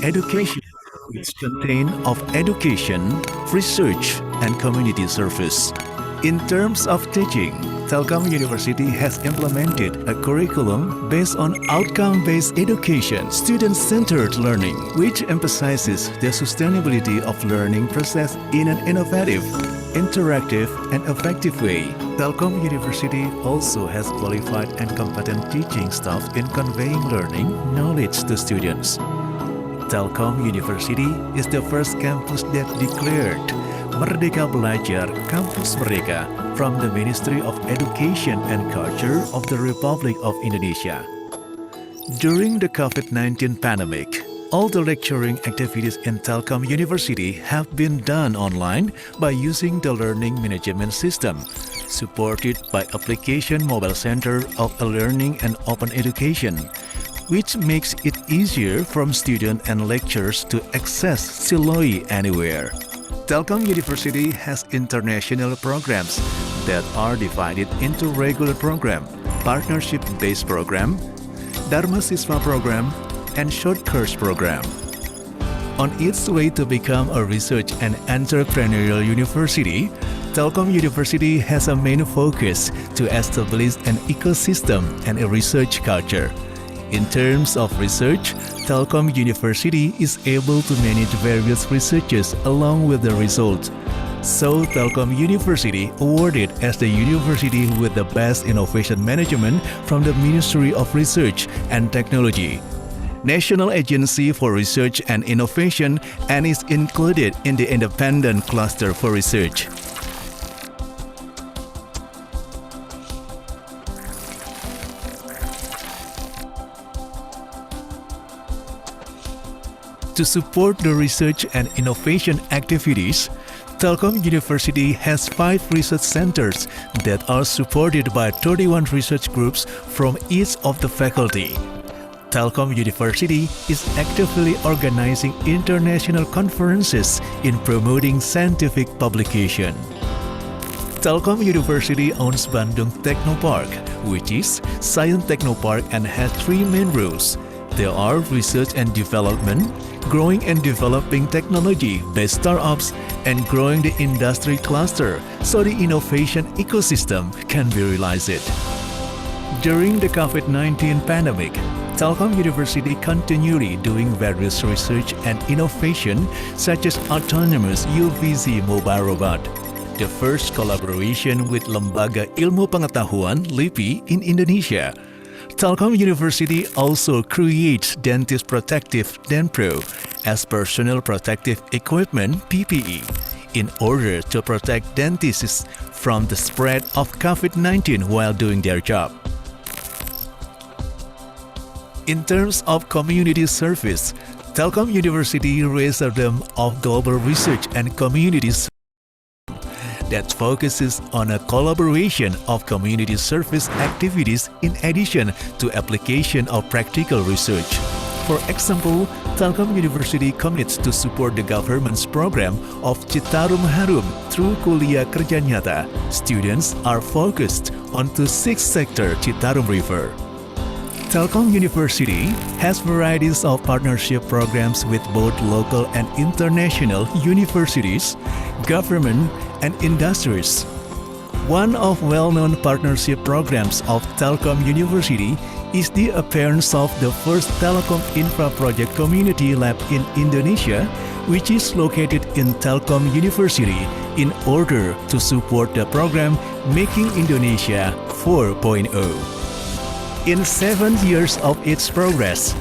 education, which contain of education, research, and community service. In terms of teaching, Telkom University has implemented a curriculum based on outcome-based education, student-centered learning, which emphasizes the sustainability of learning process in an innovative, interactive, and effective way. Telkom University also has qualified and competent teaching staff in conveying learning knowledge to students. Telkom University is the first campus that declared Merdeka Belajar Kampus Merdeka from the Ministry of Education and Culture of the Republic of Indonesia. During the COVID-19 pandemic, all the lecturing activities in Telkom University have been done online by using the learning management system, supported by application mobile center of learning and open education, which makes it easier for students and lecturers to access Siloe anywhere. Telkom University has international programs that are divided into regular program, partnership-based program, Dharma Siswa program, and short course program. On its way to become a research and entrepreneurial university, Telkom University has a main focus to establish an ecosystem and a research culture. In terms of research, Telkom University is able to manage various researches along with the results. So, Telkom University awarded as the university with the best innovation management from the Ministry of Research and Technology, National Agency for Research and Innovation, and is included in the Independent Cluster for Research. To support the research and innovation activities, Telkom University has 5 research centers that are supported by 31 research groups from each of the faculty. Telkom University is actively organizing international conferences in promoting scientific publication. Telkom University owns Bandung Technopark, which is Science Technopark and has 3 main roles. There are research and development, growing and developing technology-based startups, and growing the industry cluster so the innovation ecosystem can be realized. During the COVID-19 pandemic, Telkom University continually doing various research and innovation such as autonomous UVZ mobile robot, the first collaboration with Lembaga Ilmu Pengetahuan (LIPI) in Indonesia. Telkom University also creates Dentist Protective DenPro as personal protective equipment (PPE) in order to protect dentists from the spread of COVID-19 while doing their job. In terms of community service, Telkom University raised a rhythm of global research and communities that focuses on a collaboration of community service activities in addition to application of practical research. For example, Telkom University commits to support the government's program of Citarum Harum through Kuliah Kerja Nyata. Students are focused onto 6 sector Citarum River. Telkom University has varieties of partnership programs with both local and international universities, government, and industries. One of well-known partnership programs of Telkom University is the appearance of the first Telecom Infra Project Community Lab in Indonesia, which is located in Telkom University in order to support the program Making Indonesia 4.0. In 7 years of its progress,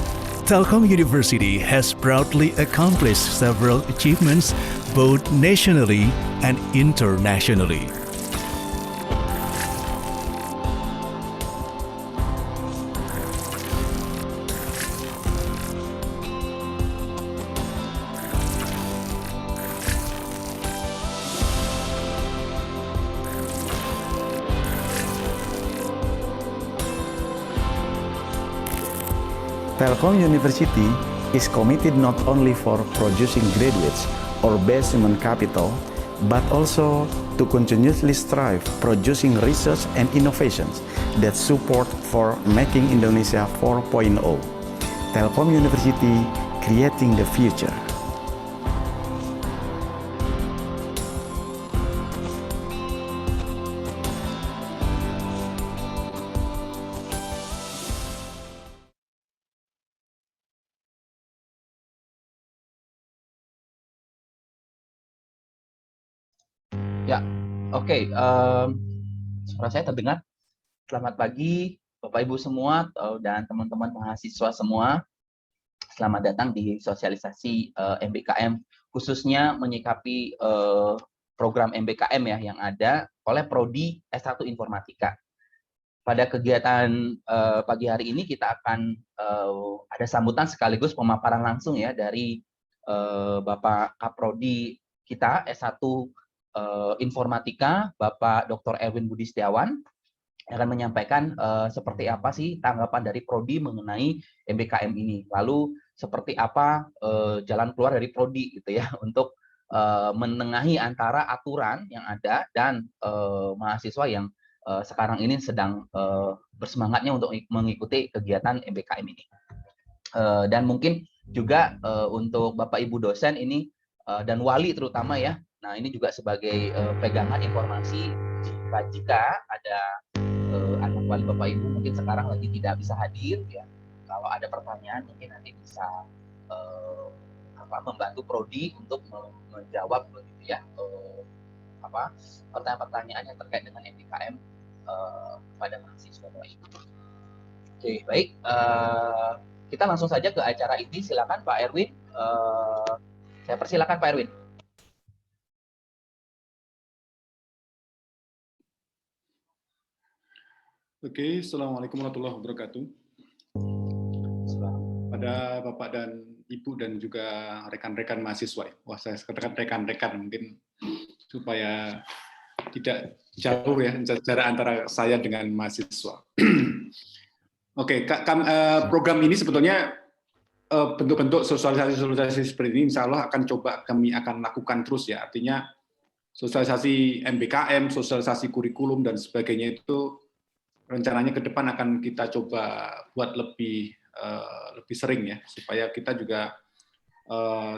Telkom University has proudly accomplished several achievements both nationally and internationally. Telkom University is committed not only for producing graduates or base human capital, but also to continuously strive producing research and innovations that support for making Indonesia 4.0. Telkom University creating the future. Ya, oke. Suara saya terdengar. Selamat pagi, Bapak Ibu semua dan teman-teman mahasiswa semua. Selamat datang di sosialisasi MBKM, khususnya menyikapi program MBKM ya yang ada oleh Prodi S1 Informatika. Pada kegiatan pagi hari ini kita akan ada sambutan sekaligus pemaparan langsung ya dari Bapak Kaprodi kita S1 Informatika, Bapak Dr. Erwin Budi Setiawan, akan menyampaikan seperti apa sih tanggapan dari Prodi mengenai MBKM ini. Lalu seperti apa jalan keluar dari Prodi gitu ya untuk menengahi antara aturan yang ada dan mahasiswa yang sekarang ini sedang bersemangatnya untuk mengikuti kegiatan MBKM ini. Dan mungkin juga untuk Bapak Ibu dosen ini dan wali terutama ya. Nah, ini juga sebagai pegangan informasi jika ada anak wali Bapak Ibu mungkin sekarang lagi tidak bisa hadir ya. Kalau ada pertanyaan mungkin nanti bisa membantu Prodi untuk menjawab begitu ya pertanyaan-pertanyaan yang terkait dengan MBKM kepada mahasiswa Bapak Ibu. Oke, baik. Kita langsung saja ke acara ini. Silakan Pak Erwin. Saya persilakan Pak Erwin. Oke, Assalamualaikum warahmatullahi wabarakatuh. Pada Bapak dan Ibu dan juga rekan-rekan mahasiswa. Wah, saya katakan rekan-rekan mungkin supaya tidak jauh ya jarak antara saya dengan mahasiswa. Oke, program ini sebetulnya bentuk-bentuk sosialisasi seperti ini insya Allah kami akan lakukan terus ya. Artinya sosialisasi MBKM, sosialisasi kurikulum dan sebagainya itu rencananya ke depan akan kita coba buat lebih sering ya, supaya kita juga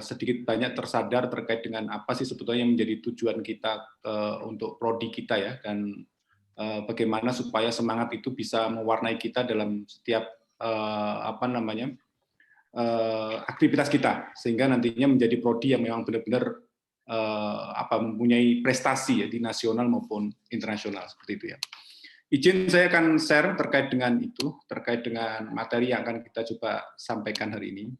sedikit banyak tersadar terkait dengan apa sih sebetulnya yang menjadi tujuan kita untuk prodi kita ya, dan bagaimana supaya semangat itu bisa mewarnai kita dalam setiap aktivitas kita, sehingga nantinya menjadi prodi yang memang benar-benar mempunyai prestasi ya di nasional maupun internasional seperti itu ya. Izin saya akan share terkait dengan itu, terkait dengan materi yang akan kita coba sampaikan hari ini.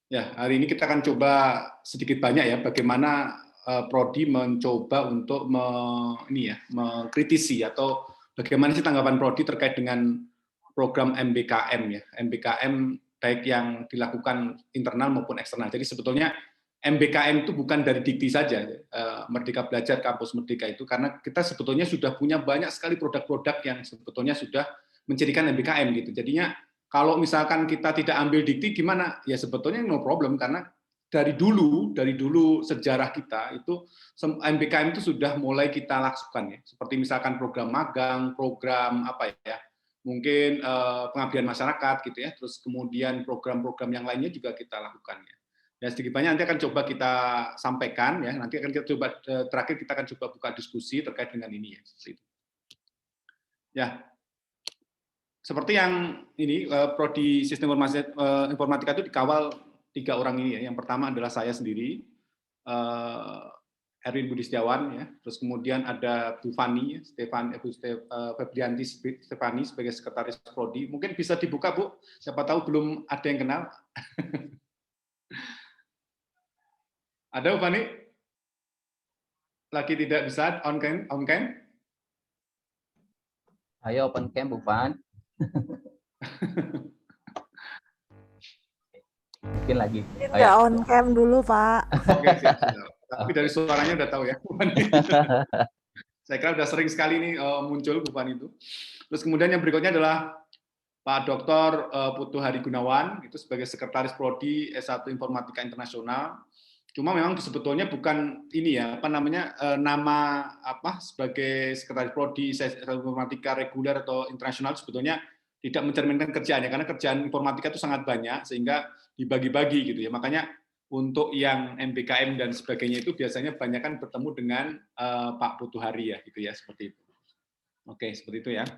Ya, hari ini kita akan coba sedikit banyak ya bagaimana Prodi mencoba untuk mengkritisi atau bagaimana sih tanggapan Prodi terkait dengan program MBKM ya. MBKM baik yang dilakukan internal maupun eksternal. Jadi sebetulnya MBKM itu bukan dari dikti saja, Merdeka Belajar Kampus Merdeka itu, karena kita sebetulnya sudah punya banyak sekali produk-produk yang sebetulnya sudah menjadikan MBKM gitu. Jadinya kalau misalkan kita tidak ambil dikti gimana? Ya sebetulnya no problem, karena dari dulu sejarah kita itu MBKM itu sudah mulai kita lakukan ya. Seperti misalkan program magang, program mungkin pengabdian masyarakat gitu ya. Terus kemudian program-program yang lainnya juga kita lakukan ya. Ya sedikit banyak nanti akan coba kita sampaikan ya. Nanti akan kita coba terakhir kita akan coba buka diskusi terkait dengan ini ya. Ya. Seperti yang ini prodi Sistem Informatika itu dikawal 3 orang ini ya. Yang pertama adalah saya sendiri, Erwin Budi Setiawan ya. Terus kemudian ada Bu Fani, Febrianti Stefani sebagai sekretaris prodi. Mungkin bisa dibuka Bu. Siapa tahu belum ada yang kenal. Ada Bu Fani? Lagi tidak bisa on cam? Ayo open cam Bu Fan. Mungkin lagi. Kita on cam dulu Pak. Oke, siap. Tapi dari suaranya udah tahu ya Bu Fani. Saya kira udah sering sekali nih muncul Bu Fani itu. Terus kemudian yang berikutnya adalah Pak Dr. Putu Hari Gunawan, itu sebagai sekretaris prodi S1 Informatika Internasional. Cuma memang sebetulnya bukan ini ya, nama sebagai sekretaris prodi S1 Informatika reguler atau internasional sebetulnya tidak mencerminkan kerjaannya, karena kerjaan informatika itu sangat banyak sehingga dibagi-bagi gitu ya. Makanya untuk yang MBKM dan sebagainya itu biasanya banyak kan bertemu dengan Pak Putu Hari ya gitu ya, seperti itu. Oke, seperti itu ya.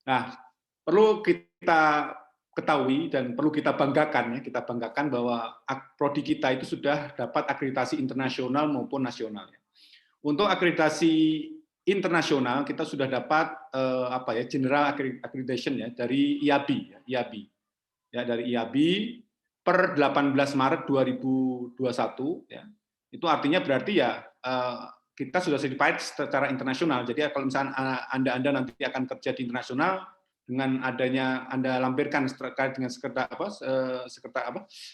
Nah, perlu kita ketahui dan perlu kita banggakan bahwa prodi kita itu sudah dapat akreditasi internasional maupun nasional. Untuk akreditasi internasional kita sudah dapat General Accreditation ya dari IAB ya dari IAB per 18 Maret 2021 ya. Itu artinya berarti ya kita sudah certified secara internasional. Jadi kalau misalnya Anda nanti akan kerja di internasional dengan adanya Anda lampirkan terkait dengan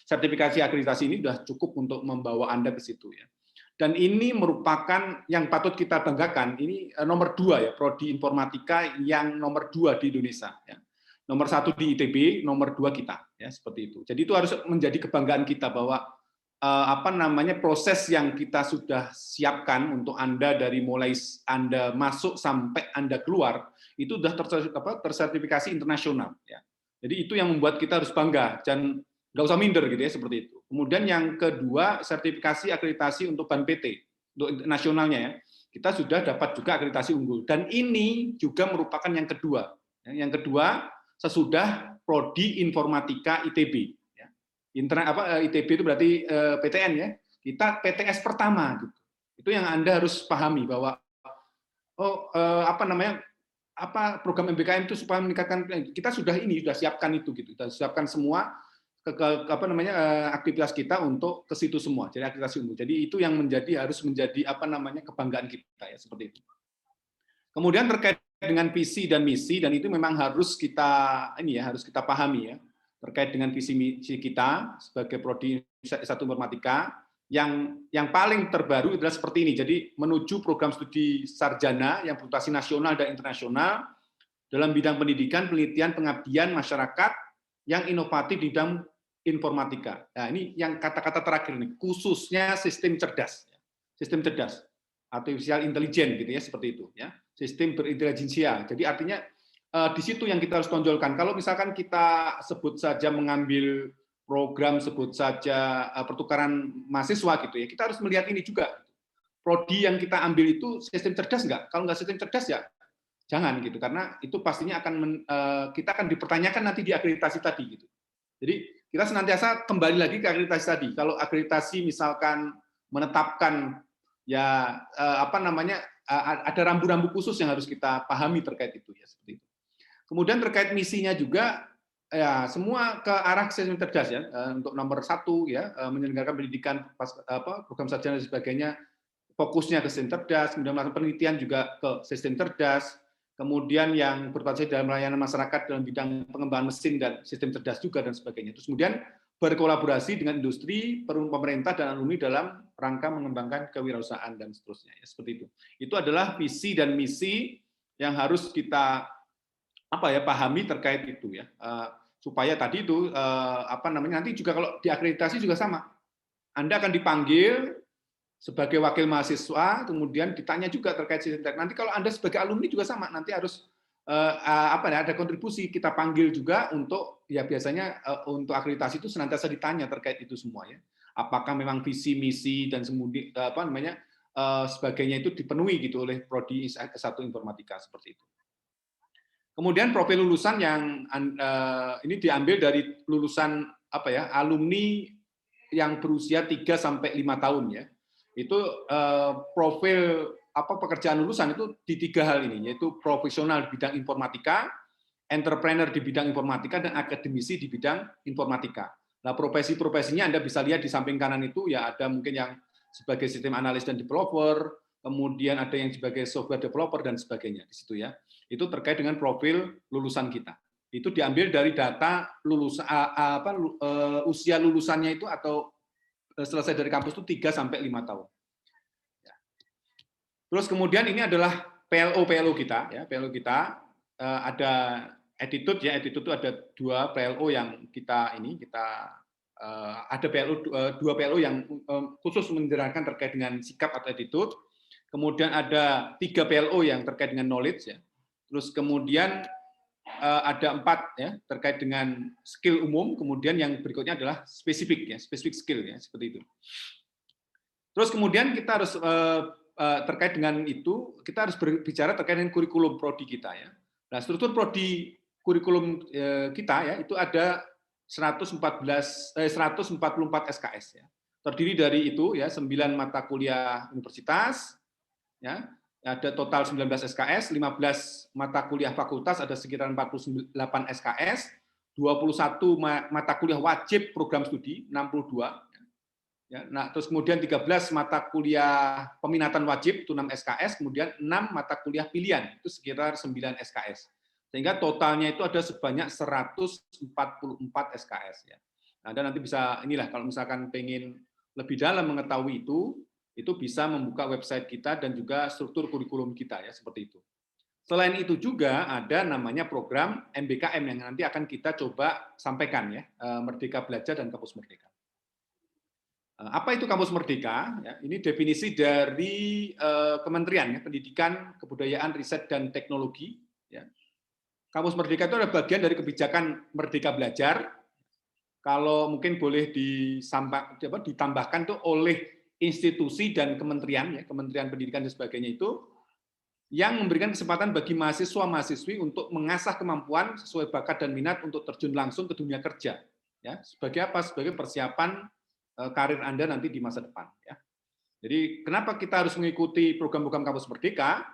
sertifikasi akreditasi ini sudah cukup untuk membawa Anda ke situ ya. Dan ini merupakan yang patut kita banggakan, ini nomor 2 ya, prodi informatika yang nomor 2 di Indonesia. Ya. Nomor 1 di ITB, nomor 2 kita, ya seperti itu. Jadi itu harus menjadi kebanggaan kita bahwa proses yang kita sudah siapkan untuk Anda dari mulai Anda masuk sampai Anda keluar itu sudah tersertifikasi internasional. Ya. Jadi itu yang membuat kita harus bangga dan nggak usah minder gitu ya seperti itu. Kemudian yang kedua, sertifikasi akreditasi untuk BAN PT, untuk nasionalnya ya. Kita sudah dapat juga akreditasi unggul. Dan ini juga merupakan yang kedua. Yang kedua, sesudah prodi informatika ITB. ITB itu berarti PTN ya. Kita PTS pertama gitu. Itu yang Anda harus pahami bahwa program MBKM itu supaya meningkatkan, kita sudah siapkan itu gitu. Kita siapkan semua aktivitas kita untuk ke situ semua, jadi akreditasi unggul. Jadi itu yang harus menjadi kebanggaan kita ya seperti itu. Kemudian terkait dengan visi dan misi, dan itu memang harus kita pahami ya terkait dengan visi misi kita sebagai prodi S1 Informatika yang paling terbaru adalah seperti ini. Jadi menuju program studi sarjana yang berorientasi nasional dan internasional dalam bidang pendidikan, penelitian, pengabdian masyarakat yang inovatif di bidang informatika. Nah, ini yang kata-kata terakhir ini, khususnya sistem cerdas, artificial intelligence gitu ya, seperti itu ya, sistem berintelijensia. Jadi artinya di situ yang kita harus tonjolkan. Kalau misalkan kita sebut saja mengambil program, sebut saja pertukaran mahasiswa gitu ya, kita harus melihat ini juga. Prodi yang kita ambil itu sistem cerdas nggak? Kalau nggak sistem cerdas ya jangan gitu, karena itu pastinya kita akan dipertanyakan nanti di akreditasi tadi gitu. Jadi kita senantiasa kembali lagi ke akreditasi tadi. Kalau akreditasi misalkan menetapkan ya ada rambu-rambu khusus yang harus kita pahami terkait itu ya seperti itu. Kemudian terkait misinya juga ya semua ke arah sistem cerdas ya. Untuk nomor 1 ya menyelenggarakan pendidikan program sarjana dan sebagainya fokusnya ke sistem cerdas, kemudian melakukan penelitian juga ke sistem cerdas. Kemudian yang berpartisipasi dalam pelayanan masyarakat dalam bidang pengembangan mesin dan sistem cerdas juga dan sebagainya. Terus kemudian berkolaborasi dengan industri, pemerintah dan alumni dalam rangka mengembangkan kewirausahaan dan seterusnya. Ya, seperti itu. Itu adalah visi dan misi yang harus kita pahami terkait itu ya. Supaya tadi itu nanti juga kalau diakreditasi juga sama. Anda akan dipanggil sebagai wakil mahasiswa, kemudian ditanya juga terkait sistem teknik. Nanti kalau Anda sebagai alumni juga sama, nanti harus ada kontribusi, kita panggil juga untuk ya biasanya untuk akreditasi itu senantiasa ditanya terkait itu semua ya. Apakah memang visi misi dan sebagainya itu dipenuhi gitu oleh prodi S1 Informatika seperti itu. Kemudian profil lulusan yang ini diambil dari lulusan alumni yang berusia 3 sampai 5 tahun ya. Itu profil pekerjaan lulusan itu di 3 hal ini, yaitu profesional di bidang informatika, entrepreneur di bidang informatika, dan akademisi di bidang informatika. Nah, profesi-profesinya Anda bisa lihat di samping kanan itu ya, ada mungkin yang sebagai sistem analis dan developer, kemudian ada yang sebagai software developer dan sebagainya di situ ya. Itu terkait dengan profil lulusan kita. Itu diambil dari data usia lulusannya itu atau selesai dari kampus itu 3 sampai 5 tahun. Terus kemudian ini adalah PLO kita ya, PLO kita ada attitude ya, attitude itu ada 2 PLO yang kita ada PLO 2 PLO yang khusus menerangkan terkait dengan sikap atau attitude. Kemudian ada 3 PLO yang terkait dengan knowledge ya. Terus kemudian ada 4 ya terkait dengan skill umum, kemudian yang berikutnya adalah spesifik ya, spesifik skill ya, seperti itu. Terus kemudian kita harus terkait dengan itu, kita harus berbicara terkait dengan kurikulum prodi kita ya. Nah, struktur prodi kurikulum kita ya itu ada 144 SKS ya. Terdiri dari itu ya 9 mata kuliah universitas ya. Ada total 19 SKS, 15 mata kuliah fakultas ada sekitar 48 SKS, 21 mata kuliah wajib program studi 62. Ya, nah, terus kemudian 13 mata kuliah peminatan wajib itu 6 SKS, kemudian 6 mata kuliah pilihan itu sekitar 9 SKS. Sehingga totalnya itu ada sebanyak 144 SKS ya. Nah, Anda nanti bisa inilah kalau misalkan pengen lebih dalam mengetahui itu bisa membuka website kita dan juga struktur kurikulum kita ya seperti itu. Selain itu juga ada namanya program MBKM yang nanti akan kita coba sampaikan ya, Merdeka Belajar dan Kampus Merdeka. Apa itu Kampus Merdeka? Ya, ini definisi dari Kementerian ya, Pendidikan, Kebudayaan, Riset dan Teknologi. Ya. Kampus Merdeka itu adalah bagian dari kebijakan Merdeka Belajar. Kalau mungkin boleh ditambahkan tuh oleh institusi dan kementerian, ya, Kementerian Pendidikan dan sebagainya itu, yang memberikan kesempatan bagi mahasiswa-mahasiswi untuk mengasah kemampuan sesuai bakat dan minat untuk terjun langsung ke dunia kerja. Ya, sebagai apa? Sebagai persiapan karir Anda nanti di masa depan. Ya. Jadi kenapa kita harus mengikuti program-program Kampus Merdeka?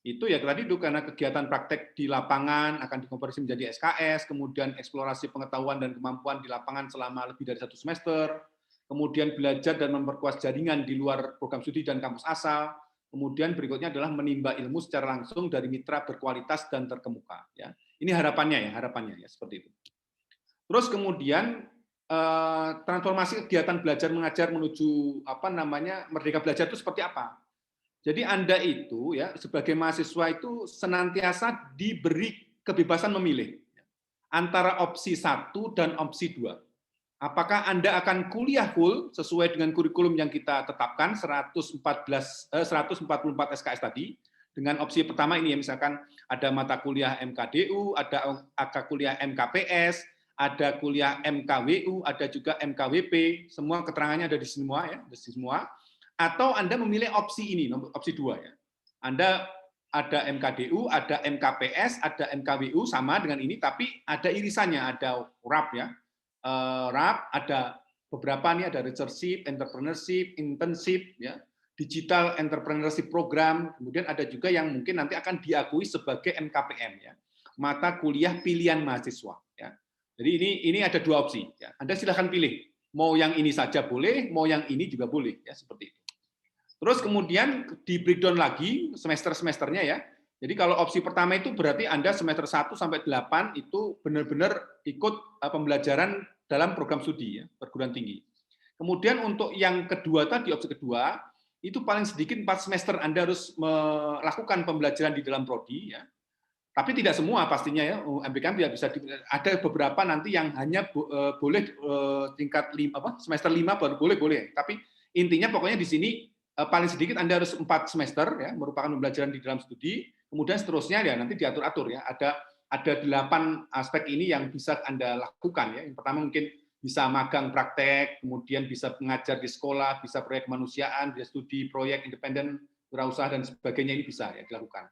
Itu ya tadi itu karena kegiatan praktek di lapangan akan dikonversi menjadi SKS, kemudian eksplorasi pengetahuan dan kemampuan di lapangan selama lebih dari 1 semester, kemudian belajar dan memperkuat jaringan di luar program studi dan kampus asal, kemudian berikutnya adalah menimba ilmu secara langsung dari mitra berkualitas dan terkemuka. Ya. Ini harapannya ya seperti itu. Terus kemudian transformasi kegiatan belajar mengajar menuju Merdeka Belajar itu seperti apa? Jadi Anda itu ya sebagai mahasiswa itu senantiasa diberi kebebasan memilih antara opsi 1 dan opsi 2. Apakah Anda akan kuliah full sesuai dengan kurikulum yang kita tetapkan 144 SKS tadi dengan opsi pertama ini ya misalkan ada mata kuliah MKDU, ada kuliah MKPS, ada kuliah MKWU, ada juga MKWP, semua keterangannya ada di semua ya, di semua. Atau Anda memilih opsi ini, opsi 2 ya. Anda ada MKDU, ada MKPS, ada MKWU sama dengan ini, tapi ada irisannya, ada RAP ya. RAP ada beberapa nih, ada researchship, entrepreneurship, internship, ya, digital entrepreneurship program, kemudian ada juga yang mungkin nanti akan diakui sebagai MKPM ya, mata kuliah pilihan mahasiswa. Ya. Jadi ini ada 2 opsi. Ya. Anda silahkan pilih, mau yang ini saja boleh, mau yang ini juga boleh, ya seperti itu. Terus kemudian di breakdown lagi semester-semesternya ya. Jadi kalau opsi pertama itu berarti Anda semester 1 sampai 8 itu benar-benar ikut pembelajaran dalam program studi ya, perguruan tinggi. Kemudian untuk yang kedua tadi, opsi kedua, itu paling sedikit 4 semester Anda harus melakukan pembelajaran di dalam prodi ya. Tapi tidak semua pastinya ya, MBKM tidak bisa ada beberapa nanti yang hanya boleh tingkat semester 5 baru boleh. Tapi intinya pokoknya di sini paling sedikit Anda harus 4 semester ya, merupakan pembelajaran di dalam studi, kemudian seterusnya ya nanti diatur-atur ya. Ada 8 aspek ini yang bisa Anda lakukan ya. Yang pertama mungkin bisa magang praktek, kemudian bisa mengajar di sekolah, bisa proyek kemanusiaan, bisa studi proyek independen, wirausaha dan sebagainya ini bisa ya dilakukan.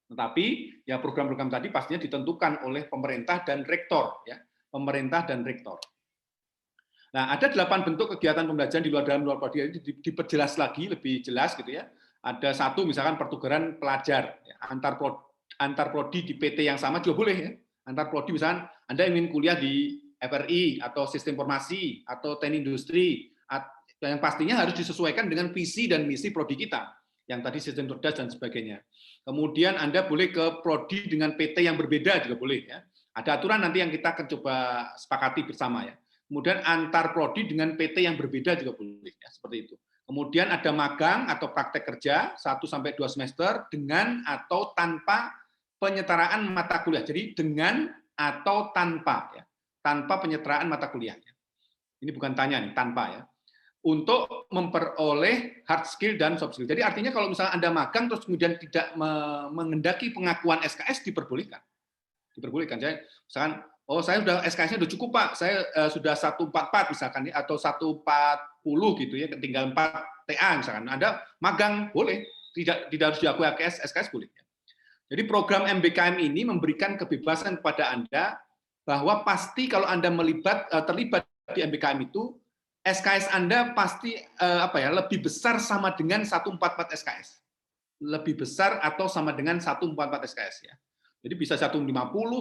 Tetapi ya program-program tadi pastinya ditentukan oleh pemerintah dan rektor ya, pemerintah dan rektor. Nah, ada 8 bentuk kegiatan pembelajaran di luar prodi ini diperjelas lagi lebih jelas gitu ya. Ada 1 misalkan pertukaran pelajar ya, antar prodi di PT yang sama juga boleh ya. Antar prodi misalkan Anda ingin kuliah di FRI atau Sistem Informasi atau Teknik Industri yang pastinya harus disesuaikan dengan visi dan misi prodi kita. Yang tadi sistem cerdas dan sebagainya. Kemudian Anda boleh ke prodi dengan PT yang berbeda juga boleh ya. Ada aturan nanti yang kita akan coba sepakati bersama ya. Kemudian antar prodi dengan PT yang berbeda juga boleh ya, seperti itu. Kemudian ada magang atau praktek kerja 1 sampai 2 semester dengan atau tanpa penyetaraan mata kuliah. Jadi dengan atau tanpa ya. Tanpa penyetaraan mata kuliah. Ini bukan tanya nih, tanpa ya. Untuk memperoleh hard skill dan soft skill. Jadi artinya kalau misalnya Anda magang terus kemudian tidak mengendaki pengakuan SKS diperbolehkan. diperbolehkan. Saya misalkan, oh saya sudah SKS-nya sudah cukup Pak, saya sudah 144 misalkan atau 140 gitu ya, tinggal 4 TA misalkan. Anda magang boleh, tidak harus diakui SKS boleh. Jadi program MBKM ini memberikan kebebasan kepada Anda bahwa pasti kalau Anda terlibat di MBKM itu SKS Anda pasti lebih besar sama dengan 144 SKS. Lebih besar atau sama dengan 144 SKS ya. Jadi bisa 150,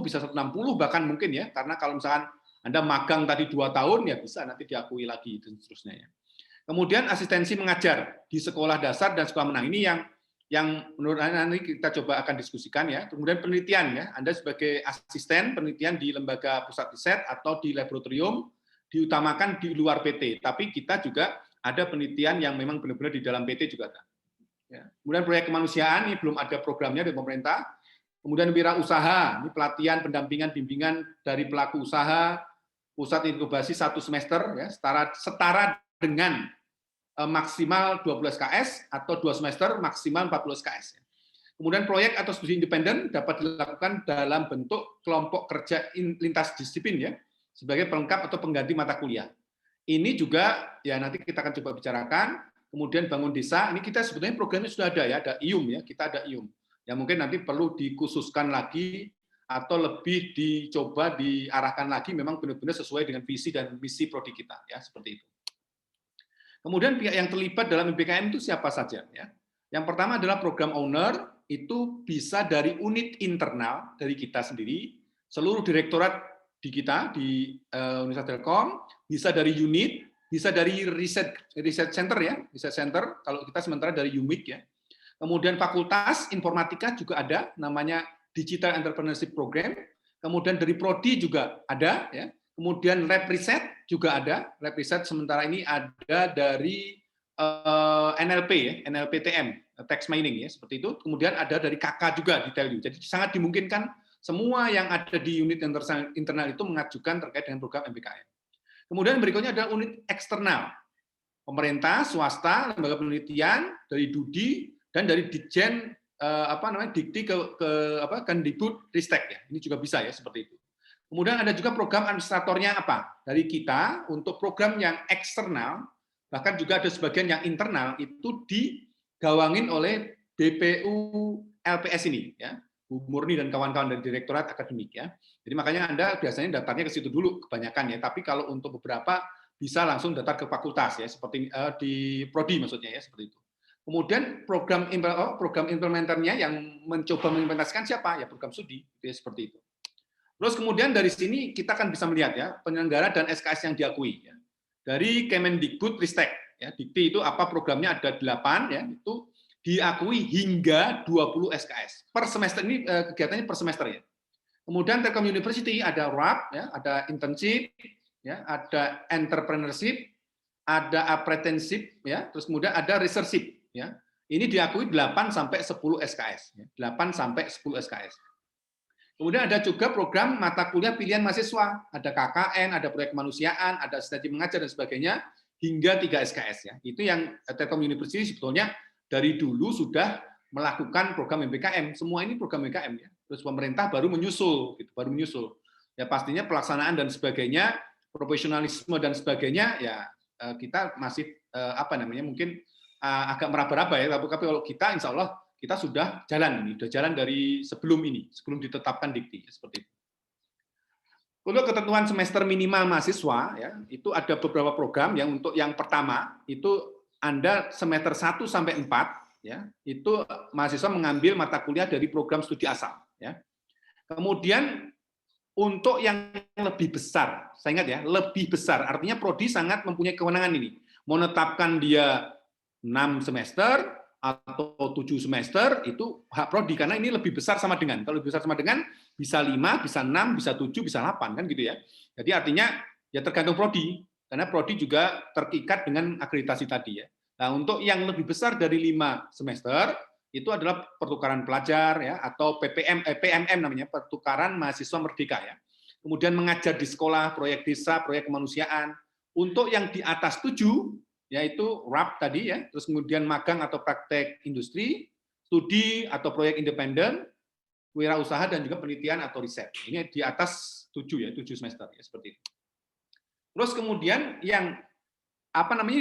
bisa 160 bahkan mungkin ya, karena kalau misalkan Anda magang tadi 2 tahun ya bisa nanti diakui lagi dan seterusnya ya. Kemudian asistensi mengajar di sekolah dasar dan sekolah menengah ini yang menurut Anda nanti kita coba akan diskusikan ya. Kemudian penelitian ya, Anda sebagai asisten penelitian di lembaga pusat riset atau di laboratorium diutamakan di luar PT, tapi kita juga ada penelitian yang memang benar-benar di dalam PT juga ada. Ya. Kemudian proyek kemanusiaan ini belum ada programnya dari pemerintah. Kemudian wirausaha, ini pelatihan, pendampingan, bimbingan dari pelaku usaha, pusat inkubasi 1 semester ya, setara dengan maksimal 12 SKS atau 2 semester maksimal 40 SKS. Kemudian proyek atau studi independen dapat dilakukan dalam bentuk kelompok kerja lintas disiplin ya, sebagai pelengkap atau pengganti mata kuliah. Ini juga ya nanti kita akan coba bicarakan. Kemudian bangun desa, ini kita sebetulnya programnya sudah ada ya, ada IUM ya, kita ada IUM. Ya mungkin nanti perlu dikhususkan lagi atau lebih dicoba diarahkan lagi memang benar-benar sesuai dengan visi dan misi prodi kita ya, seperti itu. Kemudian pihak yang terlibat dalam MBKM itu siapa saja ya? Yang pertama adalah program owner, itu bisa dari unit internal dari kita sendiri, seluruh direktorat di kita di Universitas Telkom, bisa dari unit, bisa dari riset center ya, riset center kalau kita sementara dari UMIK ya. Kemudian fakultas informatika juga ada namanya Digital Entrepreneurship Program. Kemudian dari prodi juga ada ya. Kemudian lab riset juga ada. Lab riset sementara ini ada dari NLP ya, NLPTM, text mining ya, seperti itu. Kemudian ada dari KK juga di Telkom. Jadi sangat dimungkinkan semua yang ada di unit internal itu mengajukan terkait dengan program MBKM. Kemudian berikutnya adalah unit eksternal. Pemerintah, swasta, lembaga penelitian, dari DUDI, dan dari Ditjen Dikti ke Kemdikbud Ristek ya. Ini juga bisa ya seperti itu. Kemudian ada juga program administratornya apa? Dari kita untuk program yang eksternal, bahkan juga ada sebagian yang internal itu digawangin oleh BPU LPS ini ya. Bu Murni dan kawan-kawan dari Direktorat Akademik ya. Jadi makanya Anda biasanya daftarnya ke situ dulu kebanyakan ya, tapi kalau untuk beberapa bisa langsung daftar ke fakultas ya, seperti di prodi maksudnya ya, seperti itu. Kemudian program implementernya yang mencoba mengimplementasikan siapa? Ya program studi, ya, seperti itu. Terus kemudian dari sini kita akan bisa melihat ya penyelenggara dan SKS yang diakui ya. Dari Kemendikbud Ristek ya, Dikti itu apa programnya ada 8 ya, itu diakui hingga 20 SKS. Per semester ini kegiatannya per semester ya. Kemudian Telkom University ada RAP ya, ada internship ya, ada entrepreneurship, ada apprenticeship ya, terus kemudian ada researchship ya. Ini diakui 8 sampai 10 SKS ya. 8 sampai 10 SKS. Kemudian ada juga program mata kuliah pilihan mahasiswa, ada KKN, ada proyek kemanusiaan, ada asistensi mengajar dan sebagainya hingga 3 SKS ya. Itu yang Telkom University sebetulnya dari dulu sudah melakukan program MBKM. Semua ini program MBKM ya. Terus pemerintah baru menyusul gitu, baru menyusul. Ya pastinya pelaksanaan dan sebagainya, profesionalisme dan sebagainya ya kita masih mungkin agak meraba-raba ya. Tapi kalau kita insya Allah kita sudah jalan dari sebelum ini, sebelum ditetapkan Dikti seperti itu. Untuk ketentuan semester minimal mahasiswa ya, itu ada beberapa program yang untuk yang pertama itu Anda semester 1 sampai 4 ya, itu mahasiswa mengambil mata kuliah dari program studi asal ya. Kemudian untuk yang lebih besar, saya ingat ya, lebih besar artinya prodi sangat mempunyai kewenangan ini. Menetapkan dia 6 semester atau 7 semester itu hak prodi karena ini lebih besar sama dengan. Kalau lebih besar sama dengan bisa 5, bisa 6, bisa 7, bisa 8 kan gitu ya. Jadi artinya ya tergantung prodi karena prodi juga terikat dengan akreditasi tadi ya. Nah, untuk yang lebih besar dari 5 semester itu adalah pertukaran pelajar ya atau PMM namanya, pertukaran mahasiswa merdeka ya. Kemudian mengajar di sekolah, proyek desa, proyek kemanusiaan. Untuk yang di atas 7 yaitu RAP tadi ya, terus kemudian magang atau praktek industri, studi atau proyek independen, wirausaha dan juga penelitian atau riset. Ini di atas 7 ya, 7 semester ya seperti itu. Terus kemudian yang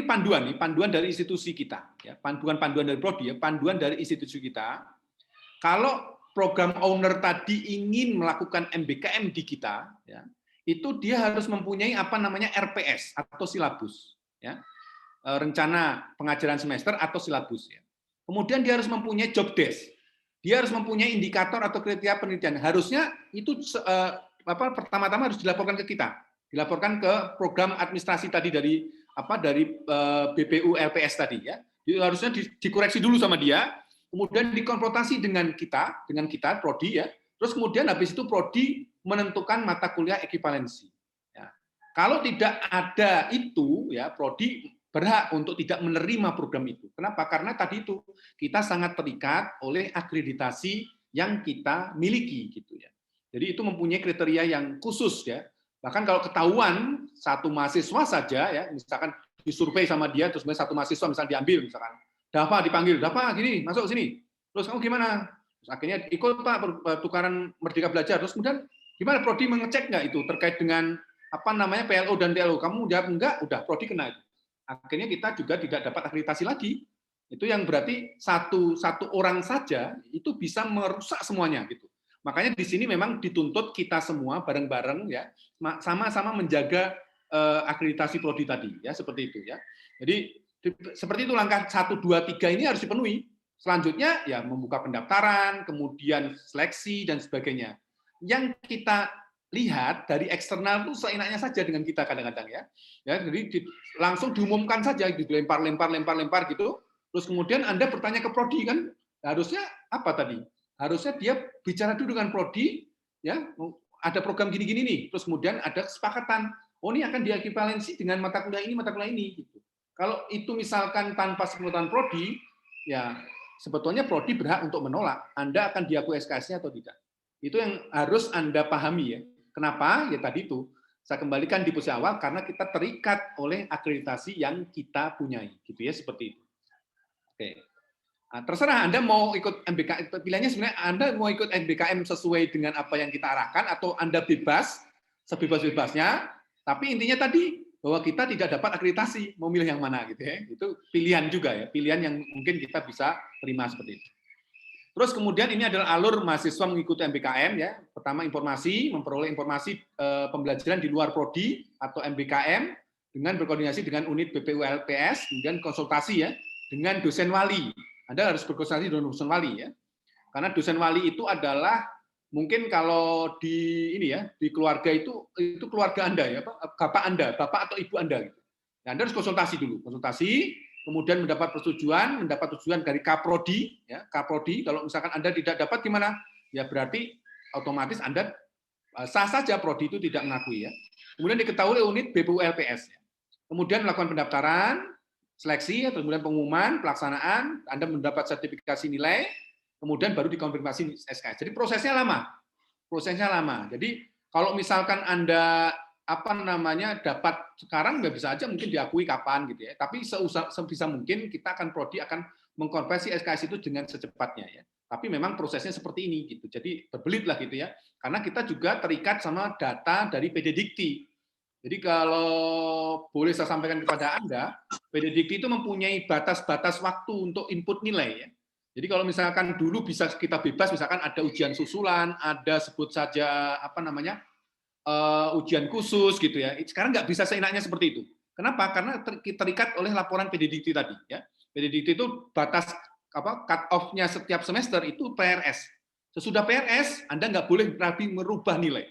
panduan dari institusi kita ya, panduan dari prodi ya, panduan dari institusi kita. Kalau program owner tadi ingin melakukan MBKM di kita ya, itu dia harus mempunyai RPS atau silabus ya. Rencana pengajaran semester atau silabus ya. Kemudian dia harus mempunyai job desk. Dia harus mempunyai indikator atau kriteria penelitian. Harusnya itu pertama-tama harus dilaporkan ke kita. Dilaporkan ke program administrasi tadi dari BPU LPS tadi ya. Harusnya dikoreksi dulu sama dia, kemudian dikonfrontasi dengan kita prodi ya. Terus kemudian habis itu prodi menentukan mata kuliah ekivalensi. Ya. Kalau tidak ada itu ya, prodi berhak untuk tidak menerima program itu. Kenapa? Karena tadi itu kita sangat terikat oleh akreditasi yang kita miliki gitu ya. Jadi itu mempunyai kriteria yang khusus ya. Bahkan kalau ketahuan satu mahasiswa saja ya, misalkan disurvei sama dia terus satu mahasiswa misalnya diambil misalkan, Dava dipanggil, Dava gini, masuk sini. Terus kamu gimana? Terus akhirnya ikut Pak pertukaran Merdeka Belajar. Terus kemudian gimana prodi mengecek nggak itu terkait dengan PLO dan TLO? Kamu jawab enggak, udah prodi kena itu. Akhirnya kita juga tidak dapat akreditasi lagi. Itu yang berarti satu orang saja itu bisa merusak semuanya gitu. Makanya di sini memang dituntut kita semua bareng-bareng ya, sama-sama menjaga akreditasi prodi tadi ya, seperti itu ya. Jadi seperti itu langkah 1 2 3 ini harus dipenuhi. Selanjutnya ya membuka pendaftaran, kemudian seleksi dan sebagainya. Yang kita lihat dari eksternal itu seenaknya saja dengan kita kadang-kadang ya. Ya, jadi langsung diumumkan saja gitu, lempar gitu. Terus kemudian Anda bertanya ke prodi kan, harusnya apa tadi? Harusnya dia bicara dulu dengan prodi ya, ada program gini-gini nih. Terus kemudian ada kesepakatan, oh ini akan diekivalensi dengan mata kuliah ini gitu. Kalau itu misalkan tanpa sepengetahuan prodi, ya sebetulnya prodi berhak untuk menolak. Anda akan diakui SKS-nya atau tidak. Itu yang harus Anda pahami ya. Kenapa? Ya tadi itu. Saya kembalikan di posisi awal karena kita terikat oleh akreditasi yang kita punyai, gitu ya, seperti itu. Oke. Nah, terserah Anda mau ikut MBKM, pilihannya sebenarnya Anda mau ikut MBKM sesuai dengan apa yang kita arahkan atau Anda bebas, sebebas-bebasnya, tapi intinya tadi bahwa kita tidak dapat akreditasi, mau milih yang mana gitu ya. Itu pilihan juga ya, pilihan yang mungkin kita bisa terima seperti itu. Terus kemudian ini adalah alur mahasiswa mengikuti MBKM ya. Pertama memperoleh informasi pembelajaran di luar prodi atau MBKM dengan berkoordinasi dengan unit BPU LPS, kemudian konsultasi ya dengan dosen wali. Anda harus berkonsultasi dengan dosen wali ya. Karena dosen wali itu adalah mungkin kalau di keluarga itu keluarga Anda ya, bapak atau ibu Anda gitu. Nah, Anda harus konsultasi dulu, kemudian mendapat persetujuan dari Kaprodi ya, Kaprodi. Kalau misalkan Anda tidak dapat gimana? Ya berarti otomatis Anda sah saja prodi itu tidak mengakui ya. Kemudian diketahui oleh unit BPU LPS ya. Kemudian melakukan pendaftaran, seleksi, kemudian pengumuman, pelaksanaan, Anda mendapat sertifikasi nilai, kemudian baru dikonfirmasi SKS. Jadi prosesnya lama. Jadi kalau misalkan Anda dapat sekarang nggak bisa aja mungkin diakui kapan gitu ya. Tapi sebisa mungkin kita prodi akan mengkonversi SKS itu dengan secepatnya ya. Tapi memang prosesnya seperti ini gitu. Jadi berbelit lah gitu ya. Karena kita juga terikat sama data dari PD Dikti. Jadi kalau boleh saya sampaikan kepada Anda, PD Dikti itu mempunyai batas-batas waktu untuk input nilai ya. Jadi kalau misalkan dulu bisa kita bebas, misalkan ada ujian susulan, ada sebut saja ujian khusus gitu ya. Sekarang nggak bisa seenaknya seperti itu. Kenapa? Karena terikat oleh laporan PD Dikti tadi ya. PD Dikti itu batas cut off-nya setiap semester itu PRS. Sesudah PRS Anda nggak boleh merubah nilai.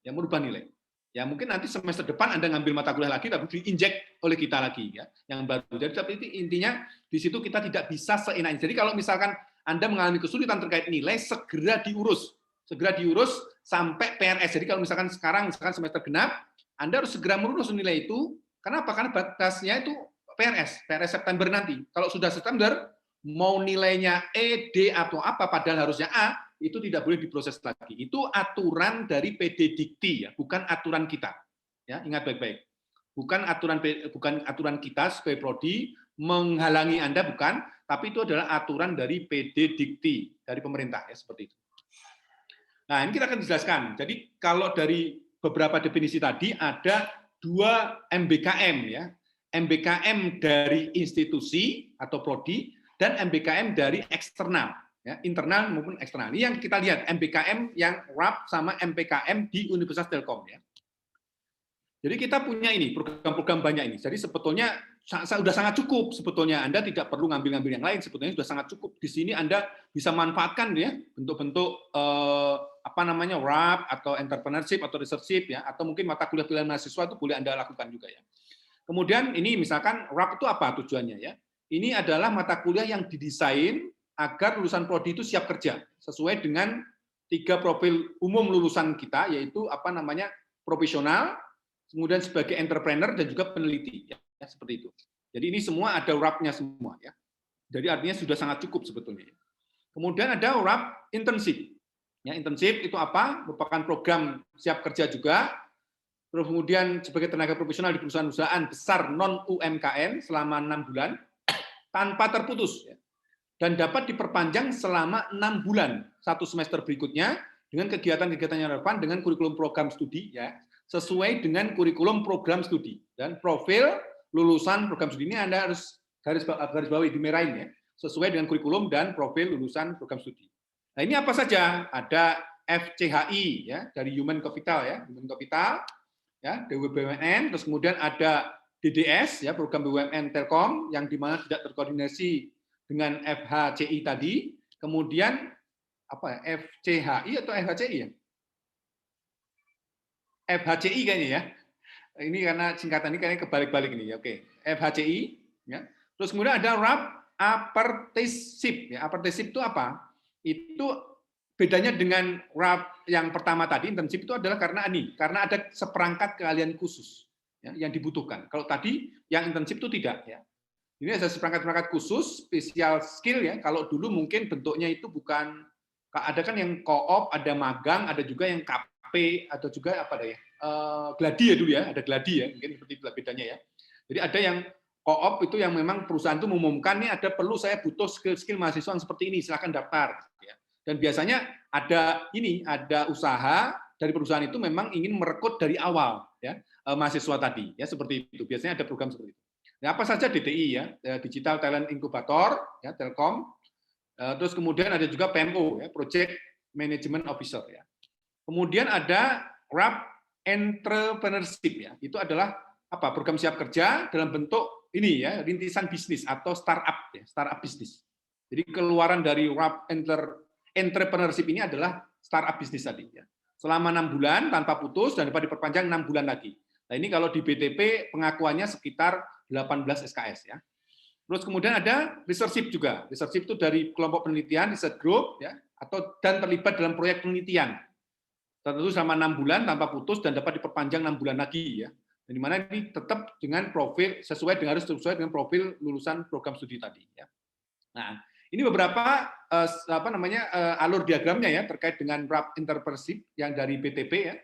Ya merubah nilai. Ya mungkin nanti semester depan Anda ngambil mata kuliah lagi tapi diinjek oleh kita lagi ya yang baru. Jadi tapi intinya di situ kita tidak bisa seenaknya. Jadi kalau misalkan Anda mengalami kesulitan terkait nilai segera diurus sampai PRS. Jadi kalau misalkan sekarang semester genap, Anda harus segera merurus nilai itu. Kenapa? Karena batasnya itu PRS September nanti. Kalau sudah September, mau nilainya E, D atau apa, padahal harusnya A, itu tidak boleh diproses lagi. Itu aturan dari PD Dikti ya, bukan aturan kita. Ya, ingat baik-baik. Bukan aturan kita sebagai prodi menghalangi Anda, bukan, tapi itu adalah aturan dari PD Dikti dari pemerintah ya, seperti itu. Nah, ini kita akan jelaskan. Jadi kalau dari beberapa definisi tadi ada 2 MBKM ya. MBKM dari institusi atau prodi dan MBKM dari eksternal, ya, internal maupun eksternal. Ini yang kita lihat MBKM yang RAP sama MPKM di Universitas Telkom ya. Jadi kita punya ini program-program banyak ini. Jadi sebetulnya sudah sangat cukup sebetulnya. Anda tidak perlu ngambil-ngambil yang lain. Sebetulnya sudah sangat cukup. Di sini Anda bisa manfaatkan ya bentuk-bentuk apa namanya RAP atau entrepreneurship atau researchship ya, atau mungkin mata kuliah pilihan mahasiswa itu boleh Anda lakukan juga ya. Kemudian ini misalkan RAP itu apa tujuannya ya? Ini adalah mata kuliah yang didesain agar lulusan prodi itu siap kerja sesuai dengan 3 profil umum lulusan kita, yaitu apa namanya profesional, kemudian sebagai entrepreneur dan juga peneliti, ya, seperti itu. Jadi ini semua ada RAP-nya semua, ya. Jadi artinya sudah sangat cukup sebetulnya. Kemudian ada RAP internship. Ya, internship itu apa? Merupakan program siap kerja juga. Terus kemudian sebagai tenaga profesional di perusahaan-perusahaan besar non UMKM selama 6 bulan tanpa terputus, ya. Dan dapat diperpanjang selama 6 bulan 1 semester berikutnya dengan kegiatan-kegiatan yang relevan dengan kurikulum program studi, ya, sesuai dengan kurikulum program studi dan profil lulusan program studi ini Anda harus garis bawahi dimerahin ya, sesuai dengan kurikulum dan profil lulusan program studi. Nah, ini apa saja? Ada FCHI ya dari Human Capital ya, Human Capital ya, BUMN, terus kemudian ada DDS ya, program BUMN Telkom yang di mana tidak terkoordinasi dengan FHCI tadi. Kemudian apa ya? FCHI atau FHCI ya? FHCI kayaknya ya. Ini karena singkatan ini kayaknya kebalik-balik ini ya. Oke, FHCI ya. Terus kemudian ada RAP apprenticeship ya. Apprenticeship itu apa? Itu bedanya dengan RAP yang pertama tadi internship itu adalah karena ada seperangkat keahlian khusus ya, yang dibutuhkan. Kalau tadi yang internship itu tidak ya. Ini ada seperangkat khusus, special skill ya. Kalau dulu mungkin bentuknya itu bukan, ada kan yang co-op, ada magang, ada juga yang KP, atau juga apa ya, gladi ya dulu ya, ada gladi ya, mungkin seperti itu bedanya ya. Jadi ada yang co-op itu yang memang perusahaan itu mengumumkan nih ada perlu saya butuh skill mahasiswa yang seperti ini, silakan daftar. Ya. Dan biasanya ada usaha dari perusahaan itu memang ingin merekrut dari awal ya mahasiswa tadi ya seperti itu. Biasanya ada program seperti itu. Nah, apa saja DTI ya, Digital Talent Incubator ya Telkom. Terus kemudian ada juga PMO ya, Project Management Officer ya. Kemudian ada RAP Entrepreneurship ya. Itu adalah apa? Program siap kerja dalam bentuk ini ya, rintisan bisnis atau startup ya, startup bisnis. Jadi keluaran dari RAP Entrepreneurship ini adalah startup bisnis tadi ya. Selama 6 bulan tanpa putus dan dapat diperpanjang 6 bulan lagi. Nah, ini kalau di BTP pengakuannya sekitar 18 SKS ya. Terus kemudian ada researchship juga. Researchship itu dari kelompok penelitian, research group ya, dan terlibat dalam proyek penelitian. Tentu selama 6 bulan tanpa putus dan dapat diperpanjang 6 bulan lagi ya. Dan di mana ini tetap dengan profil sesuai dengan profil lulusan program studi tadi ya. Nah, ini beberapa alur diagramnya ya terkait dengan RAP Entrepreneurship yang dari BTP ya.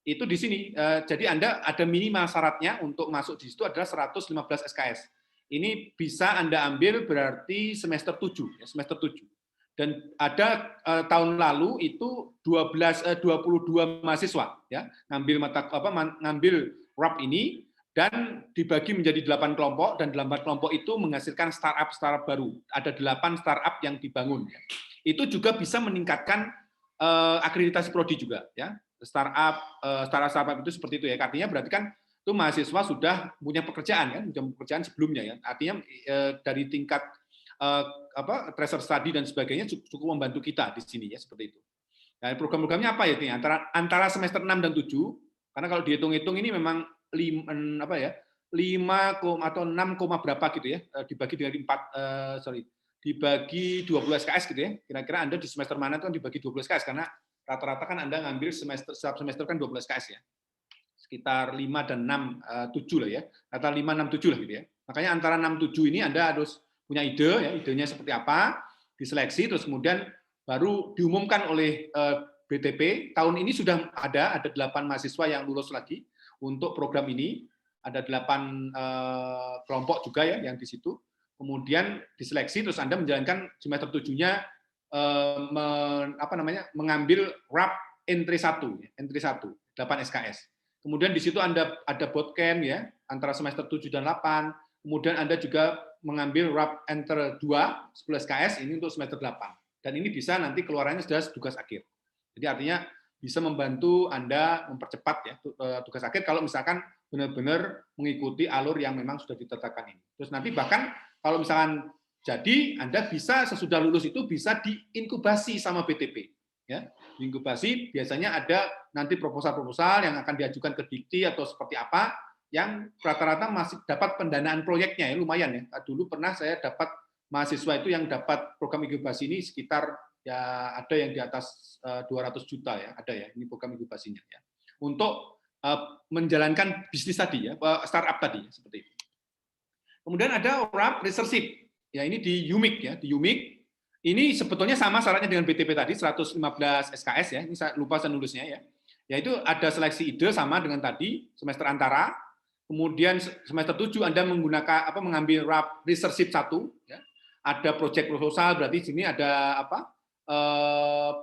Itu di sini. Jadi Anda ada minimal syaratnya untuk masuk di situ adalah 115 SKS. Ini bisa Anda ambil berarti semester 7 ya, semester 7. Dan ada tahun lalu itu 22 mahasiswa ya ngambil RAP ini dan dibagi menjadi 8 kelompok dan 8 kelompok itu menghasilkan startup baru. Ada 8 startup yang dibangun ya. Itu juga bisa meningkatkan akreditasi prodi juga ya. Startup itu seperti itu ya. Artinya berarti kan itu mahasiswa sudah punya pekerjaan kan, punya pekerjaan sebelumnya ya. Artinya dari tingkat tracer study dan sebagainya cukup membantu kita di sini ya seperti itu. Nah, program-programnya apa ya ini? Antara semester 6 dan 7. Karena kalau dihitung-hitung ini memang 5 atau 6, berapa gitu ya. Dibagi dengan dibagi 20 SKS gitu ya. Kira-kira Anda di semester mana itu kan dibagi 20 SKS karena rata-rata kan Anda ngambil setiap semester kan 12 SKS ya. Sekitar 5 dan 6, 7 lah ya. Atau 5, 6, 7 lah gitu ya. Makanya antara 6, 7 ini Anda harus punya ide, ya, idenya seperti apa, diseleksi, terus kemudian baru diumumkan oleh BTP. Tahun ini sudah ada 8 mahasiswa yang lulus lagi untuk program ini. Ada 8 kelompok juga ya yang di situ. Kemudian diseleksi, terus Anda menjalankan semester 7-nya mengambil RAP entry 1, entry 1, 8 SKS. Kemudian di situ Anda ada bootcamp ya, antara semester 7 dan 8. Kemudian Anda juga mengambil RAP Enter 2, 10 SKS, ini untuk semester 8. Dan ini bisa nanti keluarannya sudah tugas akhir. Jadi artinya bisa membantu Anda mempercepat ya tugas akhir kalau misalkan benar-benar mengikuti alur yang memang sudah ditetapkan ini. Terus nanti bahkan kalau misalkan jadi Anda bisa sesudah lulus itu bisa diinkubasi sama BTP. Ya, inkubasi biasanya ada nanti proposal-proposal yang akan diajukan ke Dikti atau seperti apa yang rata-rata masih dapat pendanaan proyeknya ya lumayan ya. Dulu pernah saya dapat mahasiswa itu yang dapat program inkubasi ini sekitar ya ada yang di atas 200 juta ya, ada ya ini program inkubasinya ya. Untuk menjalankan bisnis tadi ya, startup tadi ya, seperti itu. Kemudian ada RAP Researchship. Ya ini di UMIK ya, di UMIK. Ini sebetulnya sama syaratnya dengan BTP tadi 115 SKS ya. Ini saya lupa saya nulisnya ya. Yaitu ada seleksi ide sama dengan tadi semester antara. Kemudian semester 7 Anda menggunakan mengambil RAP Researchship 1 ya. Ada project proposal berarti di sini ada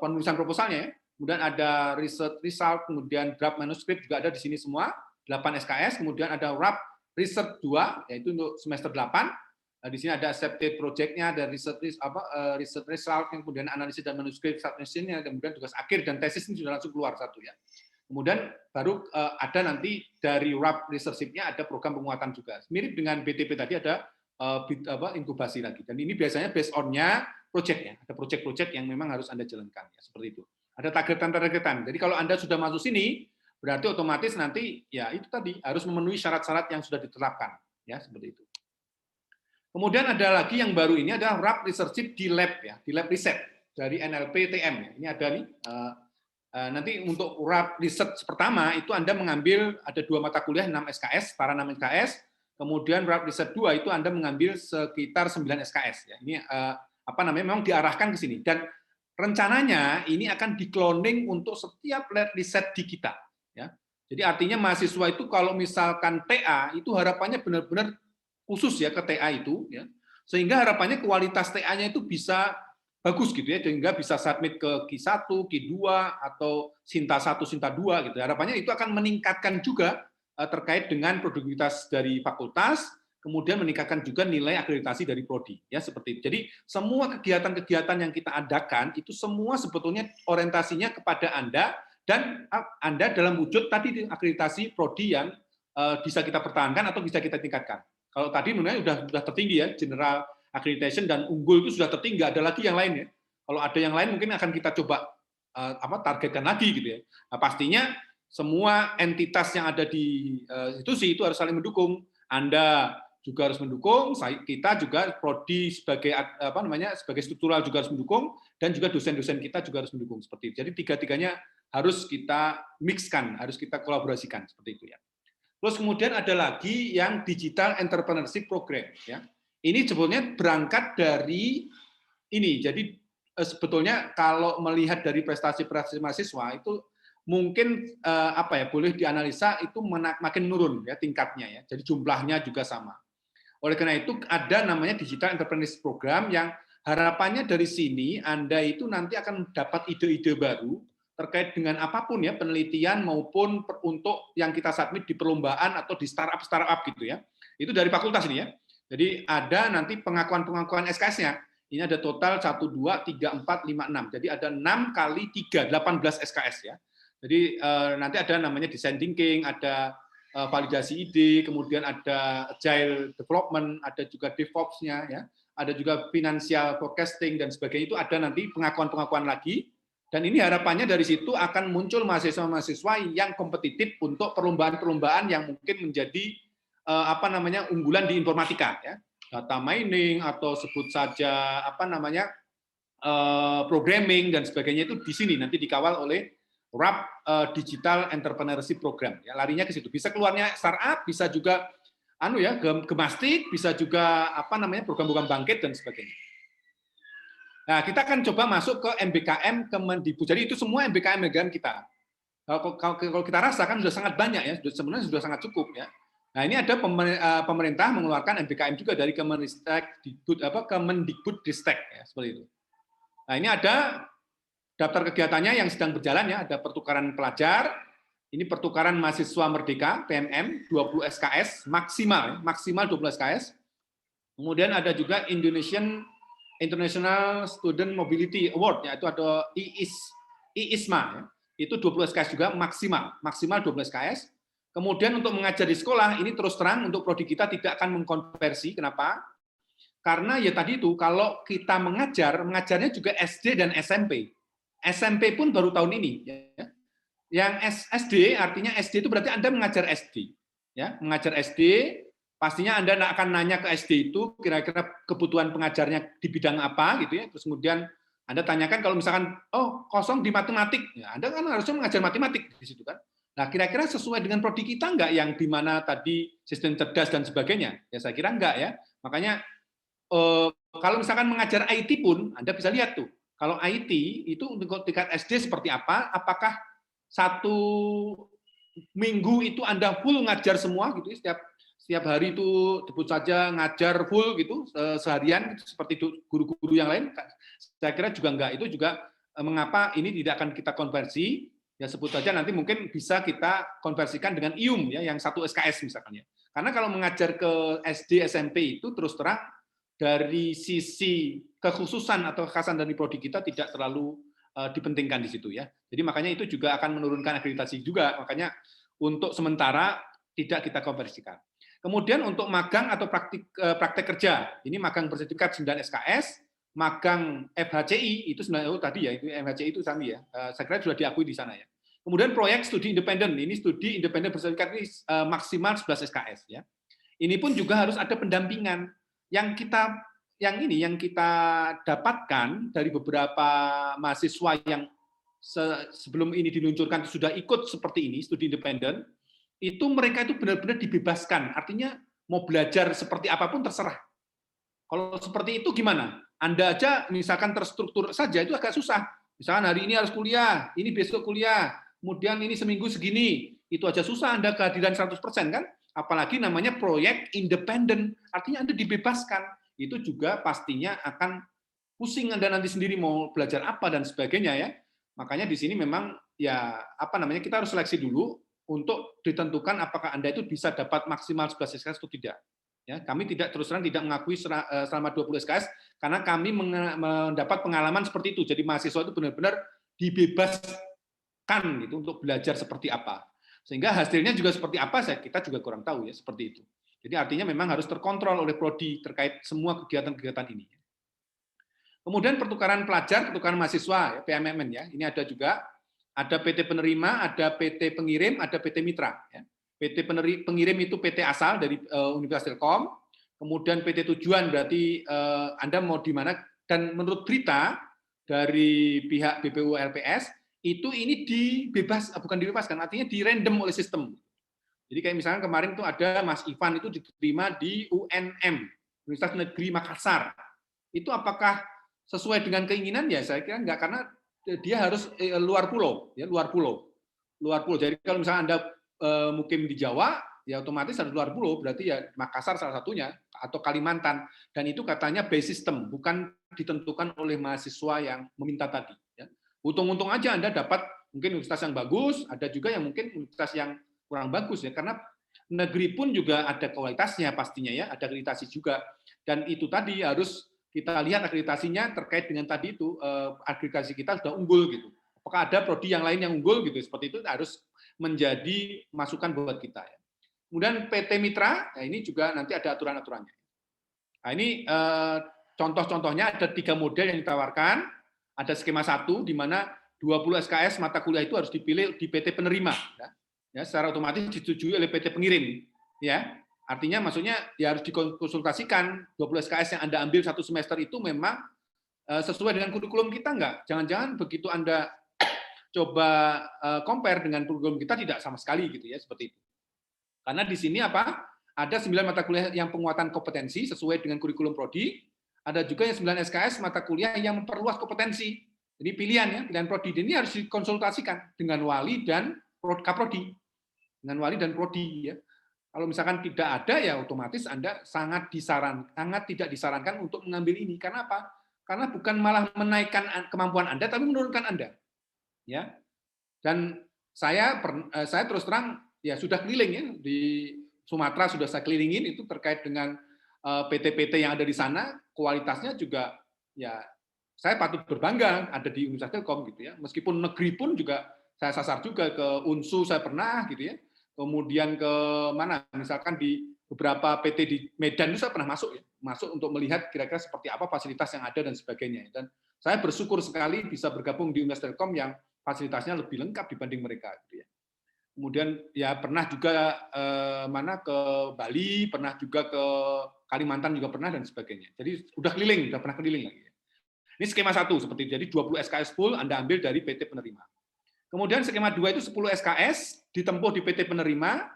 penulisan proposalnya ya. Kemudian ada research result, kemudian draft manuskrip juga ada di sini semua 8 SKS. Kemudian ada RAP Research 2 yaitu untuk semester 8. Di sini ada accepted project-nya, ada research result, kemudian analisis dan manuskrip submission-nya, kemudian tugas akhir dan tesis ini sudah langsung keluar satu ya. Kemudian baru ada nanti dari RAP Researchship-nya ada program penguatan juga. Mirip dengan BTP tadi ada inkubasi lagi. Dan ini biasanya based on-nya project-nya. Ada project-project yang memang harus Anda jalankan ya, seperti itu. Ada targetan-targetan. Jadi kalau Anda sudah masuk sini, berarti otomatis nanti ya itu tadi harus memenuhi syarat-syarat yang sudah ditetapkan ya, seperti itu. Kemudian ada lagi yang baru ini adalah RAP Researchship di lab ya, di lab riset dari NLP TM ya. Ini ada nih. Nanti untuk RAP Research pertama itu Anda mengambil ada 2 mata kuliah 6 SKS, setara 6 SKS. Kemudian RAP Research 2 itu Anda mengambil sekitar 9 SKS ya. Ini memang diarahkan ke sini dan rencananya ini akan di-cloning untuk setiap lab riset di kita ya. Jadi artinya mahasiswa itu kalau misalkan TA itu harapannya benar-benar khusus ya ke TA itu ya, sehingga harapannya kualitas TA-nya itu bisa bagus gitu ya, sehingga bisa submit ke Q1, Q2 atau Sinta 1, Sinta 2 gitu. Harapannya itu akan meningkatkan juga terkait dengan produktivitas dari fakultas, kemudian meningkatkan juga nilai akreditasi dari prodi ya, seperti itu. Jadi semua kegiatan-kegiatan yang kita adakan itu semua sebetulnya orientasinya kepada Anda dan Anda dalam wujud tadi akreditasi prodi yang bisa kita pertahankan atau bisa kita tingkatkan. Kalau tadi menurutnya sudah tertinggi ya, general accreditation dan unggul itu sudah tertinggi, ada lagi yang lain ya. Kalau ada yang lain mungkin akan kita coba targetkan lagi gitu ya. Nah, pastinya semua entitas yang ada di institusi itu harus saling mendukung. Anda juga harus mendukung, kita juga prodi sebagai sebagai struktural juga harus mendukung dan juga dosen-dosen kita juga harus mendukung seperti itu. Jadi tiga-tiganya harus kita mixkan, harus kita kolaborasikan seperti itu ya. Terus kemudian ada lagi yang Digital Entrepreneurship Program ya. Ini sebetulnya berangkat dari ini. Jadi sebetulnya kalau melihat dari prestasi-prestasi mahasiswa itu mungkin boleh dianalisa itu makin menurun ya tingkatnya ya. Jadi jumlahnya juga sama. Oleh karena itu ada namanya Digital Entrepreneurship Program yang harapannya dari sini Anda itu nanti akan dapat ide-ide baru terkait dengan apapun ya, penelitian maupun untuk yang kita submit di perlombaan atau di startup gitu ya. Itu dari fakultas ini ya. Jadi ada nanti pengakuan-pengakuan SKS-nya. Ini ada total 1, 2, 3, 4, 5, 6. Jadi ada 6 kali 3, 18 SKS ya. Jadi nanti ada namanya design thinking, ada validasi ide, kemudian ada agile development, ada juga DevOps-nya ya. Ada juga financial forecasting dan sebagainya, itu ada nanti pengakuan-pengakuan lagi. Dan ini harapannya dari situ akan muncul mahasiswa-mahasiswa yang kompetitif untuk perlombaan-perlombaan yang mungkin menjadi unggulan di informatika ya. Data mining atau sebut saja programming dan sebagainya itu di sini nanti dikawal oleh RAP Digital Entrepreneurship Program. Ya, larinya ke situ. Bisa keluarnya startup, bisa juga gemastik, bisa juga program-program bangkit dan sebagainya. Nah, kita akan coba masuk ke MBKM Kemendikbud. Jadi itu semua MBKM kita. Kalau kita rasakan sudah sangat banyak ya, sebenarnya sudah sangat cukup ya. Nah, ini ada pemerintah mengeluarkan MBKM juga dari Kemendikbud Ristek ya, seperti itu. Nah, ini ada daftar kegiatannya yang sedang berjalan ya, ada pertukaran pelajar, ini pertukaran mahasiswa merdeka, PMM, 20 SKS, maksimal 20 SKS. Kemudian ada juga International Student Mobility Award, yaitu ada IISMA, ya. Itu 20 SKS juga maksimal 20 SKS. Kemudian untuk mengajar di sekolah, ini terus terang untuk prodi kita tidak akan mengkonversi. Kenapa? Karena ya tadi itu, kalau kita mengajarnya juga SD dan SMP. SMP pun baru tahun ini. Ya. Yang SD, artinya SD itu berarti Anda mengajar SD. Ya, mengajar SD, pastinya Anda akan nanya ke SD itu kira-kira kebutuhan pengajarnya di bidang apa gitu ya. Terus kemudian Anda tanyakan kalau misalkan kosong di matematik, ya Anda kan harusnya mengajar matematik di situ kan. Nah, kira-kira sesuai dengan prodi kita enggak yang di mana tadi sistem cerdas dan sebagainya? Ya saya kira enggak ya. Makanya kalau misalkan mengajar IT pun Anda bisa lihat tuh. Kalau IT itu untuk tingkat SD seperti apa? Apakah satu minggu itu Anda full ngajar semua gitu setiap hari itu sebut saja ngajar full gitu seharian seperti guru-guru yang lain? Saya kira juga enggak. Itu juga mengapa ini tidak akan kita konversi. Ya sebut saja nanti mungkin bisa kita konversikan dengan IUM ya yang 1 SKS misalkan ya. Karena kalau mengajar ke SD SMP itu terus terang dari sisi kekhususan atau kekhasan dari prodi kita tidak terlalu dipentingkan di situ ya. Jadi makanya itu juga akan menurunkan akreditasi juga. Makanya untuk sementara tidak kita konversikan. Kemudian untuk magang atau praktek kerja, ini magang bersertifikat 9 SKS, magang FHCI itu sebenarnya tadi ya, itu FHCI itu sami ya. Saya kira sudah diakui di sana ya. Kemudian proyek studi independen, ini studi independen bersertifikat ini maksimal 11 SKS ya. Ini pun juga harus ada pendampingan yang kita dapatkan dari beberapa mahasiswa yang sebelum ini diluncurkan sudah ikut seperti ini studi independen, itu mereka itu benar-benar dibebaskan. Artinya mau belajar seperti apapun terserah. Kalau seperti itu gimana? Anda aja misalkan terstruktur saja itu agak susah. Misalkan hari ini harus kuliah, ini besok kuliah, kemudian ini seminggu segini, itu aja susah Anda kehadiran 100% kan? Apalagi namanya proyek independen, artinya Anda dibebaskan. Itu juga pastinya akan pusing Anda nanti sendiri mau belajar apa dan sebagainya ya. Makanya di sini memang ya kita harus seleksi dulu untuk ditentukan apakah Anda itu bisa dapat maksimal 11 SKS atau tidak. Ya, kami tidak terus terang tidak mengakui selama 20 SKS karena kami mendapat pengalaman seperti itu. Jadi mahasiswa itu benar-benar dibebaskan gitu untuk belajar seperti apa. Sehingga hasilnya juga seperti apa kita juga kurang tahu ya seperti itu. Jadi artinya memang harus terkontrol oleh prodi terkait semua kegiatan-kegiatan ini. Kemudian pertukaran pelajar, pertukaran mahasiswa, ya, PMMN ya. Ini ada juga, ada PT penerima, ada PT pengirim, ada PT mitra. Ya. PT pengirim itu PT asal dari Universitas Telkom, kemudian PT tujuan berarti Anda mau di mana, dan menurut berita dari pihak BPU LPS, itu ini bukan dibebaskan, artinya di random oleh sistem. Jadi kayak misalnya kemarin tuh ada Mas Ivan itu diterima di UNM, Universitas Negeri Makassar. Itu apakah sesuai dengan keinginan? Ya saya kira enggak, karena dia harus luar pulau. Jadi kalau misalnya Anda mukim di Jawa, ya otomatis harus luar pulau, berarti ya Makassar salah satunya, atau Kalimantan. Dan itu katanya by system, bukan ditentukan oleh mahasiswa yang meminta tadi. Ya. Untung-untung aja Anda dapat mungkin universitas yang bagus, ada juga yang mungkin universitas yang kurang bagus ya, karena negeri pun juga ada kualitasnya pastinya ya, ada akreditasi juga. Dan itu tadi harus kita lihat akreditasinya terkait dengan tadi itu akreditasi kita sudah unggul gitu. Apakah ada prodi yang lain yang unggul gitu? Seperti itu harus menjadi masukan buat kita ya. Kemudian PT Mitra, nah ini juga nanti ada aturan-aturannya. Nah ini contoh-contohnya ada 3 model yang ditawarkan. Ada skema 1 di mana 20 SKS mata kuliah itu harus dipilih di PT penerima. Ya, secara otomatis disetujui oleh PT pengirim. Ya, artinya maksudnya ya harus dikonsultasikan 20 SKS yang Anda ambil 1 semester itu memang sesuai dengan kurikulum kita enggak? Jangan-jangan begitu Anda coba compare dengan kurikulum kita tidak sama sekali gitu ya, seperti itu. Karena di sini ada 9 mata kuliah yang penguatan kompetensi sesuai dengan kurikulum prodi, ada juga yang 9 SKS mata kuliah yang memperluas kompetensi. Jadi pilihan prodi ini harus dikonsultasikan dengan wali dan kaprodi. Dengan wali dan prodi ya. Kalau misalkan tidak ada ya otomatis Anda sangat tidak disarankan untuk mengambil ini. Karena apa? karena bukan malah menaikkan kemampuan Anda, tapi menurunkan Anda. Ya. Dan saya terus terang ya sudah keliling ya di Sumatera, sudah saya kelilingin itu terkait dengan PT-PT yang ada di sana, kualitasnya juga ya saya patut berbangga ada di Universitas Telkom gitu ya. Meskipun negeri pun juga saya sasar juga ke UNSU saya pernah gitu ya. Kemudian ke mana misalkan di beberapa PT di Medan itu saya pernah masuk ya, masuk untuk melihat kira-kira seperti apa fasilitas yang ada dan sebagainya. Dan saya bersyukur sekali bisa bergabung di Universitas Telkom yang fasilitasnya lebih lengkap dibanding mereka gitu ya. Kemudian ya pernah juga ke Bali, pernah juga ke Kalimantan juga pernah dan sebagainya. Jadi udah pernah keliling lagi. Ini skema 1 seperti itu. Jadi 20 SKS full Anda ambil dari PT penerima. Kemudian skema 2 itu 10 SKS ditempuh di PT penerima.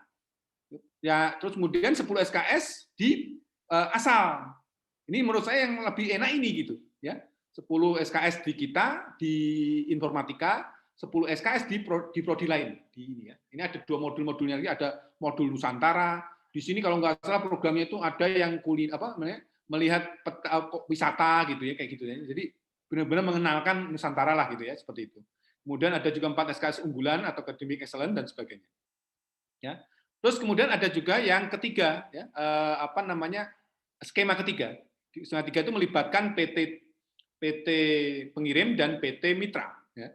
Ya, terus kemudian 10 SKS di asal. Ini menurut saya yang lebih enak ini gitu, ya. 10 SKS di kita di informatika, 10 SKS di prodi lain di ini ya. Ini ada 2 modul-modulnya lagi, ada modul Nusantara. Di sini kalau nggak salah programnya itu ada yang melihat wisata gitu ya, kayak gitu ya. Jadi benar-benar mengenalkan Nusantara lah gitu ya, seperti itu. Kemudian ada juga 4 SKS unggulan atau academic excellence dan sebagainya. Ya. Terus kemudian ada juga yang ketiga ya, skema ketiga. Skema 3 itu melibatkan PT pengirim dan PT mitra ya.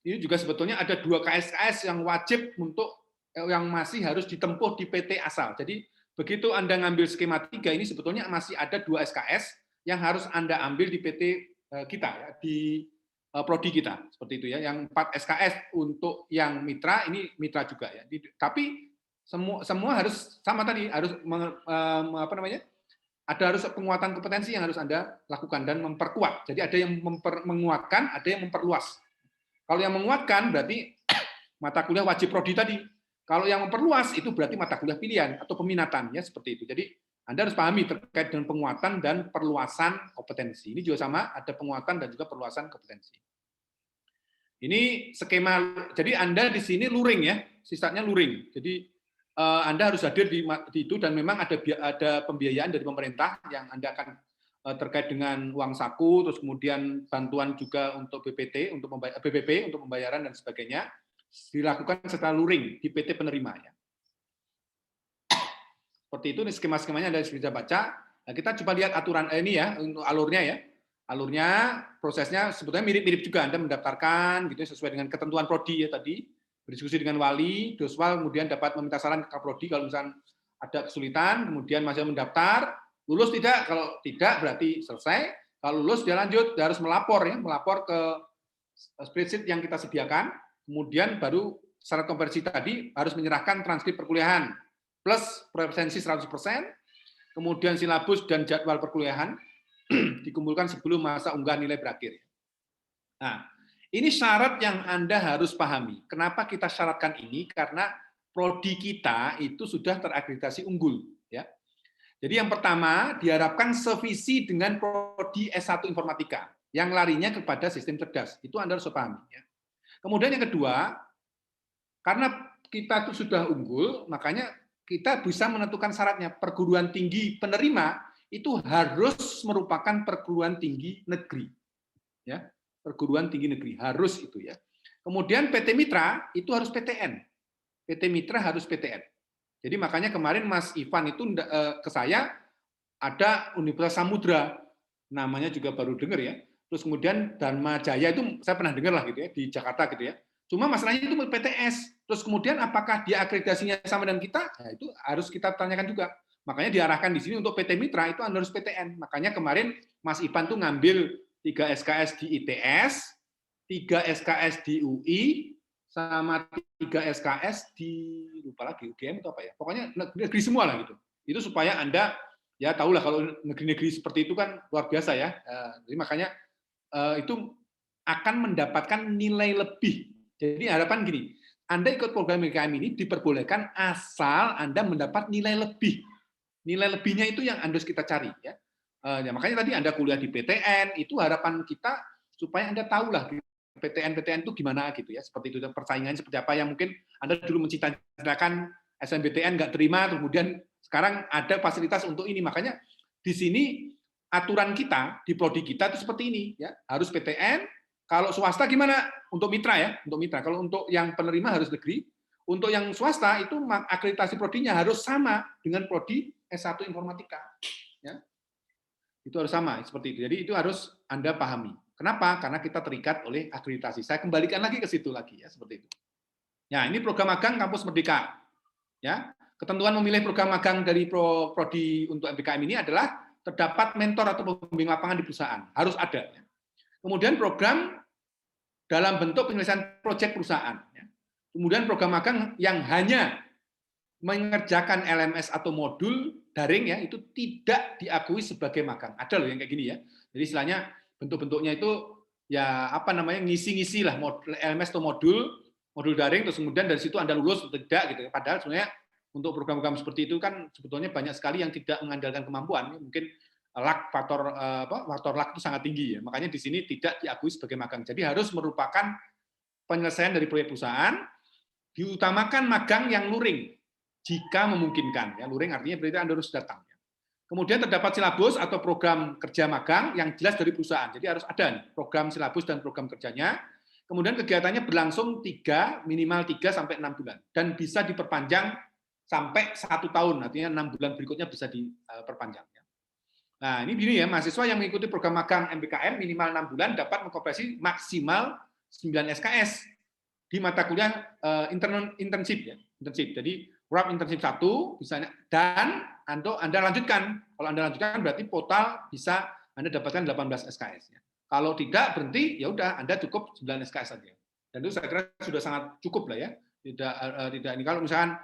Ini juga sebetulnya ada 2 KSKS yang wajib untuk yang masih harus ditempuh di PT asal. Jadi begitu Anda ngambil skema 3 ini sebetulnya masih ada 2 SKS yang harus Anda ambil di PT kita ya, di prodi kita seperti itu ya. Yang 4 SKS untuk yang mitra ini mitra juga ya. Tapi semua harus sama tadi, harus ada harus penguatan kompetensi yang harus Anda lakukan dan memperkuat. Jadi ada yang menguatkan, ada yang memperluas. Kalau yang menguatkan berarti mata kuliah wajib prodi tadi. Kalau yang memperluas itu berarti mata kuliah pilihan atau peminatan ya, seperti itu. Jadi Anda harus pahami terkait dengan penguatan dan perluasan kompetensi. Ini juga sama, ada penguatan dan juga perluasan kompetensi. Ini skema, jadi Anda di sini luring ya, sifatnya luring. Jadi Anda harus hadir di itu dan memang ada pembiayaan dari pemerintah yang Anda akan terkait dengan uang saku, terus kemudian bantuan juga untuk BPT, untuk BPP, untuk pembayaran dan sebagainya, dilakukan secara luring di PT penerima ya. Seperti itu skema-skemanya Anda bisa baca. Nah, kita coba lihat aturan ini ya untuk alurnya ya. Alurnya, prosesnya sebetulnya mirip-mirip juga. Anda mendaftarkan gitu sesuai dengan ketentuan prodi ya tadi. Berdiskusi dengan wali, doswal kemudian dapat meminta saran ke Kaprodi kalau misalnya ada kesulitan, kemudian masih mendaftar, lulus tidak, kalau tidak berarti selesai, kalau lulus dia lanjut, dia harus melapor ya, melapor ke spreadsheet yang kita sediakan, kemudian baru syarat kompetensi tadi harus menyerahkan transkrip perkuliahan plus presensi 100%, kemudian silabus dan jadwal perkuliahan dikumpulkan sebelum masa unggah nilai berakhir. Nah, ini syarat yang Anda harus pahami. Kenapa kita syaratkan ini? Karena prodi kita itu sudah terakreditasi unggul. Ya. Jadi yang pertama, diharapkan sevisi dengan prodi S1 Informatika, yang larinya kepada sistem cerdas. Itu Anda harus pahami. Ya. Kemudian yang kedua, karena kita itu sudah unggul, makanya kita bisa menentukan syaratnya. Perguruan tinggi penerima itu harus merupakan perguruan tinggi negeri. Ya. Perguruan tinggi negeri harus itu ya. Kemudian PT Mitra itu harus PTN. PT Mitra harus PTN. Jadi makanya kemarin Mas Ivan itu ke saya ada Universitas Samudra, namanya juga baru dengar ya. Terus kemudian Dharma Jaya itu saya pernah dengar lah gitu ya di Jakarta gitu ya. Cuma masalahnya itu PTS. Terus kemudian apakah dia akreditasinya sama dengan kita? Nah, itu harus kita tanyakan juga. Makanya diarahkan di sini untuk PT Mitra itu harus PTN. Makanya kemarin Mas Ivan tuh ngambil 3 SKS di ITS, 3 SKS di UI, sama 3 SKS di lupa lagi UGM atau apa ya. Pokoknya negeri semua lah gitu. Itu supaya Anda ya tahulah kalau negeri-negeri seperti itu kan luar biasa ya. Jadi makanya itu akan mendapatkan nilai lebih. Jadi harapan gini, Anda ikut program MBKM ini diperbolehkan asal Anda mendapat nilai lebih. Nilai lebihnya itu yang harus kita cari ya. Ya, makanya tadi Anda kuliah di PTN, itu harapan kita supaya Anda tahulah PTN itu gimana gitu ya, seperti itu persaingannya seperti apa yang mungkin Anda dulu mencita-citakan SNMPTN nggak terima, kemudian sekarang ada fasilitas untuk ini. Makanya di sini aturan kita di prodi kita itu seperti ini ya, harus PTN. Kalau swasta gimana? Untuk mitra ya, untuk mitra. Kalau untuk yang penerima harus negeri, untuk yang swasta itu akreditasi prodinya harus sama dengan prodi S1 Informatika. Ya. Itu harus sama seperti itu. Jadi itu harus Anda pahami. Kenapa? Karena kita terikat oleh akreditasi. Saya kembalikan lagi ke situ lagi ya, seperti itu. Nah, ini program magang Kampus Merdeka. Ya, ketentuan memilih program magang dari prodi untuk MBKM ini adalah terdapat mentor atau pembimbing lapangan di perusahaan, harus ada. Ya. Kemudian program dalam bentuk penyelesaian proyek perusahaan. Ya. Kemudian program magang yang hanya mengerjakan LMS atau modul daring ya itu tidak diakui sebagai magang. Ada loh yang kayak gini ya. Jadi istilahnya bentuk-bentuknya itu ya apa namanya ngisi-ngisi lah LMS atau modul daring terus kemudian dari situ Anda lulus atau tidak gitu. Padahal sebenarnya untuk program-program seperti itu kan sebetulnya banyak sekali yang tidak mengandalkan kemampuan. Mungkin faktor luck itu sangat tinggi ya. Makanya di sini tidak diakui sebagai magang. Jadi harus merupakan penyelesaian dari proyek perusahaan, diutamakan magang yang luring jika memungkinkan. Ya, luring artinya berarti Anda harus datang. Kemudian terdapat silabus atau program kerja magang yang jelas dari perusahaan. Jadi harus ada nih, program silabus dan program kerjanya. Kemudian kegiatannya berlangsung minimal 3 sampai 6 bulan dan bisa diperpanjang sampai 1 tahun. Artinya 6 bulan berikutnya bisa diperpanjang. Nah, ini gini ya, mahasiswa yang mengikuti program magang MBKM minimal 6 bulan dapat mengkompleksi maksimal 9 SKS di mata kuliah internship ya. Internship. Jadi WRAP internship 1 misalnya dan Anda lanjutkan. Kalau Anda lanjutkan berarti total bisa Anda dapatkan 18 SKS ya. Kalau tidak berhenti ya udah Anda cukup 9 SKS saja. Dan itu saya kira sudah sangat cukup lah ya. Tidak ini kalau misalkan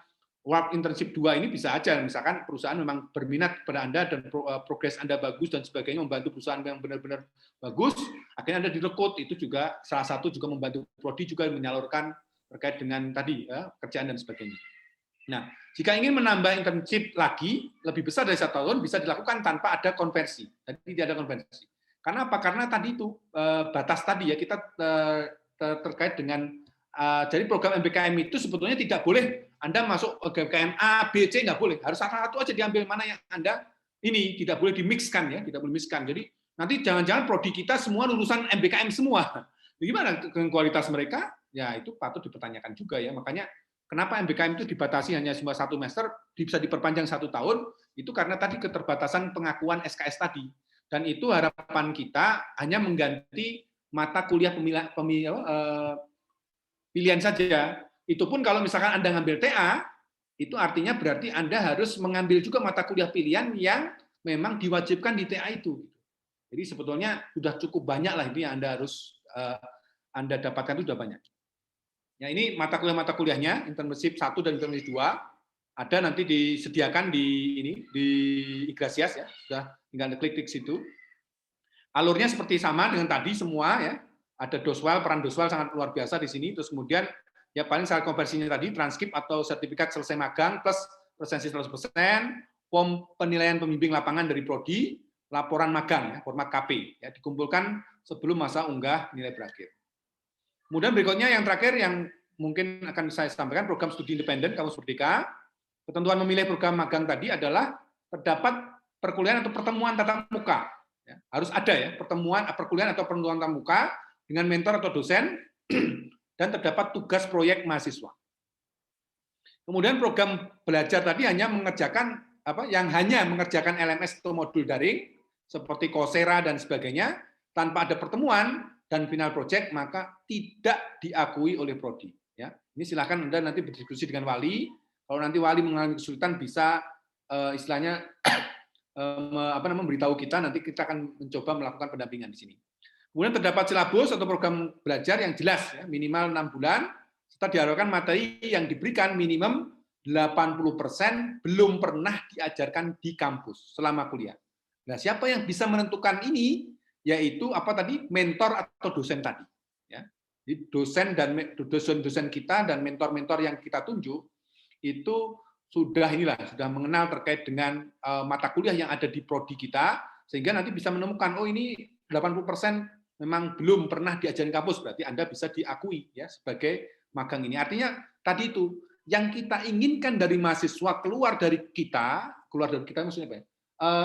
WRAP internship 2 ini bisa aja, misalkan perusahaan memang berminat pada Anda dan progres Anda bagus dan sebagainya, membantu perusahaan yang benar-benar bagus, akhirnya Anda direkrut, itu juga salah satu juga membantu prodi juga menyalurkan terkait dengan tadi ya, kerjaan dan sebagainya. Nah, jika ingin menambah internship lagi lebih besar dari 1 tahun bisa dilakukan tanpa ada konversi. Jadi tidak ada konversi. Karena apa? Karena tadi itu batas tadi ya kita terkait dengan jadi program MBKM itu sebetulnya tidak boleh Anda masuk MBKM A, B, C nggak boleh. Harus satu aja diambil mana yang Anda ini tidak boleh dimixkan ya, tidak boleh mixkan. Jadi nanti jangan-jangan prodi kita semua lulusan MBKM semua. Gimana dengan kualitas mereka? Ya itu patut dipertanyakan juga ya. Makanya kenapa MBKM itu dibatasi hanya cuma 1 semester, bisa diperpanjang 1 tahun? Itu karena tadi keterbatasan pengakuan SKS tadi. Dan itu harapan kita hanya mengganti mata kuliah pilihan saja. Itu pun kalau misalkan Anda ngambil TA, itu artinya berarti Anda harus mengambil juga mata kuliah pilihan yang memang diwajibkan di TA itu. Jadi sebetulnya sudah cukup banyak lah ini yang Anda harus Anda dapatkan itu sudah banyak. Ya ini mata kuliahnya, internship 1 dan internship 2 ada nanti disediakan di Iglesias ya, sudah tinggal klik situ. Alurnya seperti sama dengan tadi semua ya. Ada doswal, peran doswal sangat luar biasa di sini. Terus kemudian ya paling syarat konversinya tadi transkrip atau sertifikat selesai magang plus presensi 100%, form penilaian pembimbing lapangan dari prodi, laporan magang ya, format KP ya dikumpulkan sebelum masa unggah nilai berakhir. Kemudian berikutnya yang terakhir yang mungkin akan saya sampaikan program studi independen Kampus Merdeka. Ketentuan memilih program magang tadi adalah terdapat perkuliahan atau pertemuan tatap muka. Ya, harus ada ya perkuliahan atau pertemuan tatap muka dengan mentor atau dosen dan terdapat tugas proyek mahasiswa. Kemudian program belajar tadi hanya mengerjakan hanya mengerjakan LMS atau modul daring seperti Coursera dan sebagainya tanpa ada pertemuan dan final project maka tidak diakui oleh prodi. Ya, ini silakan Anda nanti berdiskusi dengan wali. Kalau nanti wali mengalami kesulitan bisa istilahnya memberitahu kita. Nanti kita akan mencoba melakukan pendampingan di sini. Kemudian terdapat silabus atau program belajar yang jelas, ya, minimal 6 bulan, serta diharapkan materi yang diberikan minimum 80% belum pernah diajarkan di kampus selama kuliah. Nah, siapa yang bisa menentukan ini? Yaitu mentor atau dosen tadi. Ya. Jadi dosen kita dan mentor-mentor yang kita tunjuk itu sudah mengenal terkait dengan mata kuliah yang ada di prodi kita, sehingga nanti bisa menemukan ini 80% memang belum pernah diajarin kampus, berarti Anda bisa diakui ya sebagai magang ini. Artinya tadi itu yang kita inginkan dari mahasiswa keluar dari kita maksudnya apa ya?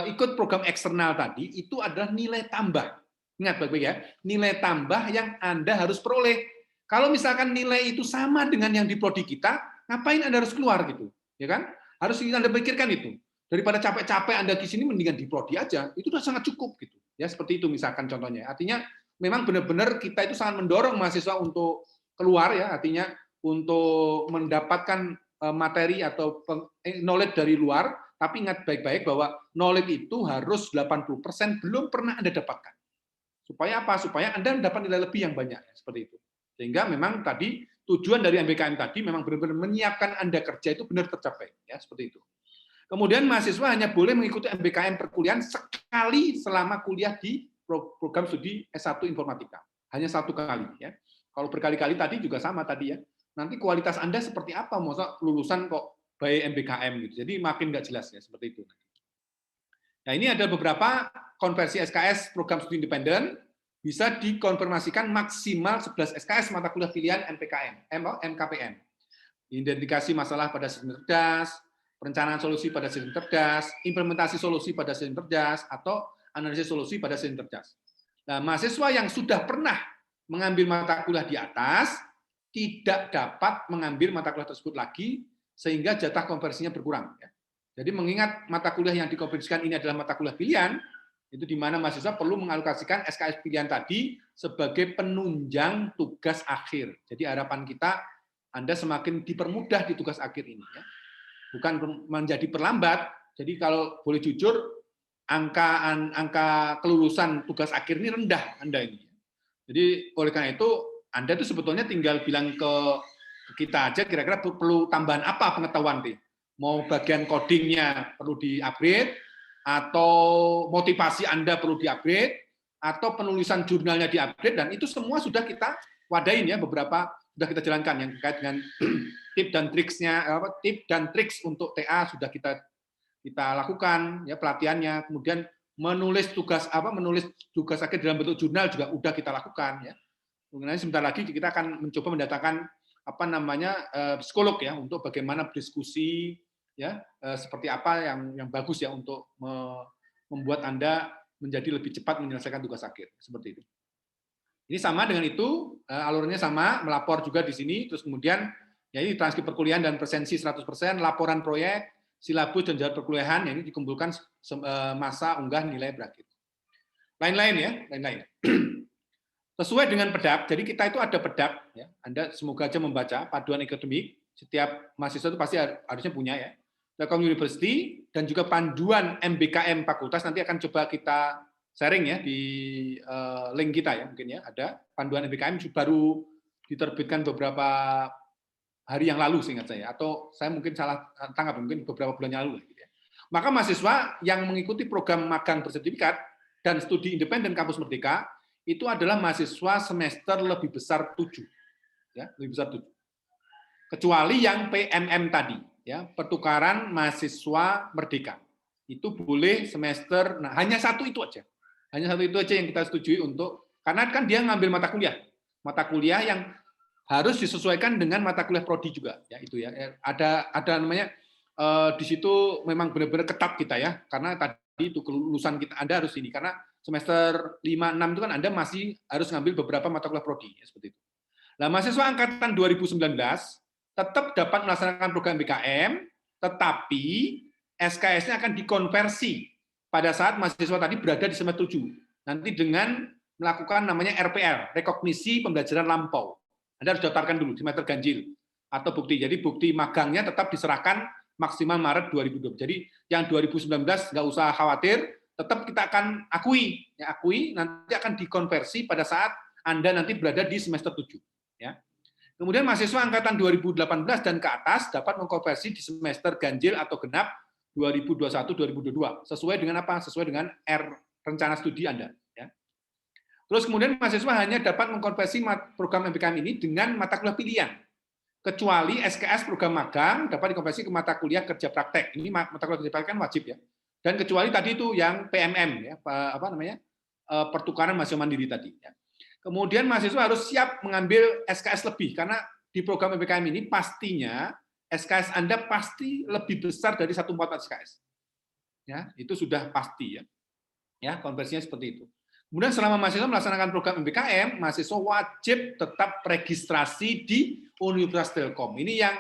ikut program eksternal tadi itu adalah nilai tambah. Ingat baik-baik ya, nilai tambah yang Anda harus peroleh. Kalau misalkan nilai itu sama dengan yang di prodi kita, ngapain Anda harus keluar gitu, ya kan? Harus Anda pikirkan itu. Daripada capek-capek Anda di sini, mendingan di prodi aja. Itu sudah sangat cukup gitu. Ya seperti itu misalkan contohnya. Artinya memang benar-benar kita itu sangat mendorong mahasiswa untuk keluar ya, artinya untuk mendapatkan materi atau knowledge dari luar, tapi ingat baik-baik bahwa knowledge itu harus 80% belum pernah Anda dapatkan. Supaya apa? Supaya Anda mendapat nilai lebih yang banyak, seperti itu. Sehingga memang tadi tujuan dari MBKM tadi memang benar-benar menyiapkan Anda kerja itu benar tercapai, ya seperti itu. Kemudian mahasiswa hanya boleh mengikuti MBKM perkuliahan sekali selama kuliah di program studi S1 Informatika. Hanya 1 kali, ya. Kalau berkali-kali tadi juga sama tadi ya. Nanti kualitas Anda seperti apa? Masa lulusan kok by MBKM gitu. Jadi makin nggak jelas ya seperti itu. Nah, ini ada beberapa konversi SKS program studi independen bisa dikonfirmasikan maksimal 11 SKS mata kuliah pilihan MKPM. Identifikasi masalah pada sistem cerdas, perencanaan solusi pada sistem cerdas, implementasi solusi pada sistem cerdas, atau analisis solusi pada sistem cerdas. Nah, mahasiswa yang sudah pernah mengambil mata kuliah di atas tidak dapat mengambil mata kuliah tersebut lagi sehingga jatah konversinya berkurang. Jadi mengingat mata kuliah yang dikonversikan ini adalah mata kuliah pilihan, itu di mana mahasiswa perlu mengalokasikan SKS pilihan tadi sebagai penunjang tugas akhir. Jadi harapan kita Anda semakin dipermudah di tugas akhir ini, ya. Bukan menjadi perlambat. Jadi kalau boleh jujur, angka kelulusan tugas akhir ini rendah Anda ini. Jadi oleh karena itu Anda itu sebetulnya tinggal bilang ke kita aja kira-kira perlu tambahan apa pengetahuan nih. Mau bagian codingnya perlu di-upgrade, atau motivasi Anda perlu di-upgrade, atau penulisan jurnalnya di-upgrade, dan itu semua sudah kita wadain ya, beberapa sudah kita jalankan yang terkait dengan tip dan triks untuk TA sudah kita lakukan ya pelatihannya, kemudian menulis tugas akhir dalam bentuk jurnal juga sudah kita lakukan ya. Kemudian sebentar lagi kita akan mencoba mendatangkan psikolog ya untuk bagaimana berdiskusi ya seperti apa yang bagus ya untuk membuat Anda menjadi lebih cepat menyelesaikan tugas akhir seperti itu. Ini sama dengan itu, alurnya sama, melapor juga di sini, terus kemudian ya ini transkrip perkuliahan dan presensi 100%, laporan proyek, silabus dan jadwal perkuliahan, yang ini dikumpulkan masa unggah nilai berakhir. Lain-lain ya, lain-lain. Sesuai dengan PEDAP, jadi kita itu ada PEDAP, ya. Anda semoga aja membaca panduan akademik, setiap mahasiswa itu pasti harusnya punya ya. Telkom University dan juga panduan MBKM fakultas nanti akan coba kita sharing ya di link kita ya mungkin ya, ada panduan MBKM baru diterbitkan beberapa hari yang lalu seingat saya, atau saya mungkin salah tangkap mungkin beberapa bulan yang lalu gitu ya. Maka mahasiswa yang mengikuti program magang bersertifikat dan studi independen kampus Merdeka itu adalah mahasiswa semester lebih besar 7 ya, lebih besar 7. Kecuali yang PMM tadi ya, pertukaran mahasiswa merdeka. Itu boleh semester, nah hanya satu itu aja. Hanya satu itu aja yang kita setujui untuk, karena kan dia ngambil mata kuliah yang harus disesuaikan dengan mata kuliah prodi juga ya itu ya. Ada namanya di situ memang benar-benar ketat kita ya, karena tadi itu kelulusan kita Anda harus ini, karena semester 5 6 itu kan Anda masih harus ngambil beberapa mata kuliah prodi ya, seperti itu. Nah, mahasiswa angkatan 2019 tetap dapat melaksanakan program MBKM, tetapi SKS-nya akan dikonversi pada saat mahasiswa tadi berada di semester 7. Nanti dengan melakukan namanya RPL, rekognisi pembelajaran lampau. Anda harus daftarkan dulu semester ganjil atau bukti. Jadi bukti magangnya tetap diserahkan maksimal Maret 2020. Jadi yang 2019 nggak usah khawatir, tetap kita akan akui, nanti akan dikonversi pada saat Anda nanti berada di semester 7. Ya. Kemudian mahasiswa angkatan 2018 dan ke atas dapat mengkonversi di semester ganjil atau genap 2021-2022. Sesuai dengan apa? Sesuai dengan rencana studi Anda. Ya. Terus kemudian mahasiswa hanya dapat mengkonversi program MBKM ini dengan mata kuliah pilihan. Kecuali SKS program magang dapat dikonversi ke mata kuliah kerja praktek. Ini mata kuliah kerja praktek kan wajib ya. Dan kecuali tadi itu yang PMM ya, pertukaran mahasiswa mandiri tadi. Ya. Kemudian mahasiswa harus siap mengambil SKS lebih, karena di program MBKM ini pastinya SKS Anda pasti lebih besar dari 1/4 SKS. ya itu sudah pasti ya konversinya seperti itu. Kemudian selama mahasiswa melaksanakan program MBKM, mahasiswa wajib tetap registrasi di Universitas Telkom. Ini yang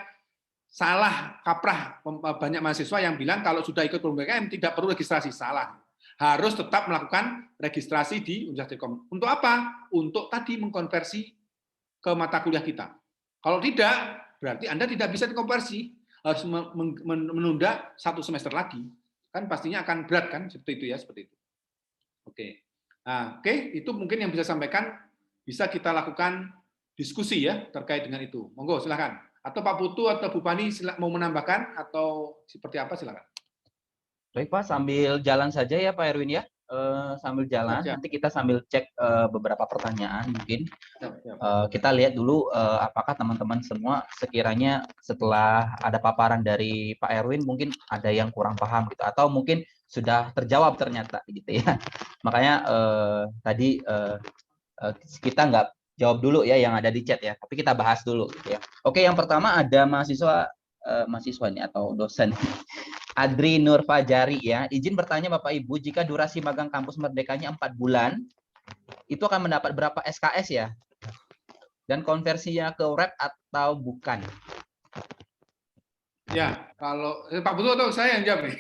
salah kaprah, banyak mahasiswa yang bilang kalau sudah ikut program MBKM tidak perlu registrasi. Salah, harus tetap melakukan registrasi di Universitas Telkom. Untuk apa? Untuk tadi mengkonversi ke mata kuliah kita. Kalau tidak, berarti Anda tidak bisa dikonversi, harus menunda 1 semester lagi. Kan pastinya akan berat kan, seperti itu ya, seperti itu. Oke. Nah, itu mungkin yang bisa sampaikan, bisa kita lakukan diskusi ya terkait dengan itu. Monggo silakan. Atau Pak Putu atau Bu Pani mau menambahkan atau seperti apa, silakan. Baik Pak, sambil jalan saja ya Pak Erwin ya. Sambil jalan, Siap. nanti kita sambil cek beberapa pertanyaan mungkin. Siap. Kita lihat dulu apakah teman-teman semua sekiranya setelah ada paparan dari Pak Erwin mungkin ada yang kurang paham gitu, atau mungkin sudah terjawab ternyata gitu ya. Makanya tadi kita nggak jawab dulu ya yang ada di chat ya, tapi kita bahas dulu gitu ya. Oke, yang pertama ada mahasiswa ini atau dosen Adri Nur Fajari ya. Izin bertanya Bapak Ibu, jika durasi magang kampus Merdekanya 4 bulan, itu akan mendapat berapa SKS ya? Dan konversinya ke rep atau bukan? Ya, kalau Pak Putu atau saya yang jawab nih?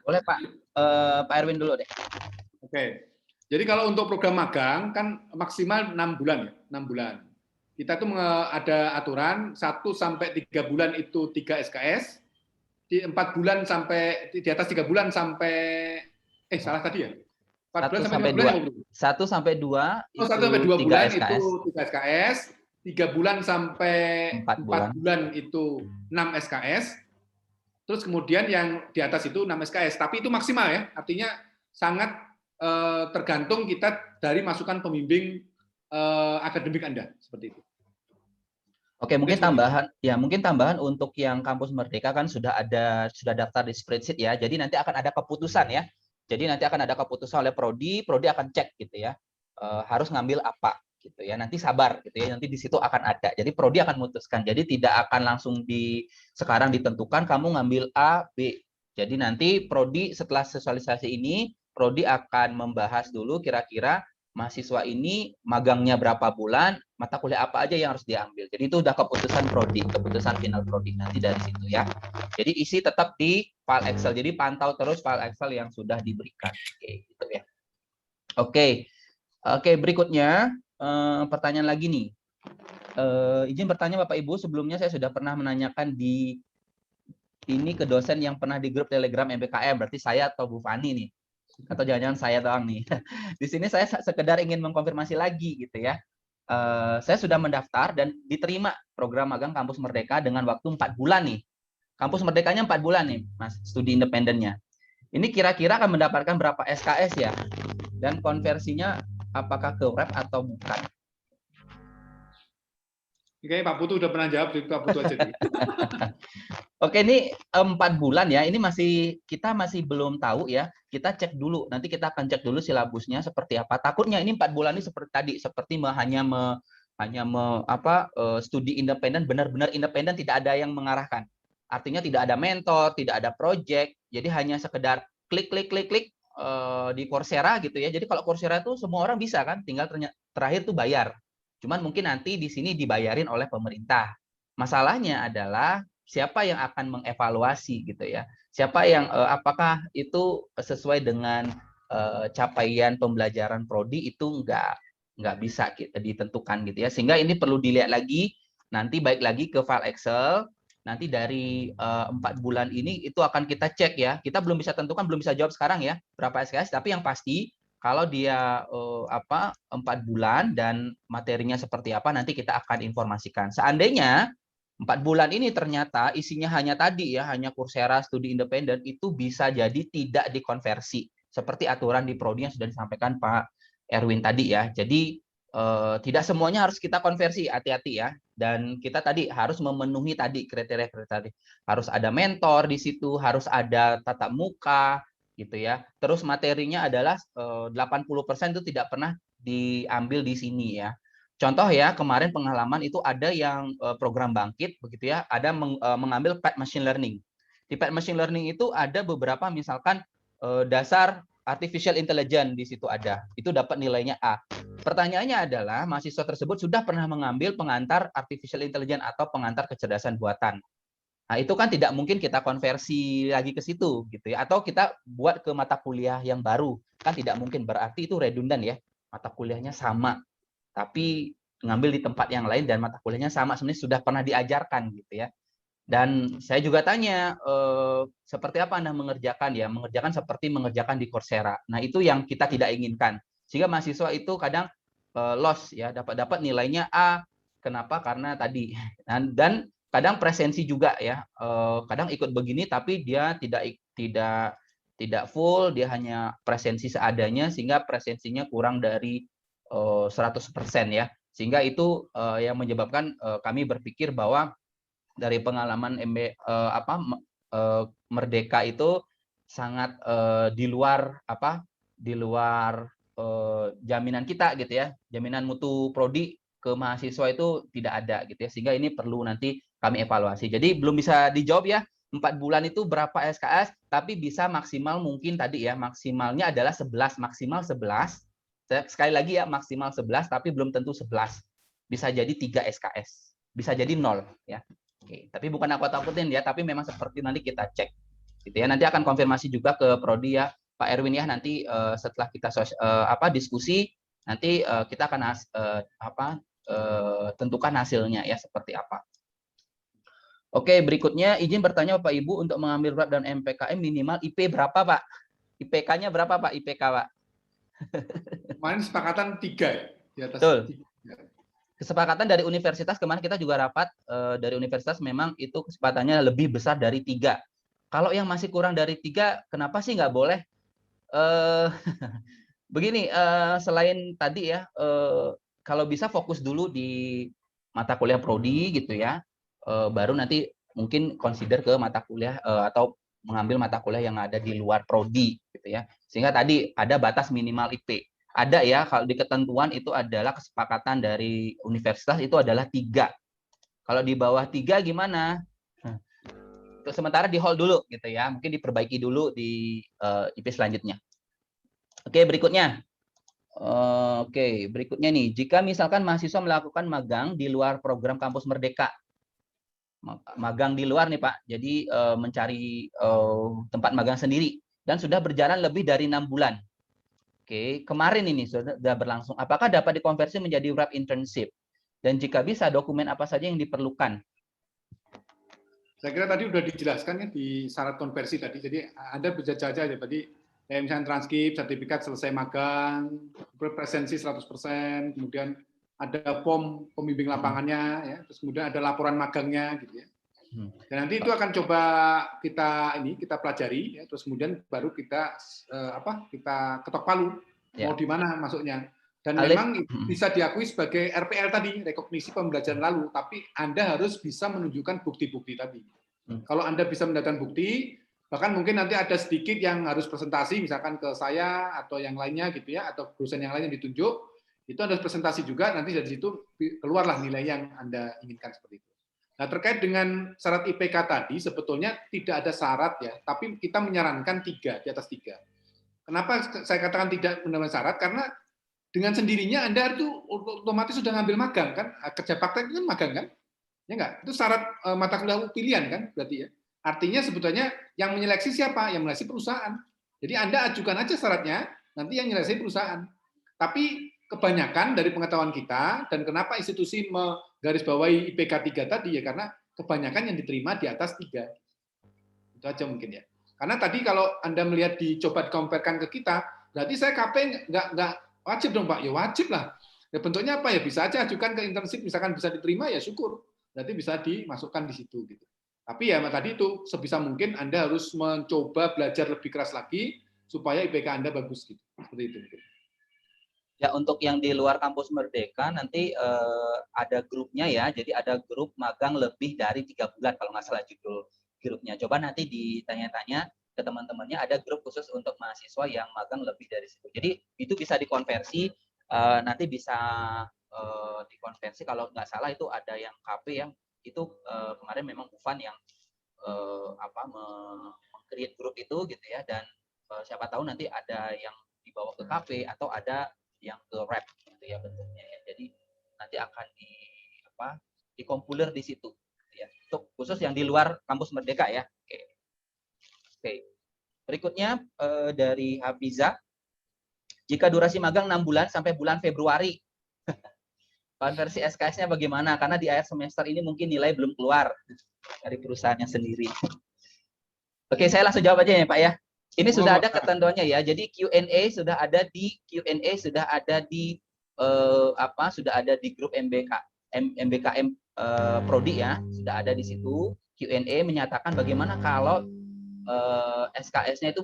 Boleh Pak. Pak Erwin dulu deh. Oke. Jadi kalau untuk program magang kan maksimal 6 bulan ya, 6 bulan. Kita tuh ada aturan 1 sampai 3 bulan itu 3 SKS, di 4 bulan sampai di atas 3 bulan sampai salah tadi ya. 4 bulan sampai 5 bulan. 1 sampai 2 1 sampai 2 bulan SKS. itu 3 SKS, 3 bulan sampai 4 bulan itu 6 SKS. Terus kemudian yang di atas itu 6 SKS, tapi itu maksimal ya. Artinya sangat tergantung kita dari masukan pembimbing akademik Anda seperti itu. Oke, mungkin tambahan untuk yang kampus Merdeka kan sudah daftar di spreadsheet ya. Jadi nanti akan ada keputusan ya. Jadi nanti akan ada keputusan oleh prodi akan cek gitu ya. Harus ngambil apa gitu ya. Nanti sabar gitu ya. Nanti di situ akan ada. Jadi prodi akan memutuskan. Jadi tidak akan langsung sekarang ditentukan kamu ngambil A, B. Jadi nanti prodi setelah sosialisasi ini prodi akan membahas dulu kira-kira mahasiswa ini magangnya berapa bulan, mata kuliah apa aja yang harus diambil. Jadi itu udah keputusan prodi, keputusan final prodi nanti dari situ ya. Jadi isi tetap di file Excel. Jadi pantau terus file Excel yang sudah diberikan. Oke, gitu ya. Oke, berikutnya pertanyaan lagi nih. Izin bertanya Bapak Ibu, sebelumnya saya sudah pernah menanyakan ini ke dosen yang pernah di grup Telegram MBKM, berarti saya atau Bu Fani nih. Atau jangan-jangan saya doang nih. Di sini saya sekedar ingin mengkonfirmasi lagi gitu ya. Saya sudah mendaftar dan diterima program magang Kampus Merdeka dengan waktu 4 bulan nih. Kampus Merdekanya 4 bulan nih, Mas, studi independennya. Ini kira-kira akan mendapatkan berapa SKS ya? Dan konversinya apakah ke rep atau bukan? Kayaknya Pak Putu udah pernah jawab, Pak Putu aja dulu. Oke, ini 4 bulan ya. Ini kita masih belum tahu ya. Kita cek dulu. Nanti kita akan cek dulu silabusnya seperti apa. Takutnya ini 4 bulan ini seperti tadi, seperti studi independen, benar-benar independen, tidak ada yang mengarahkan. Artinya tidak ada mentor, tidak ada project. Jadi hanya sekedar klik di Coursera gitu ya. Jadi kalau Coursera itu semua orang bisa kan, tinggal terakhir tuh bayar. Cuman mungkin nanti di sini dibayarin oleh pemerintah. Masalahnya adalah siapa yang akan mengevaluasi gitu ya. Siapa yang apakah itu sesuai dengan capaian pembelajaran prodi, itu nggak bisa ditentukan gitu ya. Sehingga ini perlu dilihat lagi, nanti baik lagi ke file Excel. Nanti dari 4 bulan ini itu akan kita cek ya. Kita belum bisa tentukan, belum bisa jawab sekarang ya berapa SKS, tapi yang pasti kalau dia 4 bulan dan materinya seperti apa, nanti kita akan informasikan. Seandainya 4 bulan ini ternyata isinya hanya tadi ya, hanya Coursera studi independen, itu bisa jadi tidak dikonversi. Seperti aturan di prodi yang sudah disampaikan Pak Erwin tadi ya. Jadi tidak semuanya harus kita konversi, hati-hati ya. Dan kita tadi harus memenuhi tadi kriteria-kriteria tadi. Harus ada mentor di situ, harus ada tatap muka, gitu ya. Terus materinya adalah 80% itu tidak pernah diambil di sini ya. Contoh ya, kemarin pengalaman itu ada yang program bangkit begitu ya, ada mengambil path machine learning. Di PET Machine Learning itu ada beberapa misalkan dasar artificial intelligence di situ ada. Itu dapat nilainya A. Pertanyaannya adalah mahasiswa tersebut sudah pernah mengambil pengantar artificial intelligence atau pengantar kecerdasan buatan. Nah, itu kan tidak mungkin kita konversi lagi ke situ gitu ya, atau kita buat ke mata kuliah yang baru. Kan tidak mungkin, berarti itu redundan ya. Mata kuliahnya sama, tapi ngambil di tempat yang lain dan mata kuliahnya sama, sebenarnya sudah pernah diajarkan gitu ya. Dan saya juga tanya, seperti apa Anda mengerjakan ya? Mengerjakan seperti mengerjakan di Coursera. Nah, itu yang kita tidak inginkan. Sehingga mahasiswa itu kadang loss ya, dapat nilainya A. Kenapa? Karena tadi. Dan kadang presensi juga ya. Kadang ikut begini tapi dia tidak full, dia hanya presensi seadanya sehingga presensinya kurang dari 100% ya. Sehingga itu yang menyebabkan kami berpikir bahwa dari pengalaman Merdeka itu sangat di luar jaminan kita gitu ya, jaminan mutu prodi ke mahasiswa itu tidak ada gitu ya, sehingga ini perlu nanti kami evaluasi. Jadi belum bisa dijawab ya 4 bulan itu berapa SKS, tapi bisa maksimal mungkin tadi ya, maksimalnya adalah 11, maksimal 11. Sekali lagi ya, maksimal 11 tapi belum tentu 11. Bisa jadi 3 SKS, bisa jadi 0 ya. Oke, tapi bukan aku takutin ya, tapi memang seperti nanti kita cek, gitu ya. Nanti akan konfirmasi juga ke prodi ya, Pak Erwin ya. Nanti setelah kita diskusi, nanti kita akan tentukan hasilnya ya seperti apa. Oke, berikutnya izin bertanya Bapak Ibu, untuk mengambil RAP dan MPKM minimal IP berapa Pak? IPK-nya berapa Pak? IPK Pak? Kemarin kesepakatan 3 ya, di atas. Betul. Kesepakatan dari universitas, kemarin kita juga rapat dari universitas, memang itu kesempatannya lebih besar dari 3. Kalau yang masih kurang dari 3, kenapa sih nggak boleh? Begini, selain tadi ya, kalau bisa fokus dulu di mata kuliah prodi gitu ya, baru nanti mungkin consider ke mata kuliah atau mengambil mata kuliah yang ada di luar prodi gitu ya. Sehingga tadi ada batas minimal IP. Ada ya, kalau di ketentuan itu adalah kesepakatan dari universitas itu adalah 3. Kalau di bawah 3 gimana? Untuk sementara di hold dulu gitu ya, mungkin diperbaiki dulu di IP selanjutnya. Oke, berikutnya. Berikutnya nih, jika misalkan mahasiswa melakukan magang di luar program Kampus Merdeka. Magang di luar nih Pak, jadi mencari tempat magang sendiri dan sudah berjalan lebih dari 6 bulan. Oke, kemarin ini sudah berlangsung. Apakah dapat dikonversi menjadi wrap internship? Dan jika bisa, dokumen apa saja yang diperlukan? Saya kira tadi sudah dijelaskan ya di syarat konversi tadi. Jadi Anda bisa jajah ya tadi, misalnya transkrip, sertifikat selesai magang, presensi 100%, kemudian ada form pembimbing lapangannya, ya, terus kemudian ada laporan magangnya, gitu ya. Dan nanti itu akan coba kita pelajari, ya, terus kemudian baru kita kita ketok palu mau di mana masuknya. Dan memang bisa diakui sebagai RPL tadi, rekognisi pembelajaran lalu, tapi Anda harus bisa menunjukkan bukti-bukti tadi. Kalau Anda bisa mendatangkan bukti, bahkan mungkin nanti ada sedikit yang harus presentasi, misalkan ke saya atau yang lainnya gitu ya, atau dosen yang lain yang ditunjuk, itu harus presentasi juga, nanti dari situ keluarlah nilai yang Anda inginkan seperti itu. Nah, terkait dengan syarat IPK tadi, sebetulnya tidak ada syarat ya, tapi kita menyarankan 3, di atas 3. Kenapa saya katakan tidak mendapatkan syarat? Karena dengan sendirinya Anda itu otomatis sudah ngambil magang kan, kerja praktek itu kan magang kan, ya nggak? Itu syarat mata kuliah pilihan kan, berarti ya. Artinya sebetulnya yang menyeleksi siapa? Yang menyeleksi perusahaan. Jadi Anda ajukan aja syaratnya, nanti yang menyeleksi perusahaan. Tapi kebanyakan dari pengetahuan kita, dan kenapa institusi menggarisbawahi IPK 3 tadi, ya karena kebanyakan yang diterima di atas 3. Itu aja mungkin ya. Karena tadi kalau Anda melihat dicoba dikompetkan ke kita, berarti saya KP nggak wajib dong Pak, ya wajib lah. Ya bentuknya apa ya, bisa aja ajukan ke internship, misalkan bisa diterima ya syukur, berarti bisa dimasukkan di situ gitu. Tapi ya tadi itu sebisa mungkin Anda harus mencoba belajar lebih keras lagi supaya IPK Anda bagus gitu. Seperti itu. Ya, untuk yang di luar kampus Merdeka nanti ada grupnya ya, jadi ada grup magang lebih dari 3 bulan kalau nggak salah judul grupnya. Coba nanti ditanya-tanya ke teman-temannya, ada grup khusus untuk mahasiswa yang magang lebih dari situ. Jadi itu bisa dikonversi, nanti bisa dikonversi kalau nggak salah itu ada yang KP yang itu kemarin memang Ufan yang create grup itu gitu ya, dan siapa tahu nanti ada yang dibawa ke kafe atau ada yang ke rap gitu ya bentuknya ya. Jadi nanti akan dikompuler di situ ya. Untuk khusus yang di luar kampus Merdeka ya. Oke. Berikutnya dari Hafiza. Jika durasi magang 6 bulan sampai bulan Februari. Konversi SKS-nya bagaimana? Karena di akhir semester ini mungkin nilai belum keluar dari perusahaannya sendiri. Oke, saya langsung jawab aja ya, Pak ya. Ini sudah ada ketentuannya ya. Jadi Q&A sudah ada di sudah ada di grup MBKM Prodi ya, sudah ada di situ. Q&A menyatakan bagaimana kalau SKS-nya itu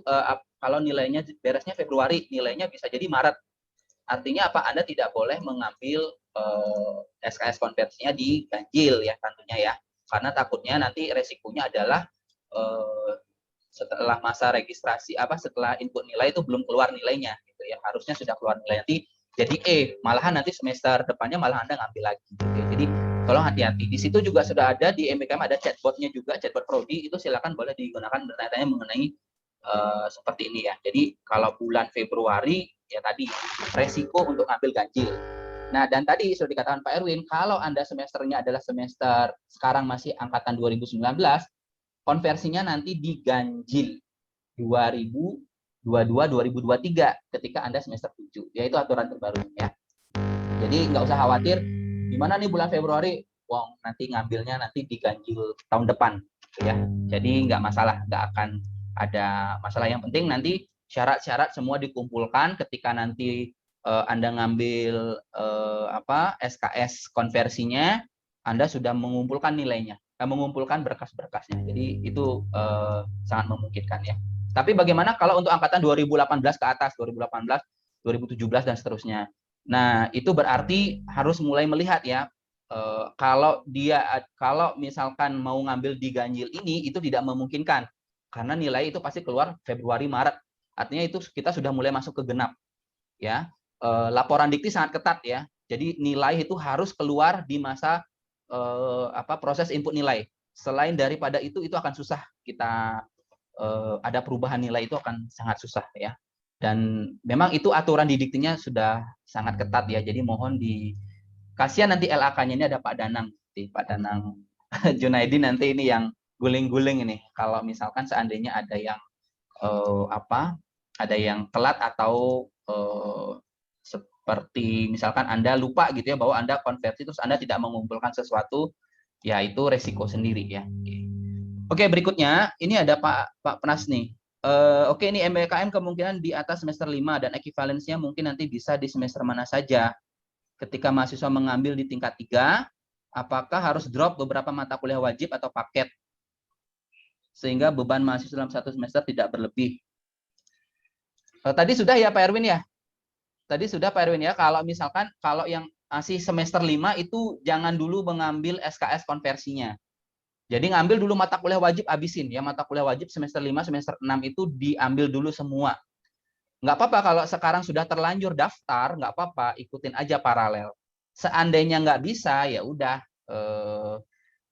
kalau nilainya beresnya Februari, nilainya bisa jadi Maret. Artinya apa? Anda tidak boleh mengambil SKS konversinya di ganjil ya tentunya ya. Karena takutnya nanti resikonya adalah setelah masa registrasi setelah input nilai itu belum keluar nilainya gitu ya. Harusnya sudah keluar nilai nanti jadi malahan nanti semester depannya malah Anda ngambil lagi gitu ya. Jadi tolong hati-hati. Di situ juga sudah ada di MBKM ada chatbotnya juga, chatbot Prodi, itu silakan boleh digunakan bertanya-tanya mengenai seperti ini ya. Jadi kalau bulan Februari ya tadi resiko untuk ambil ganjil. Nah, dan tadi sudah dikatakan Pak Erwin, kalau Anda semesternya adalah semester sekarang masih angkatan 2019, konversinya nanti diganjil 2022-2023 ketika Anda semester 7. Yaitu aturan terbaru ya. Jadi nggak usah khawatir, gimana nih bulan Februari, nanti ngambilnya nanti diganjil tahun depan gitu ya. Jadi nggak masalah, nggak akan ada masalah. Yang penting nanti syarat-syarat semua dikumpulkan ketika nanti Anda ngambil SKS konversinya, Anda sudah mengumpulkan nilainya, mengumpulkan berkas-berkasnya. Jadi itu sangat memungkinkan ya. Tapi bagaimana kalau untuk angkatan 2018 ke atas, 2018, 2017 dan seterusnya? Nah, itu berarti harus mulai melihat ya. Kalau misalkan mau ngambil di ganjil ini, itu tidak memungkinkan karena nilai itu pasti keluar Februari Maret. Artinya itu kita sudah mulai masuk ke genap ya. Laporan dikti sangat ketat ya. Jadi nilai itu harus keluar di masa proses input nilai. Selain daripada itu akan susah kita ada perubahan nilai, itu akan sangat susah ya. Dan memang itu aturan di diktinya sudah sangat ketat ya. Jadi mohon kasihan nanti LAK-nya ini ada Pak Danang, Pak Danang Junaidi nanti ini yang guling-guling ini. Kalau misalkan seandainya ada yang ada yang telat atau seperti misalkan Anda lupa gitu ya bahwa Anda konversi terus Anda tidak mengumpulkan sesuatu, ya itu resiko sendiri ya. Oke, berikutnya ini ada Pak Pras nih. Oke, ini MBKM kemungkinan di atas semester 5 dan ekivalensinya mungkin nanti bisa di semester mana saja. Ketika mahasiswa mengambil di tingkat 3, apakah harus drop beberapa mata kuliah wajib atau paket? Sehingga beban mahasiswa dalam satu semester tidak berlebih. Tadi sudah ya Pak Erwin ya? Tadi sudah Pak Erwin ya, kalau misalkan kalau yang masih semester 5 itu jangan dulu mengambil SKS konversinya. Jadi ngambil dulu mata kuliah wajib, habisin ya, mata kuliah wajib semester 5, semester 6 itu diambil dulu semua. Nggak apa-apa kalau sekarang sudah terlanjur daftar, nggak apa-apa, ikutin aja paralel. Seandainya nggak bisa, ya udah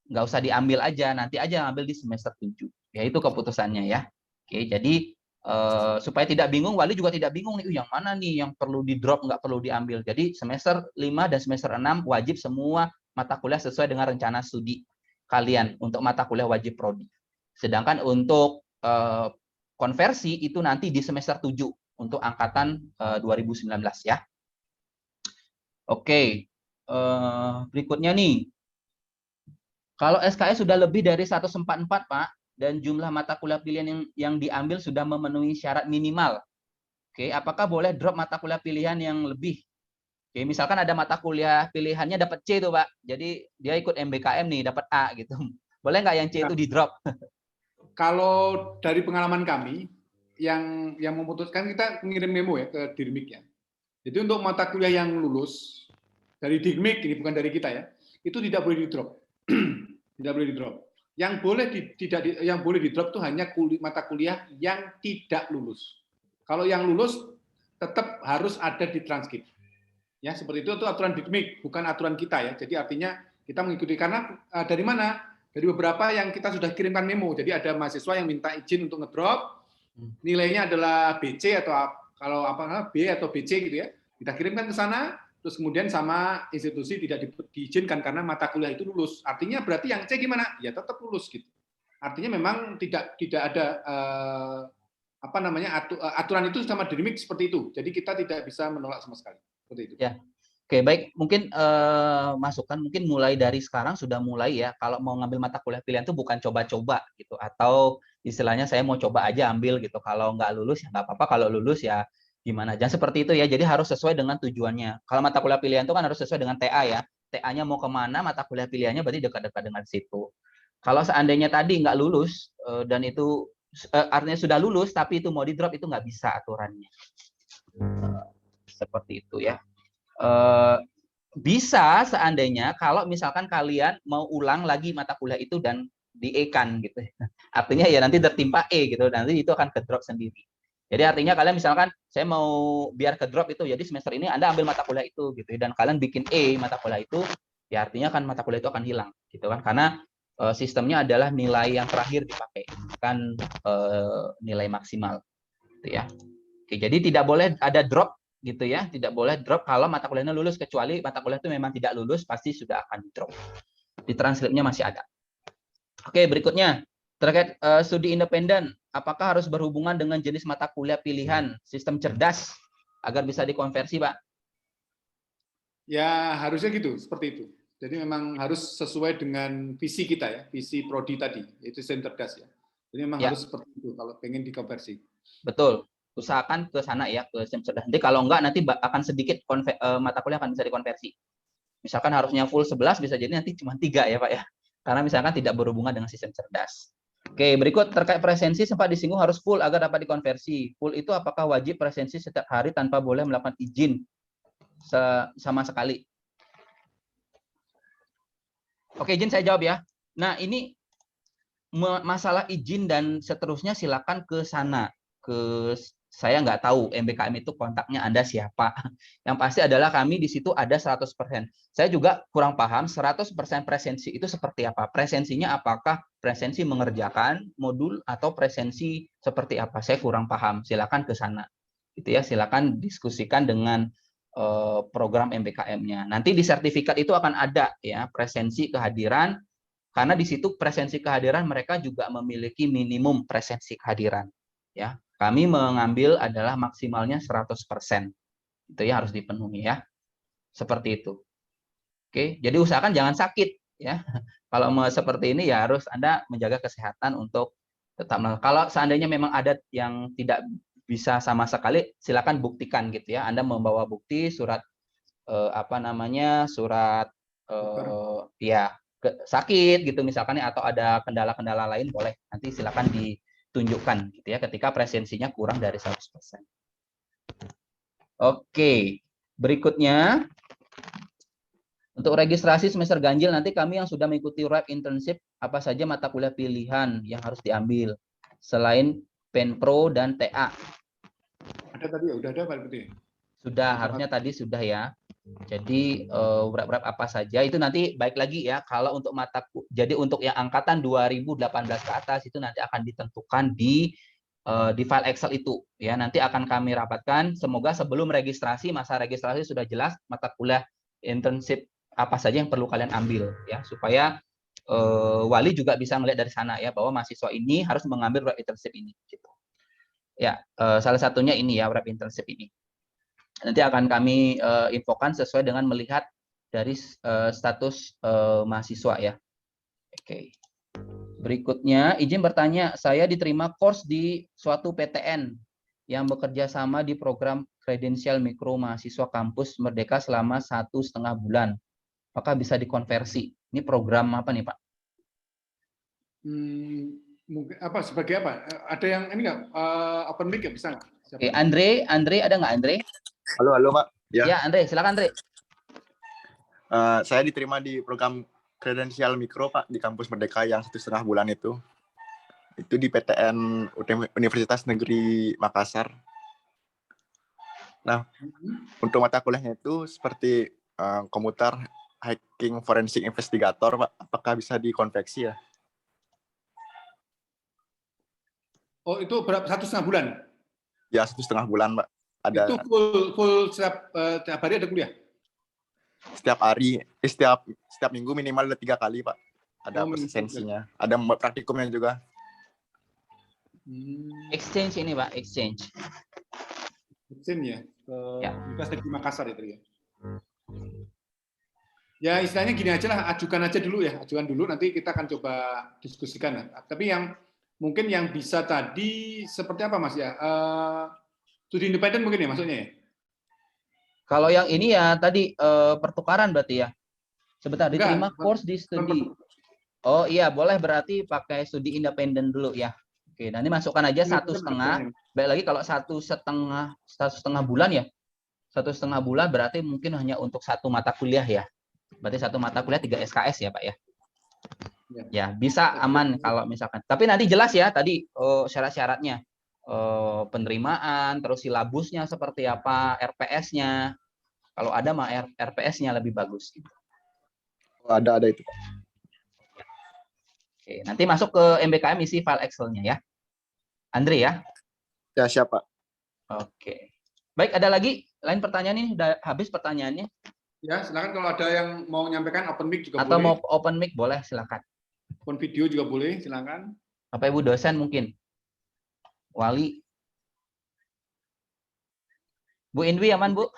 nggak usah diambil aja, nanti aja ngambil di semester 7. Ya itu keputusannya ya. Oke, jadi supaya tidak bingung, wali juga tidak bingung nih, yang mana nih yang perlu di drop, nggak perlu diambil. Jadi semester 5 dan semester 6 wajib semua mata kuliah sesuai dengan rencana studi kalian untuk mata kuliah wajib prodi. Sedangkan untuk konversi itu nanti di semester 7 untuk angkatan 2019 ya. Oke, berikutnya nih. Kalau SKS sudah lebih dari 144 Pak, dan jumlah mata kuliah pilihan yang diambil sudah memenuhi syarat minimal. Oke, apakah boleh drop mata kuliah pilihan yang lebih? Oke, misalkan ada mata kuliah pilihannya dapat C tuh Pak, jadi dia ikut MBKM nih dapat A gitu. Boleh nggak yang C itu di drop? Kalau dari pengalaman kami, yang memutuskan kita mengirim memo ya ke Dirmik ya. Jadi untuk mata kuliah yang lulus dari Dirmik, ini bukan dari kita ya, itu tidak boleh di drop. Tidak boleh di drop. Yang boleh di drop itu hanya mata kuliah yang tidak lulus. Kalau yang lulus tetap harus ada di transkrip. Ya, seperti itu aturan Dirmik, bukan aturan kita ya. Jadi artinya kita mengikuti, karena dari mana? Jadi beberapa yang kita sudah kirimkan memo. Jadi ada mahasiswa yang minta izin untuk ngedrop, nilainya adalah BC atau kalau apa B atau BC gitu ya. Kita kirimkan ke sana, terus kemudian sama institusi tidak diizinkan karena mata kuliah itu lulus. Artinya berarti yang C gimana? Ya tetap lulus gitu. Artinya memang tidak ada aturan itu sama dinamik seperti itu. Jadi kita tidak bisa menolak sama sekali. Seperti itu. Ya. Oke, baik. Mungkin masukan mungkin mulai dari sekarang sudah mulai ya. Kalau mau ngambil mata kuliah pilihan itu bukan coba-coba gitu, atau istilahnya saya mau coba aja ambil gitu. Kalau nggak lulus ya nggak apa-apa. Kalau lulus ya gimana? Jangan seperti itu ya. Jadi harus sesuai dengan tujuannya. Kalau mata kuliah pilihan itu kan harus sesuai dengan TA ya. TA-nya mau kemana, mata kuliah pilihannya berarti dekat-dekat dengan situ. Kalau seandainya tadi nggak lulus dan itu artinya sudah lulus tapi itu mau di drop, itu nggak bisa aturannya. Seperti itu ya. Bisa seandainya kalau misalkan kalian mau ulang lagi mata kuliah itu dan di E-kan gitu. Artinya ya nanti tertimpa E gitu, nanti itu akan ke drop sendiri. Jadi artinya kalian misalkan saya mau biar ke drop itu, jadi semester ini Anda ambil mata kuliah itu gitu dan kalian bikin E mata kuliah itu, ya artinya kan mata kuliah itu akan hilang gitu kan, karena sistemnya adalah nilai yang terakhir dipakai, bukan nilai maksimal gitu ya. Oke, jadi tidak boleh ada drop gitu ya, tidak boleh drop kalau mata kuliahnya lulus, kecuali mata kuliah itu memang tidak lulus pasti sudah akan drop. Di transkripnya masih ada. Oke, berikutnya terkait studi independen, apakah harus berhubungan dengan jenis mata kuliah pilihan sistem cerdas agar bisa dikonversi, Pak? Ya harusnya gitu, seperti itu. Jadi memang harus sesuai dengan visi kita ya, visi prodi tadi, yaitu sistem cerdas ya. Jadi memang harus seperti itu kalau pengen dikonversi. Betul. Usahakan ke sana ya, ke sistem cerdas. Nanti kalau enggak nanti akan sedikit mata kuliah akan bisa dikonversi. Misalkan harusnya full 11 bisa jadi nanti cuma 3 ya Pak ya. Karena misalkan tidak berhubungan dengan sistem cerdas. Oke, berikut terkait presensi sempat disinggung harus full agar dapat dikonversi. Full itu apakah wajib presensi setiap hari tanpa boleh melakukan izin sama sekali? Oke, izin saya jawab ya. Nah, ini masalah izin dan seterusnya silakan ke sana. Saya nggak tahu MBKM itu kontaknya Anda siapa. Yang pasti adalah kami di situ ada 100%. Saya juga kurang paham 100% presensi itu seperti apa. Presensinya apakah presensi mengerjakan modul atau presensi seperti apa? Saya kurang paham. Silakan ke sana. Gitu ya, silakan diskusikan dengan program MBKM-nya. Nanti di sertifikat itu akan ada ya presensi kehadiran, karena di situ presensi kehadiran mereka juga memiliki minimum presensi kehadiran. Ya, kami mengambil adalah maksimalnya 100%. Itu ya harus dipenuhi ya. Seperti itu. Oke, jadi usahakan jangan sakit ya. Kalau mau seperti ini ya harus Anda menjaga kesehatan untuk tetap. Kalau seandainya memang ada yang tidak bisa sama sekali, silakan buktikan gitu ya. Anda membawa bukti surat surat ya sakit gitu misalkan, atau ada kendala-kendala lain, boleh nanti silakan ditunjukkan gitu ya ketika presensinya kurang dari 100%. Oke, berikutnya untuk registrasi semester ganjil nanti kami yang sudah mengikuti RAP internship, apa saja mata kuliah pilihan yang harus diambil selain Penpro dan TA? Ada tadi ya, udah ada Pak Budi? Sudah, harusnya tadi sudah ya. Jadi berapa apa saja itu nanti baik lagi ya, kalau untuk jadi untuk yang angkatan 2018 ke atas itu nanti akan ditentukan di file Excel itu ya, nanti akan kami rapatkan. Semoga sebelum registrasi, masa registrasi sudah jelas mata kuliah internship apa saja yang perlu kalian ambil ya, supaya wali juga bisa melihat dari sana ya bahwa mahasiswa ini harus mengambil web internship ini gitu. Ya, salah satunya ini ya, web internship ini. Nanti akan kami infokan sesuai dengan melihat dari status mahasiswa ya. Oke. Berikutnya, izin bertanya, saya diterima course di suatu PTN yang bekerja sama di program kredensial mikro mahasiswa kampus Merdeka selama 1,5 bulan. Apakah bisa dikonversi? Ini program apa nih Pak? Mungkin apa sebagai apa? Ada yang ini nggak open mic ya, bisa nggak? Oke, Andre ada nggak Andre? Halo Pak. Ya Andre, silakan Andre. Saya diterima di program kredensial mikro Pak di kampus Merdeka yang 1,5 bulan itu. Itu di PTN Universitas Negeri Makassar. Nah, untuk mata kuliahnya itu seperti komputer hacking forensik investigator Pak. Apakah bisa dikonveksi ya? Oh, itu berapa? 1,5 bulan? Ya 1,5 bulan, Pak. Ada Itu full setiap hari ada kuliah? setiap hari, setiap minggu minimal ada 3 kali, Pak. Ada Oh, minggu. presensinya, ada praktikumnya juga. Exchange ini Pak, exchange. Exchange ya? Ke Ya. Universitas Negeri Makassar itu ya? Ya istilahnya gini aja lah, ajukan aja dulu ya, ajukan dulu, nanti kita akan coba diskusikan. Tapi yang mungkin yang bisa tadi seperti apa Mas ya? Studi independen mungkin ya maksudnya ya? Kalau yang ini ya tadi pertukaran berarti ya. Sebentar Enggak, diterima course di studi. Oh iya, boleh berarti pakai studi independen dulu ya. Oke, nanti masukkan aja 1,5. Baik lagi kalau 1,5 bulan ya. 1,5 bulan berarti mungkin hanya untuk satu mata kuliah ya. Berarti satu mata kuliah 3 SKS ya Pak ya. Ya bisa aman kalau misalkan. Tapi nanti jelas ya tadi syarat-syaratnya. Penerimaan, terus silabusnya seperti apa, RPS-nya. Kalau ada mah RPS-nya lebih bagus. Oh, ada itu, Pak. Oke, nanti masuk ke MBKM isi file Excel-nya ya. Andre ya. Ya, siapa? Oke. Baik, ada lagi lain pertanyaan ini? Sudah habis pertanyaannya? Ya, silakan kalau ada yang mau menyampaikan open mic juga Atau boleh. mau open mic boleh, silakan. Open video juga boleh, silakan. Bapak Ibu dosen mungkin. Wali. Bu Indwi aman, Bu?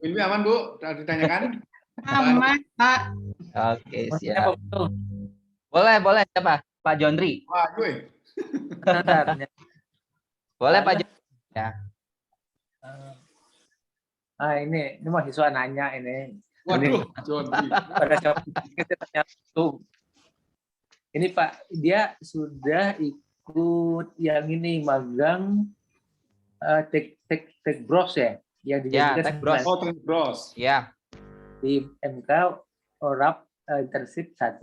Bu Indwi aman, Bu? Ditanyakan? Aman, Pak. Oke, siap. Boleh. Siapa? Pak Jondri. Wah, gue. Boleh, Pak Jondri. Ya. Ini mahasiswa nanya ini. Waduh, Jondri. Pada siapa kita tanya tuh. Ini Pak, dia sudah ikut yang ini magang Tech Bros ya, yang Ya, dijadikan Tech Bros. Oh, Tech Bros. Ya. di MK ORAP internship 1.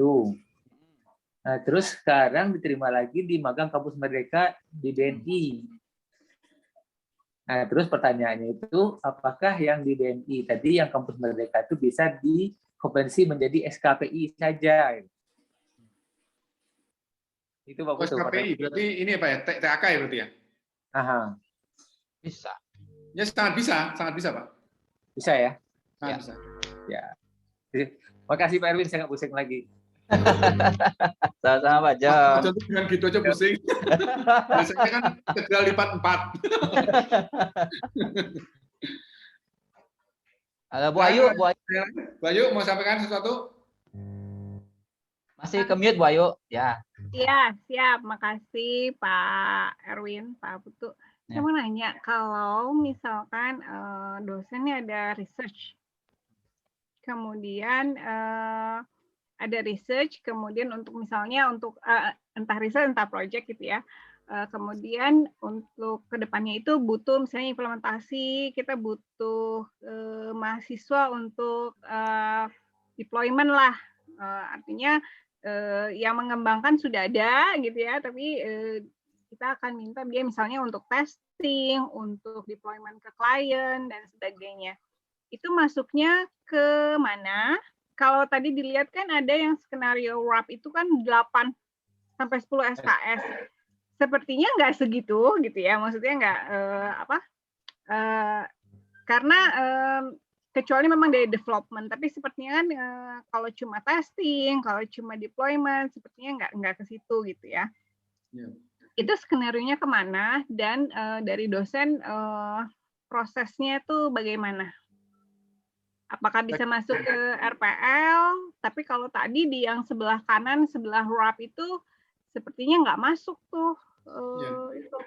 Nah, terus sekarang diterima lagi di magang Kampus Merdeka di BNI. Nah, terus pertanyaannya itu, apakah yang di BNI tadi, yang Kampus Merdeka itu bisa dikonversi menjadi SKPI saja? Itu Pak Putu. SKPI, berarti ini apa ya? TAK ya berarti ya? Aha. Bisa. Ya, sangat bisa, Pak. Bisa ya? Sangat Ya. bisa. Ya. Makasih Pak Erwin, saya nggak pusing lagi. Sama-sama Pak Jo. Pak Jondri dengan gitu aja pusing. Biasanya kan integral lipat 4. Halo Bu Ayu, Bu Ayu. Bu Ayu mau sampaikan sesuatu? Masih ke mute Bu Ayu. Ya. Iya, siap. Makasih Pak Erwin, Pak Putu. Ya. Saya mau nanya, kalau misalkan dosennya ada research, kemudian ada research, kemudian untuk misalnya untuk entah research, entah project gitu ya, kemudian untuk kedepannya itu butuh misalnya implementasi, kita butuh mahasiswa untuk deployment lah, artinya yang mengembangkan sudah ada gitu ya, tapi kita akan minta dia misalnya untuk testing, untuk deployment ke klien dan sebagainya. Itu masuknya ke mana? Kalau tadi dilihat kan ada yang skenario WRAP itu kan 8 sampai 10 SKS. Sepertinya nggak segitu gitu ya, maksudnya nggak karena kecuali memang dari development, tapi sepertinya kan kalau cuma testing, kalau cuma deployment, sepertinya nggak ke situ gitu ya. Yeah. Itu skenario-nya kemana dan dari dosen prosesnya itu bagaimana? Apakah bisa masuk ke RPL? Tapi kalau tadi di yang sebelah kanan, sebelah WRAP itu sepertinya nggak masuk tuh. Itu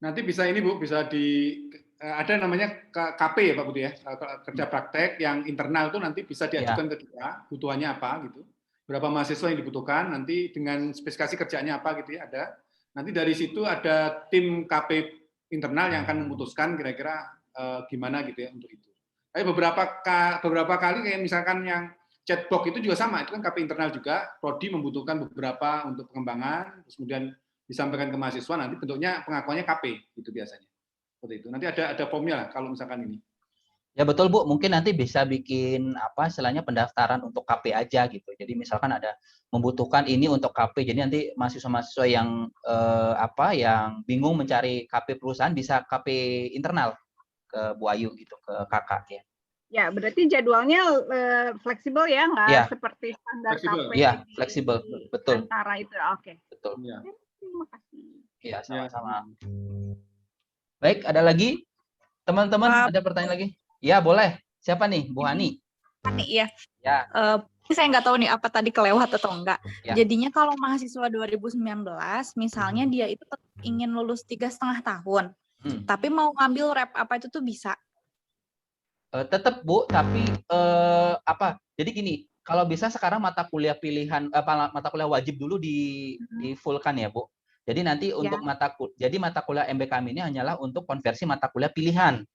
Nanti bisa ini Bu, bisa ada namanya KP ya Pak Budi ya, kerja praktek yang internal itu nanti bisa diajukan ke kita, kebutuhannya apa gitu. Berapa mahasiswa yang dibutuhkan, nanti dengan spesifikasi kerjanya apa gitu ya ada. Nanti dari situ ada tim KP internal yang akan memutuskan kira-kira gimana gitu ya untuk itu. Tapi beberapa kali kayak misalkan yang chatbox itu juga sama, itu kan KP internal juga, prodi membutuhkan beberapa untuk pengembangan, terus kemudian disampaikan ke mahasiswa, nanti bentuknya pengakuannya KP gitu biasanya. Seperti itu. Nanti ada formnya lah kalau misalkan ini. Ya betul Bu, mungkin nanti bisa bikin apa istilahnya pendaftaran untuk KP aja gitu. Jadi misalkan ada membutuhkan ini untuk KP, jadi nanti mahasiswa-mahasiswa yang yang bingung mencari KP perusahaan bisa KP internal ke Bu Ayu gitu, ke kakak ya. Ya, berarti jadwalnya fleksibel ya, nggak Ya. seperti standar KP. Iya, fleksibel, betul. Antara itu, oke. Betul. Ya. Terima kasih. Iya, sama-sama. Baik, ada lagi? Teman-teman, ada pertanyaan lagi? Ya, boleh. Siapa nih? Bu Hani? Hani, ya. Ya. Saya nggak tahu nih apa tadi kelewat atau enggak. Ya. Jadinya kalau mahasiswa 2019, misalnya dia itu ingin lulus 3,5 tahun, tapi mau ngambil rep apa itu tuh bisa? Tetap Bu, tapi Jadi gini, kalau bisa sekarang mata kuliah pilihan mata kuliah wajib dulu di fullkan ya Bu. Jadi nanti untuk mata kuliah MBKM ini hanyalah untuk konversi mata kuliah pilihan.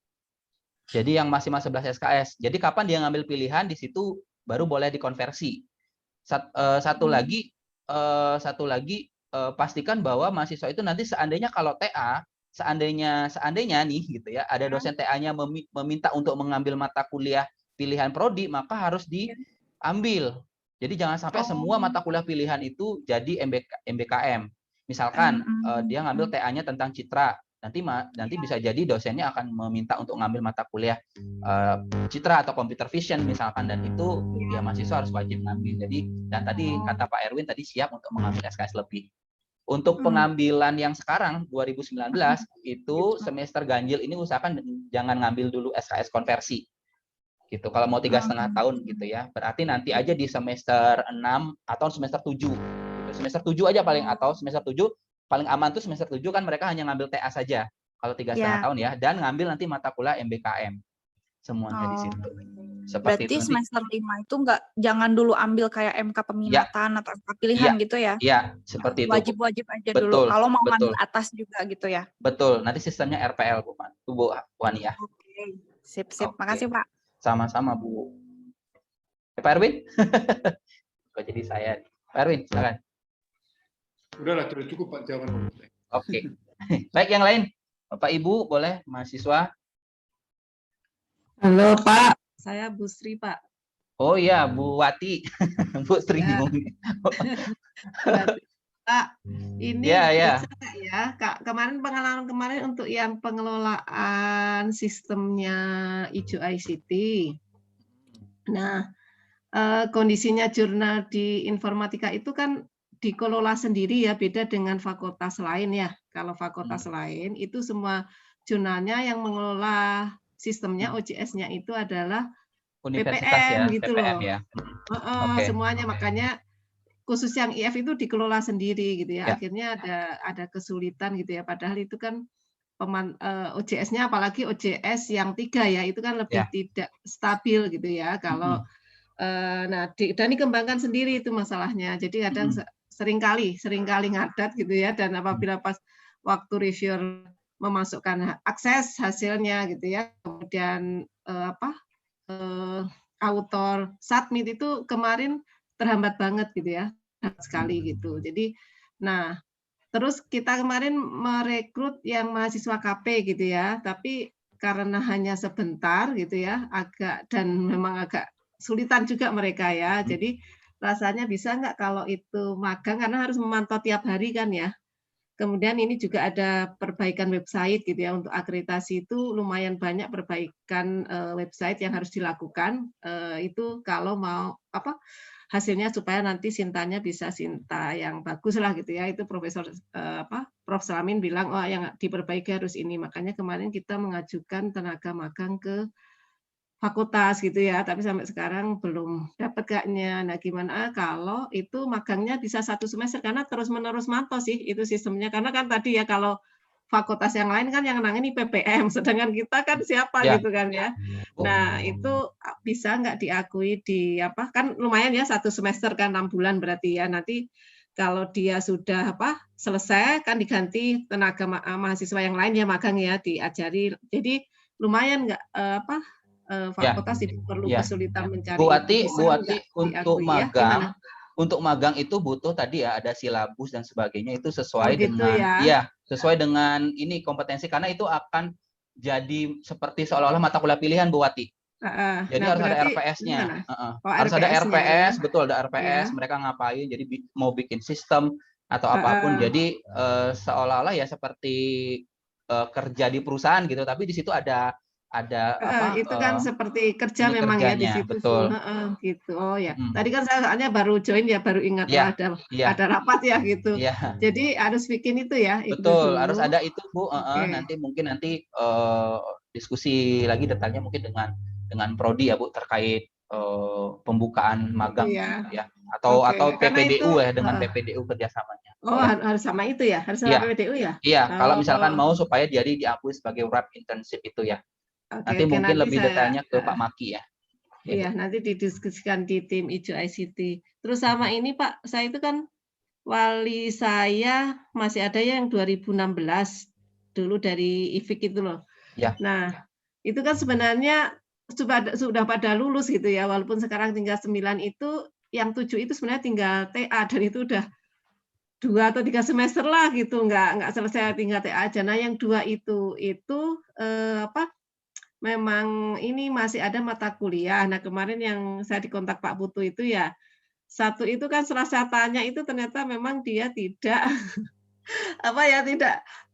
Jadi yang masih 11 SKS. Jadi kapan dia ngambil pilihan di situ baru boleh dikonversi. Satu lagi pastikan bahwa mahasiswa itu nanti seandainya kalau TA seandainya nih gitu ya, ada dosen TA-nya meminta untuk mengambil mata kuliah pilihan prodi, maka harus diambil. Jadi jangan sampai semua mata kuliah pilihan itu jadi MBKM. Misalkan dia ngambil TA-nya tentang citra, nanti bisa jadi dosennya akan meminta untuk ngambil mata kuliah citra atau computer vision misalkan, dan itu ya mahasiswa harus wajib ngambil. Jadi dan tadi kata Pak Erwin tadi siap untuk mengambil SKS lebih. Untuk pengambilan yang sekarang 2019 itu semester ganjil ini usahakan jangan ngambil dulu SKS konversi. Gitu. Kalau mau 3,5 tahun gitu ya. Berarti nanti aja di semester 6 atau semester 7. Gitu. Semester 7 aja paling, atau semester 7 paling aman tuh semester 7 kan mereka hanya ngambil TA saja. Kalau 3,5 tahun ya, dan ngambil nanti mata kuliah MBKM. Semuanya di situ. Seperti berarti itu. Semester 5 itu jangan dulu ambil kayak MK peminatan atau MK pilihan gitu ya? Iya, seperti itu. Wajib-wajib aja dulu. Kalau mau ngambil atas juga gitu ya? Betul. Nanti sistemnya RPL Bu Wani ya. Oke. Sip. Makasih Pak. Sama-sama Bu. Pak Erwin? Kok jadi saya? Pak Erwin, silakan. Udahlah, cukup Pak jawaban. Oke. Baik, yang lain. Bapak Ibu, boleh mahasiswa? Halo Pak, saya Bu Sri Pak. Oh iya, Bu Wati. Bu Sri. Ya. Pak, ini bisa nggak ya, Kak, pengalaman kemarin untuk yang pengelolaan sistemnya Ijo ICT. Nah, kondisinya jurnal di informatika itu kan dikelola sendiri ya, beda dengan fakultas lain ya. Kalau fakultas lain itu semua jurnalnya yang mengelola sistemnya OJS-nya itu adalah PPM gitu loh. Ya. Semuanya, makanya khusus yang IF itu dikelola sendiri gitu ya. Akhirnya ada kesulitan gitu ya. Padahal itu kan OJS-nya, apalagi OJS yang 3 ya, itu kan lebih tidak stabil gitu ya. Kalau dan dikembangkan sendiri itu masalahnya. Jadi kadang seringkali ngadat gitu ya. Dan apabila pas waktu reviewer memasukkan akses hasilnya gitu ya, kemudian author submit itu kemarin terhambat banget gitu ya, sekali gitu. Jadi, nah terus kita kemarin merekrut yang mahasiswa KP gitu ya, tapi karena hanya sebentar gitu ya, memang agak sulitan juga mereka ya. Jadi rasanya bisa nggak kalau itu magang, karena harus memantau tiap hari kan ya. Kemudian ini juga ada perbaikan website gitu ya, untuk akreditasi itu lumayan banyak perbaikan website yang harus dilakukan, itu kalau mau hasilnya supaya nanti Sintanya bisa Sinta yang bagus lah gitu ya. Itu Prof Salamin bilang yang diperbaiki harus ini, makanya kemarin kita mengajukan tenaga magang ke fakultas gitu ya, tapi sampai sekarang belum dapat Kaknya. Nah, gimana kalau itu magangnya bisa 1 semester, karena terus-menerus mantau sih itu sistemnya. Karena kan tadi ya, kalau fakultas yang lain kan yang nangani PPM, sedangkan kita kan siapa gitu kan ya. Nah, itu bisa nggak diakui kan lumayan ya 1 semester kan 6 bulan berarti ya. Nanti kalau dia sudah selesai kan diganti tenaga mahasiswa yang lain ya magang ya, diajari. Jadi lumayan nggak fakultas tidak perlu kesulitan mencari. Bu Wati untuk magang itu butuh tadi ya, ada silabus dan sebagainya, itu sesuai dengan sesuai dengan ini kompetensi, karena itu akan jadi seperti seolah-olah mata kuliah pilihan, Bu Wati. Jadi Nah, harus ada berarti RPS-nya. gimana? Oh, Harus ada RPS-nya RPS, ya. betul ada RPS. Iya. Mereka ngapain? Jadi mau bikin sistem atau apapun. Jadi seolah-olah ya seperti kerja di perusahaan gitu. Tapi di situ ada apa? Itu kan seperti kerja ini memang ya di kerjanya, situ. betul. Gitu. Oh ya. Tadi kan saya soalnya baru join ya, baru ingat ada rapat ya gitu. Iya. Jadi harus bikin itu ya. Betul, harus ada itu, Bu. Oke. Nanti diskusi lagi detailnya mungkin dengan prodi ya, Bu, terkait pembukaan magang ya. Atau PPDU ya, dengan PPDU kerjasamanya. Oh, harus sama itu ya, harus sama PPDU ya. Iya, kalau misalkan mau supaya jadi diakui sebagai wrap internship itu ya. Nanti mungkin lebih detailnya ke Pak Maki ya. Iya, nanti didiskusikan di tim Ijo ICT. Terus sama ini Pak, saya itu kan wali saya masih ada yang 2016 dulu dari IFIK itu loh. Ya. Nah, itu kan sebenarnya sudah pada lulus gitu ya, walaupun sekarang tinggal 9 itu, yang 7 itu sebenarnya tinggal TA dan itu udah 2 atau 3 semester lah gitu, nggak selesai tinggal TA aja. Nah, yang 2 itu memang ini masih ada mata kuliah. Nah, kemarin yang saya dikontak Pak Putu itu ya, 1 itu kan setelah saya tanya itu ternyata memang dia tidak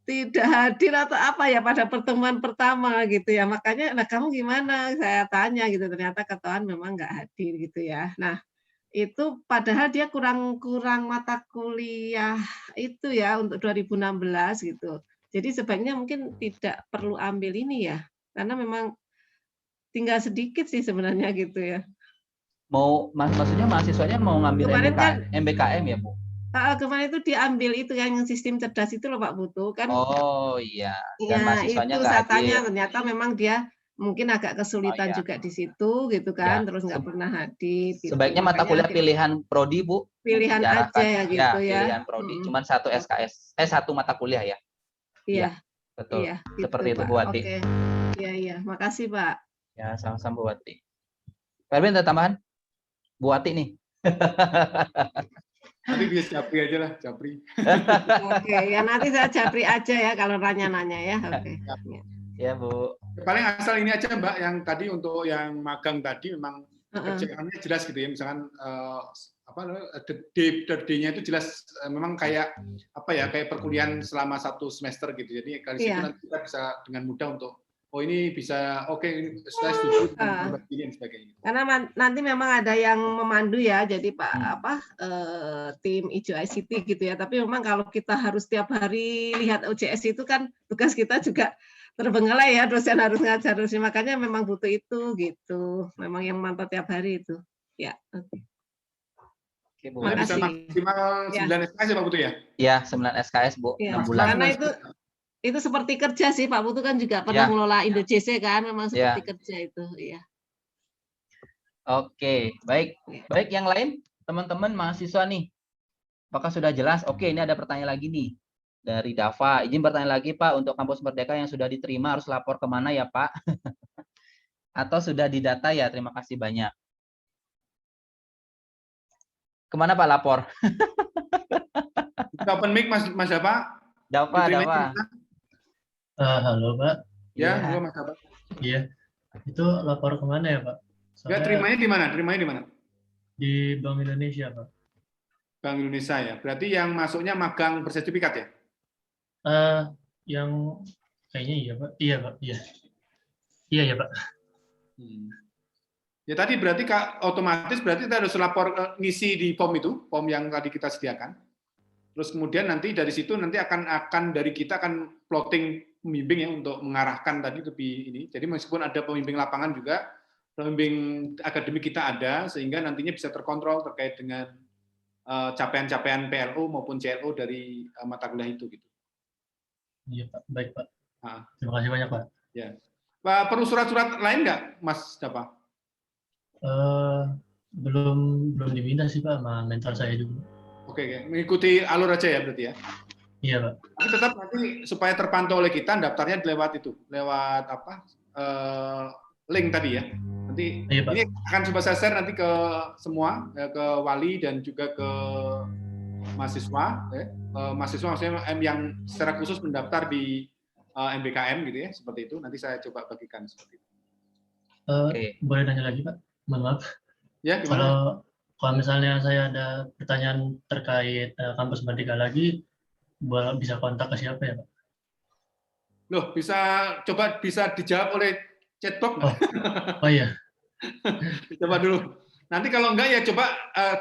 tidak hadir atau apa ya pada pertemuan pertama gitu ya. Makanya, nah kamu gimana? Saya tanya gitu, ternyata ketahuan memang nggak hadir gitu ya. Nah, itu padahal dia kurang mata kuliah itu ya untuk 2016 gitu. Jadi sebaiknya mungkin tidak perlu ambil ini ya. Karena memang tinggal sedikit sih sebenarnya gitu ya. Maksudnya mahasiswanya mau ngambil MBKM ya, Bu? Kemarin itu diambil itu yang sistem cerdas itu loh Pak Putu kan. Oh iya. Dan mahasiswanya itu saya tanya ternyata memang dia mungkin agak kesulitan juga di situ gitu kan, terus nggak pernah hadir. Gitu. Sebaiknya mata kuliah pilihan prodi, Bu. Pilihan aja ya gitu ya. Pilihan prodi, cuman 1 SKS, 1 mata kuliah ya. Iya. Betul. Iya, seperti gitu, itu, Bu Wati. Oke. Iya, makasih Pak. Ya, sama-sama Bu Wati. Pak Erwin ada tambahan? Bu Wati nih. Nanti dia Japri aja lah, Japri. Oke, ya nanti saya Japri aja ya kalau nanya-nanya ya. Oke. Ya, Bu. Paling asal ini aja Mbak, yang tadi untuk yang magang tadi memang kerjaannya jelas gitu ya, misalkan D-nya itu jelas memang kayak kayak perkuliahan selama 1 semester gitu. Jadi kali situ nanti kita bisa dengan mudah untuk ini bisa saya setuju dengan ini dan sebagainya. Karena nanti memang ada yang memandu ya, jadi tim Ijo ICT gitu ya. Tapi memang kalau kita harus tiap hari lihat OJS itu kan tugas kita juga terbengkalai ya, dosen harus ngajar terus. Makanya memang butuh itu gitu. Memang yang mantap tiap hari itu. Ya. Oke, Bu. Bisa maksimal 9 SKS ya Pak Putu ya? Iya, 9 SKS Bu. Ya, 6 bulan. karena itu seperti kerja sih Pak Putu kan juga pernah ngelola IndoJC kan, memang seperti kerja itu. Iya. Oke, baik. Baik, yang lain teman-teman mahasiswa nih. Apakah sudah jelas? Oke, ini ada pertanyaan lagi nih dari Dava. Izin bertanya lagi Pak, untuk kampus Merdeka yang sudah diterima harus lapor kemana ya Pak? Atau sudah didata ya? Terima kasih banyak. Kemana Pak lapor? Open mic Mas Dava. Dava. Halo Pak. Ya, halo Mas Dava. Iya. Itu lapor kemana ya Pak? Ya, terimanya di mana? Di Bank Indonesia Pak. Bank Indonesia ya. Berarti yang masuknya magang bersertifikat ya? Yang kayaknya iya Pak. Iya Pak. Iya. Iya ya Pak. Ya tadi berarti otomatis berarti kita harus lapor ngisi di form itu, form yang tadi kita sediakan. Terus kemudian nanti dari situ nanti akan dari kita akan plotting pembimbing ya untuk mengarahkan tadi lebih ini. Jadi meskipun ada pembimbing lapangan juga, pembimbing akademik kita ada sehingga nantinya bisa terkontrol terkait dengan capaian-capaian PLO maupun CLO dari mata kuliah itu gitu. Iya Pak, baik Pak. Terima kasih banyak Pak. Ya. Pak, perlu surat-surat lain nggak Mas Dava? Belum diminta sih Pak sama mentor saya juga. Oke, mengikuti alur aja ya berarti ya. Iya Pak. Tapi tetap nanti supaya terpantau oleh kita daftarnya lewat link tadi ya. Nanti iya, Pak. Ini akan coba saya share nanti ke semua, ke wali dan juga ke mahasiswa. Mahasiswa maksudnya yang secara khusus mendaftar di MBKM gitu ya, seperti itu. Nanti saya coba bagikan seperti itu. Boleh nanya lagi Pak? Mohon maaf. Ya, gimana? Kalau misalnya saya ada pertanyaan terkait kampus Merdeka lagi, bisa kontak ke siapa ya Pak? Loh, bisa dijawab oleh chatbox nggak? Oh iya. Coba dulu. Nanti kalau enggak ya coba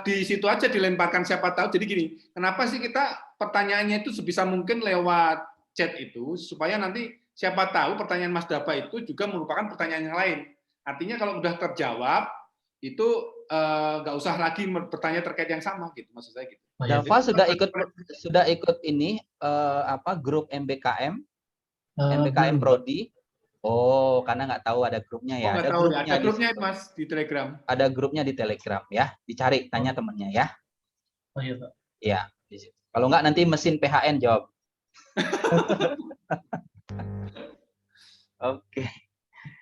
di situ aja dilemparkan, siapa tahu. Jadi gini, kenapa sih kita pertanyaannya itu sebisa mungkin lewat chat itu, supaya nanti siapa tahu pertanyaan Mas Dava itu juga merupakan pertanyaan yang lain. Artinya kalau udah terjawab, itu nggak usah lagi bertanya terkait yang sama gitu, maksud saya gitu. Dava sudah ikut ini grup MBKM, MBKM Prodi. Oh, karena nggak tahu ada grupnya ya. Ada grupnya Mas di Telegram. Ada grupnya di Telegram ya. Dicari, tanya temennya ya. Oh iya Pak. Ya. Kalau nggak nanti mesin PHN jawab. Oke.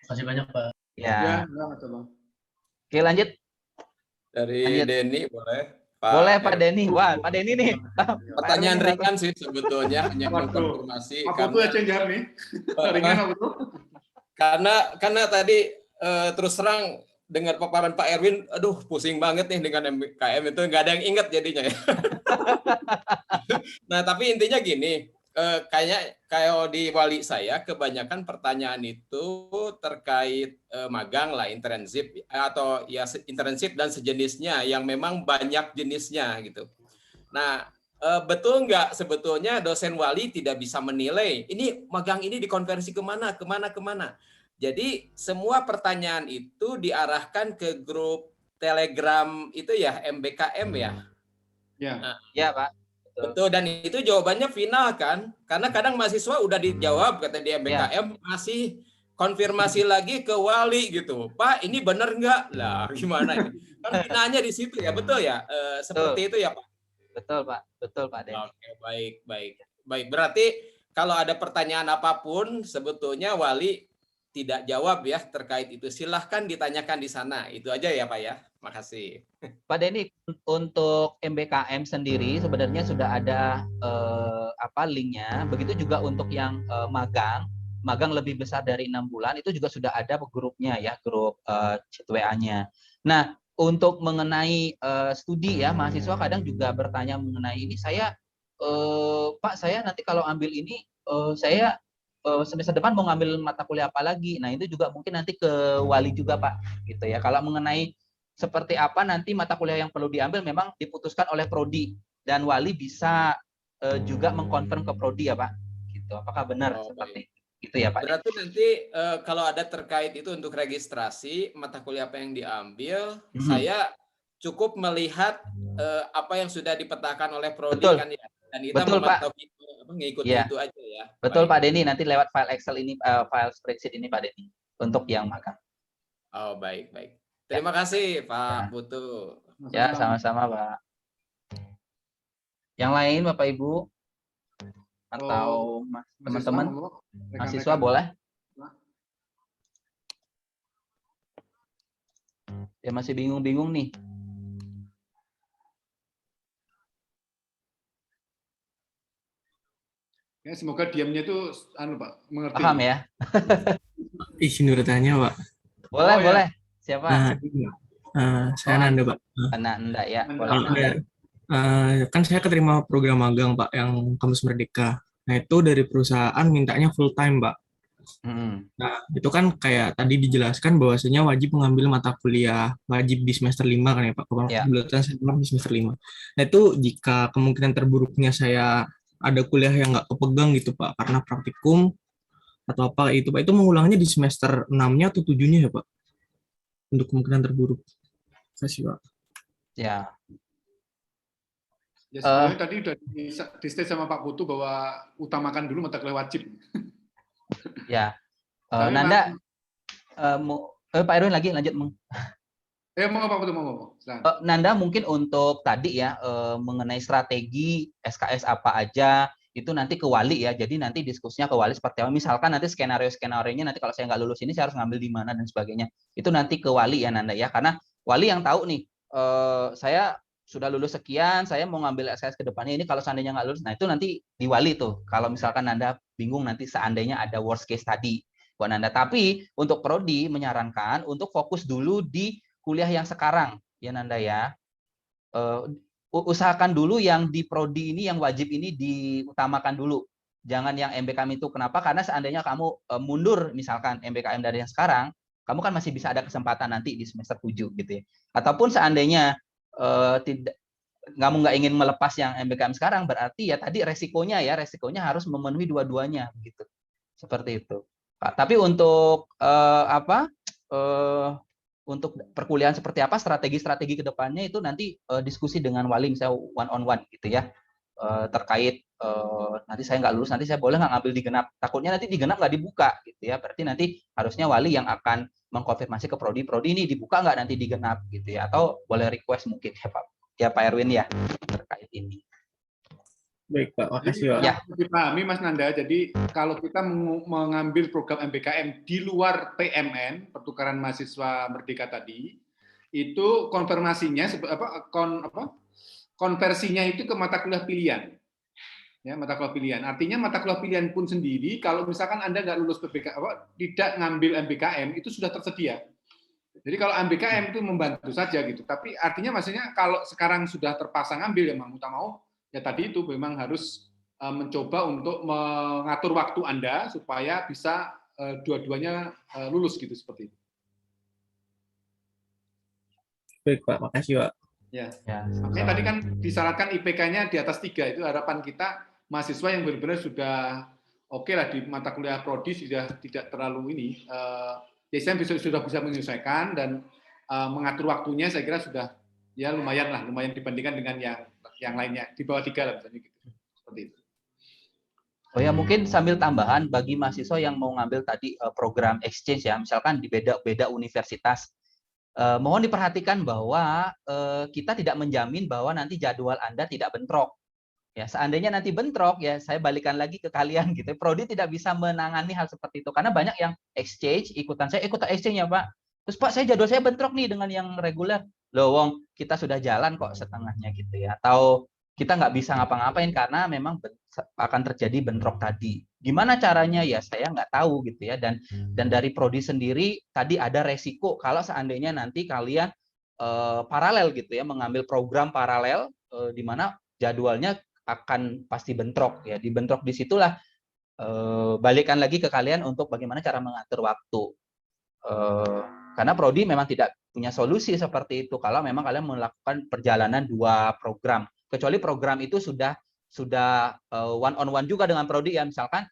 Makasih banyak Pak. Ya. Oke, lanjut. Dari Denny boleh. Boleh Pak Denny. Wah, Pak Denny nih. Pertanyaan ringan sih sebetulnya, hanya konfirmasi. Apa tuh aja jawab nih? Ringan apa tuh? Karena tadi terus terang dengar paparan Pak Erwin, aduh pusing banget nih dengan MBKM itu, nggak ada yang ingat jadinya. Nah tapi intinya gini, kayaknya kayak di wali saya kebanyakan pertanyaan itu terkait magang lah, internship atau ya internship dan sejenisnya yang memang banyak jenisnya gitu. Nah betul nggak sebetulnya dosen wali tidak bisa menilai ini magang ini dikonversi kemana. Jadi semua pertanyaan itu diarahkan ke grup Telegram itu ya, MBKM ya. Ya. Nah, ya Pak. Betul, dan itu jawabannya final kan? Karena kadang mahasiswa udah dijawab kata di MBKM, masih konfirmasi lagi ke wali gitu. Pak, ini benar nggak? Lah, gimana ini? Kan finalnya di situ ya, betul ya? Seperti itu ya Pak? Betul Pak, betul Pak Denny. Oke, baik. Berarti kalau ada pertanyaan apapun, sebetulnya wali tidak jawab ya terkait itu. Silahkan ditanyakan di sana. Itu aja ya Pak ya. Makasih. Pak Denny, untuk MBKM sendiri sebenarnya sudah ada linknya. Begitu juga untuk yang magang lebih besar dari 6 bulan itu juga sudah ada grupnya ya, grup chat WA-nya. Nah, untuk mengenai studi ya, mahasiswa kadang juga bertanya mengenai ini. Pak, saya nanti kalau ambil ini saya semester depan mau ngambil mata kuliah apa lagi. Nah, itu juga mungkin nanti ke wali juga Pak, gitu ya. Kalau mengenai seperti apa nanti mata kuliah yang perlu diambil memang diputuskan oleh prodi dan wali bisa juga mengkonfirm ke prodi ya Pak. Gitu. Apakah benar seperti itu ya Pak? Berarti nanti kalau ada terkait itu untuk registrasi mata kuliah apa yang diambil, saya cukup melihat apa yang sudah dipetakan oleh prodi kan ya. Dan kita memantau mengikuti itu aja ya. Betul Pak Denny, nanti lewat file Excel ini, file spreadsheet ini Pak Denny untuk yang magang. Oh baik. Terima kasih Pak Putu. Ya sama-sama Pak. Yang lain Bapak Ibu atau teman-teman mahasiswa boleh? Ya masih bingung-bingung nih. Ya, semoga diamnya itu Pak, mengerti. Paham ya? Izin bertanya, Pak. Boleh. Siapa? Saya Nanda, Pak. Nanda ya. Boleh. Kan saya keterima program magang, Pak, yang Kampus Merdeka. Nah, itu dari perusahaan mintanya full time, Pak. Nah, itu kan kayak tadi dijelaskan bahwasanya wajib mengambil mata kuliah wajib di semester 5 kan ya, Pak. Kebetulan saya di semester 5. Nah, itu jika kemungkinan terburuknya saya ada kuliah yang nggak kepegang gitu Pak, karena praktikum atau apa itu Pak, itu mengulangnya di semester 6-nya atau 7-nya ya Pak? Untuk kemungkinan terburuk. Terima kasih Pak. Ya. Ya sebenarnya tadi udah di state sama Pak Putu bahwa utamakan dulu mata kuliah wajib. Ya. Nanda, Pak Erwin lagi lanjut. Mau Pak Putu mau. Nanda mungkin untuk tadi ya mengenai strategi SKS apa aja itu nanti ke wali ya. Jadi nanti diskusinya ke wali seperti apa. Misalkan nanti skenario-skenarionya nanti kalau saya nggak lulus ini saya harus ngambil di mana dan sebagainya. Itu nanti ke wali ya Nanda ya. Karena wali yang tahu nih saya sudah lulus sekian, saya mau ngambil SKS ke depannya ini kalau seandainya nggak lulus. Nah itu nanti di wali tuh. Kalau misalkan Nanda bingung nanti seandainya ada worst case tadi buat Nanda. Tapi untuk prodi menyarankan untuk fokus dulu di kuliah yang sekarang ya Nanda ya. Usahakan dulu yang di prodi ini, yang wajib ini diutamakan dulu. Jangan yang MBKM itu. Kenapa? Karena seandainya kamu mundur misalkan MBKM dari yang sekarang, kamu kan masih bisa ada kesempatan nanti di semester 7 gitu ya. Ataupun seandainya kamu nggak ingin melepas yang MBKM sekarang, berarti ya tadi resikonya harus memenuhi dua-duanya gitu. Seperti itu. Tapi untuk untuk perkuliahan seperti apa, strategi-strategi ke depannya itu nanti diskusi dengan wali, misalnya one on one gitu ya, terkait nanti saya nggak lulus, nanti saya boleh nggak ngambil di genap, takutnya nanti di genap nggak dibuka gitu ya, berarti nanti harusnya wali yang akan mengkonfirmasi ke prodi ini dibuka nggak nanti di genap gitu ya, atau boleh request mungkin ya Pak Erwin ya terkait ini. Baik Pak, makasih Pak. Ya. Dipahami Mas Nanda, jadi kalau kita mengambil program MBKM di luar PMN, pertukaran mahasiswa merdeka tadi, itu konfirmasinya konversinya itu ke mata kuliah pilihan. Ya, mata kuliah pilihan. Artinya mata kuliah pilihan pun sendiri, kalau misalkan Anda nggak lulus tidak ngambil MBKM, itu sudah tersedia. Jadi kalau MBKM itu membantu saja gitu. Tapi artinya maksudnya kalau sekarang sudah terpaksa ngambil, ya mau ya tadi itu memang harus mencoba untuk mengatur waktu Anda supaya bisa dua-duanya lulus gitu, seperti itu. Baik Pak, makasih Pak. Ya. Makanya tadi kan disyaratkan IPK-nya di atas 3, itu harapan kita mahasiswa yang benar-benar sudah oke lah di mata kuliah prodi, sudah tidak terlalu ini, ya saya sudah bisa menyesuaikan dan mengatur waktunya, saya kira sudah ya lumayan dibandingkan dengan yang lainnya di bawah 3 lah misalnya gitu. Seperti itu. Oh ya, mungkin sambil tambahan bagi mahasiswa yang mau ngambil tadi program exchange ya, misalkan di beda universitas, mohon diperhatikan bahwa kita tidak menjamin bahwa nanti jadwal Anda tidak bentrok. Ya, seandainya nanti bentrok ya, saya balikan lagi ke kalian gitu. Prodi tidak bisa menangani hal seperti itu karena banyak yang exchange, ikutan exchange ya Pak. Terus Pak, jadwal saya bentrok nih dengan yang reguler. Loh, wong kita sudah jalan kok setengahnya gitu ya. Atau kita nggak bisa ngapa-ngapain karena memang akan terjadi bentrok tadi. Gimana caranya ya saya nggak tahu gitu ya. Dan dari prodi sendiri tadi ada resiko kalau seandainya nanti kalian paralel gitu ya, mengambil program paralel di mana jadwalnya akan pasti bentrok ya. Dibentrok disitulah balikan lagi ke kalian untuk bagaimana cara mengatur waktu. Karena prodi memang tidak punya solusi seperti itu kalau memang kalian melakukan perjalanan 2 program. Kecuali program itu sudah one on one juga dengan prodi ya, misalkan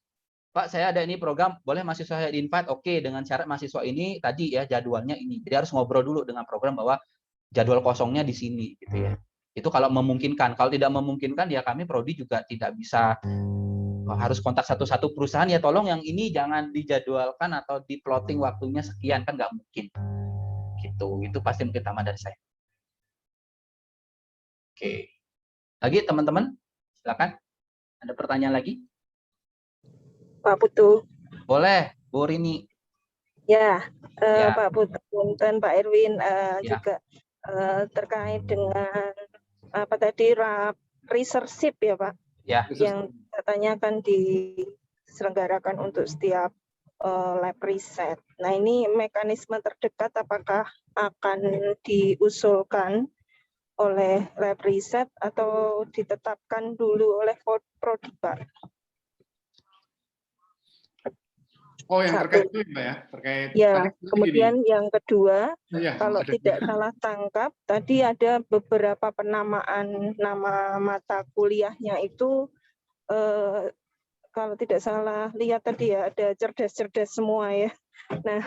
Pak saya ada ini program, boleh mahasiswa saya di-invite, oke, dengan syarat mahasiswa ini tadi ya jadwalnya ini. Jadi harus ngobrol dulu dengan program bahwa jadwal kosongnya di sini gitu ya. Itu kalau memungkinkan. Kalau tidak memungkinkan ya kami prodi juga tidak bisa harus kontak satu-satu perusahaan, ya tolong yang ini jangan dijadwalkan atau di-plotting waktunya sekian, kan nggak mungkin. Gitu. Itu pasti mungkin tambahan dari saya. Oke. Lagi teman-teman, silakan. Ada pertanyaan lagi? Pak Putu. Boleh, Bu Rini. Ya, Pak Putu dan Pak Erwin juga terkait dengan apa tadi researchship ya Pak, yang katanya akan diselenggarakan untuk setiap lab riset. Nah ini mekanisme terdekat apakah akan diusulkan oleh lab riset atau ditetapkan dulu oleh prodi Pak? Oh, yang terkait itu ya, terkait. Ya, kemudian yang kedua, kalau tidak salah tangkap, tadi ada beberapa penamaan nama mata kuliahnya itu, kalau tidak salah lihat tadi ya, ada cerdas-cerdas semua ya. Nah,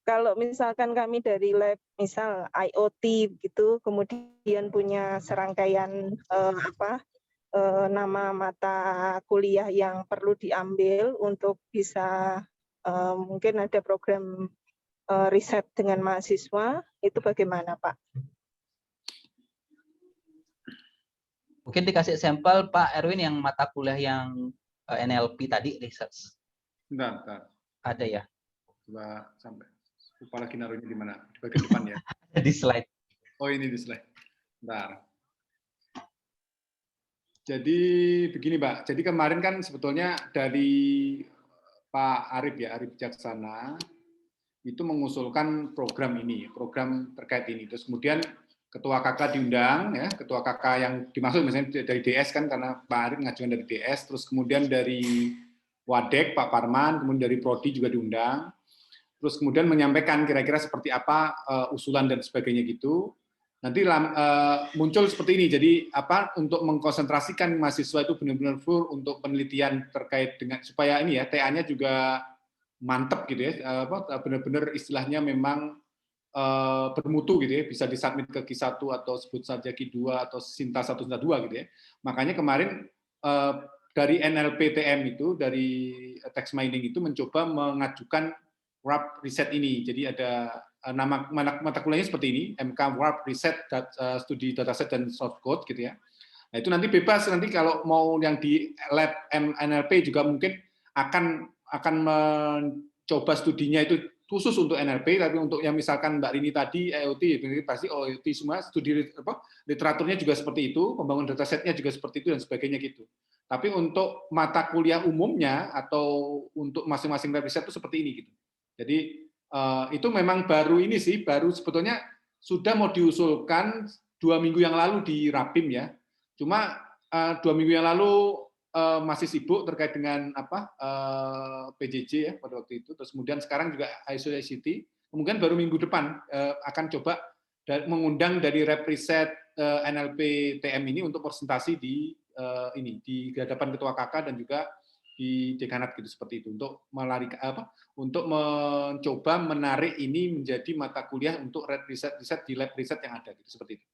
kalau misalkan kami dari lab, misal IoT gitu, kemudian punya serangkaian nama mata kuliah yang perlu diambil untuk bisa mungkin ada program riset dengan mahasiswa, itu bagaimana Pak? Mungkin dikasih sampel Pak Erwin yang mata kuliah yang NLP tadi, research. Bentar. Ada ya? Coba sampai. Lupa lagi naruhnya di mana? Di bagian depan ya? Di slide. Oh ini di slide. Bentar. Jadi begini, Pak. Jadi kemarin kan sebetulnya dari Pak Arif ya, Arif Jaksana, itu mengusulkan program ini, program terkait ini. Terus kemudian Ketua KK diundang, ya, Ketua KK yang dimaksud misalnya dari DS kan, karena Pak Arif mengajukan dari DS, terus kemudian dari Wadek, Pak Parman, kemudian dari Prodi juga diundang, terus kemudian menyampaikan kira-kira seperti apa usulan dan sebagainya gitu. Nanti muncul seperti ini, jadi apa untuk mengkonsentrasikan mahasiswa itu benar-benar full untuk penelitian terkait dengan supaya ini ya TA-nya juga mantep gitu ya, benar-benar istilahnya memang bermutu gitu ya, bisa disubmit ke Q1 atau sebut saja Q2 atau Sinta 1 Sinta 2 gitu ya. Makanya kemarin dari NLPTM itu, dari text mining itu mencoba mengajukan WRAP riset ini. Jadi ada nama mata kuliahnya seperti ini, MK WRAP Riset Studi Dataset dan Source Code gitu ya. Nah, itu nanti bebas, nanti kalau mau yang di lab NLP juga mungkin akan mencoba studinya itu khusus untuk NLP, tapi untuk yang misalkan Mbak Rini tadi IoT pasti IoT semua studi literaturnya juga seperti itu, pembangunan datasetnya juga seperti itu dan sebagainya gitu. Tapi untuk mata kuliah umumnya atau untuk masing-masing lab riset itu seperti ini gitu. Jadi itu memang baru ini sih, baru sebetulnya sudah mau diusulkan 2 minggu yang lalu di Rapim ya. Cuma 2 minggu yang lalu masih sibuk terkait dengan PJJ ya pada waktu itu. Terus kemudian sekarang juga ICT. Kemudian baru minggu depan akan coba mengundang dari Rep Riset NLP TM ini untuk presentasi di hadapan Ketua KK dan juga di dekanat gitu seperti itu untuk untuk mencoba menarik ini menjadi mata kuliah untuk riset di lab riset yang ada gitu seperti itu.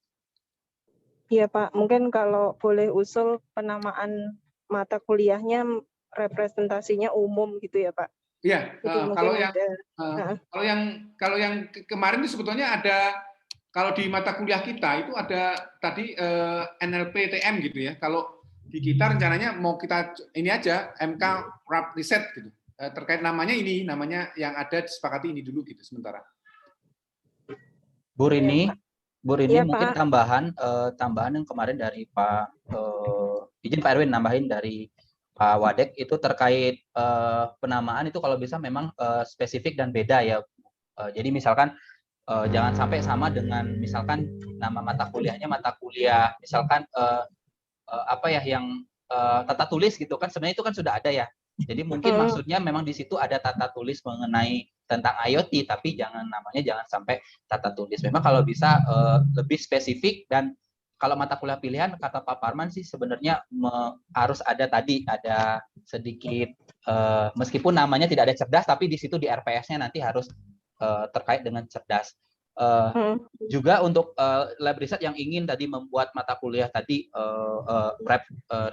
Iya Pak, mungkin kalau boleh usul penamaan mata kuliahnya representasinya umum gitu ya Pak. Iya, kalau yang kemarin itu sebetulnya ada, kalau di mata kuliah kita itu ada tadi NLP TM gitu ya. Kalau di kita rencananya mau kita ini aja MK WRAP Riset gitu. Terkait namanya ini, namanya yang ada disepakati ini dulu gitu sementara. Bu Rini ya, mungkin Pak. tambahan yang kemarin dari Pak izin Pak Erwin nambahin dari Pak Wadek itu terkait penamaan itu kalau bisa memang spesifik dan beda ya. Jadi misalkan jangan sampai sama dengan misalkan nama mata kuliahnya mata kuliah misalkan yang tata tulis gitu kan, sebenarnya itu kan sudah ada ya. Jadi mungkin maksudnya memang di situ ada tata tulis mengenai tentang IoT, tapi namanya jangan sampai tata tulis. Memang kalau bisa lebih spesifik, dan kalau mata kuliah pilihan kata Pak Parman sih sebenarnya harus ada sedikit meskipun namanya tidak ada cerdas, tapi di situ di RPS-nya nanti harus terkait dengan cerdas. Juga untuk lab riset yang ingin tadi membuat mata kuliah tadi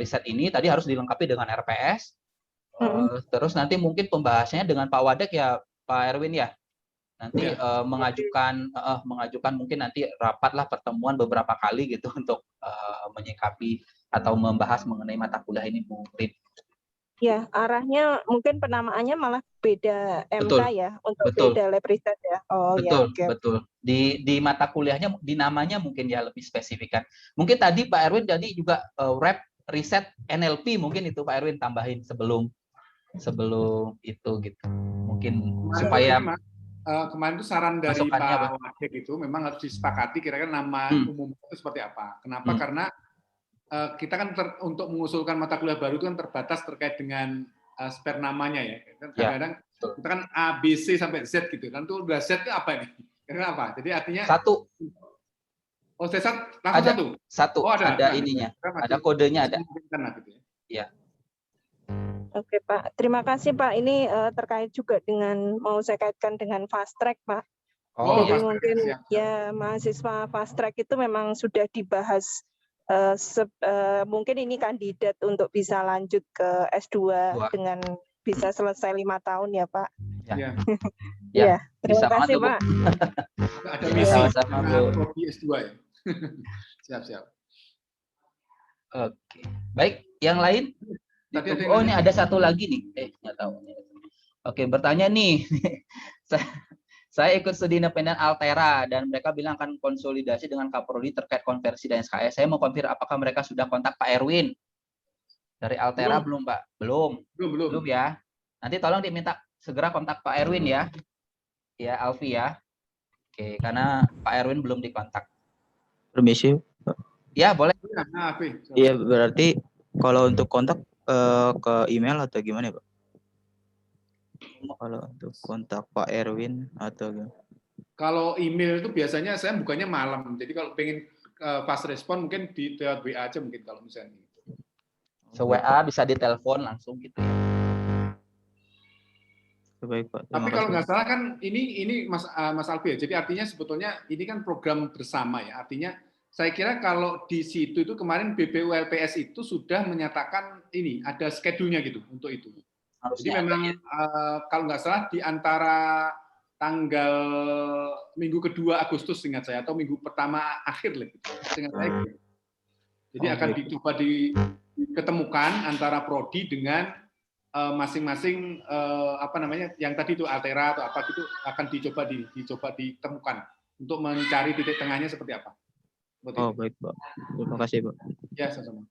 riset ini tadi harus dilengkapi dengan RPS. Terus nanti mungkin pembahasannya dengan Pak Wadek ya Pak Erwin ya. Nanti mengajukan mungkin nanti rapatlah pertemuan beberapa kali gitu untuk menyikapi atau membahas mengenai mata kuliah ini Bu Rin. Ya, arahnya mungkin penamaannya malah beda MK ya, untuk beda lab riset ya. Oh betul, ya, okay. Betul. Di mata kuliahnya, di namanya mungkin ya lebih spesifikan. Mungkin tadi Pak Erwin tadi juga Rep Riset NLP mungkin itu Pak Erwin tambahin sebelum itu gitu. Mungkin supaya kemarin itu saran dari Pak Wadek itu memang harus disepakati kira-kira nama umum itu seperti apa. Kenapa? Karena kita kan untuk mengusulkan mata kuliah baru itu kan terbatas terkait dengan spare namanya ya. Kadang-kadang kita kan A, B, C sampai Z gitu kan. Itu udah Z itu apa ini? Karena apa? Jadi artinya satu. Oh, langsung satu. Ada ininya. Ada kodenya ada. Ya. Oke Pak, terima kasih Pak. Ini terkait juga dengan mau saya kaitkan dengan fast track Pak. Jadi mungkin ya mahasiswa fast track itu memang sudah dibahas. Mungkin ini kandidat untuk bisa lanjut ke S2 dengan bisa selesai 5 tahun ya Pak. Ya, terima kasih Pak. Ada misi prodi S2 ya. Siap. Oke, baik. Yang lain? Ini ada satu lagi nih. Nggak tahu. Oke, bertanya nih. Saya ikut studi independen Altera dan mereka bilang akan konsolidasi dengan Kaprodi terkait konversi dan SKS. Saya mau konfirmasi apakah mereka sudah kontak Pak Erwin Dari Altera belum, Pak? Belum ya. Nanti tolong diminta segera kontak Pak Erwin ya. Ya, Alfi ya. Oke, karena Pak Erwin belum dikontak. Permisi. Ya, boleh. Iya, berarti kalau untuk kontak ke email atau gimana ya, Pak? Kalau untuk kontak Pak Erwin atau gimana? Kalau email itu biasanya saya bukanya malam. Jadi kalau pengen fast respon mungkin di WA aja mungkin kalau misalnya. WA bisa ditelepon langsung gitu ya. Baik, Pak. Tapi kalau nggak salah kan ini Mas Alfi ya. Jadi artinya sebetulnya ini kan program bersama ya. Artinya saya kira kalau di situ itu kemarin BPULPS itu sudah menyatakan ini ada schedule-nya gitu untuk itu. Jadi memang kalau nggak salah di antara tanggal minggu kedua Agustus ingat saya atau minggu pertama akhir lah gitu. Ingat saya gitu. Jadi akan dicoba diketemukan antara prodi dengan masing-masing apa namanya yang tadi itu Altera atau apa gitu akan dicoba ditemukan untuk mencari titik tengahnya seperti apa. Baik, Pak. Terima kasih, Pak. Ya, sama-sama.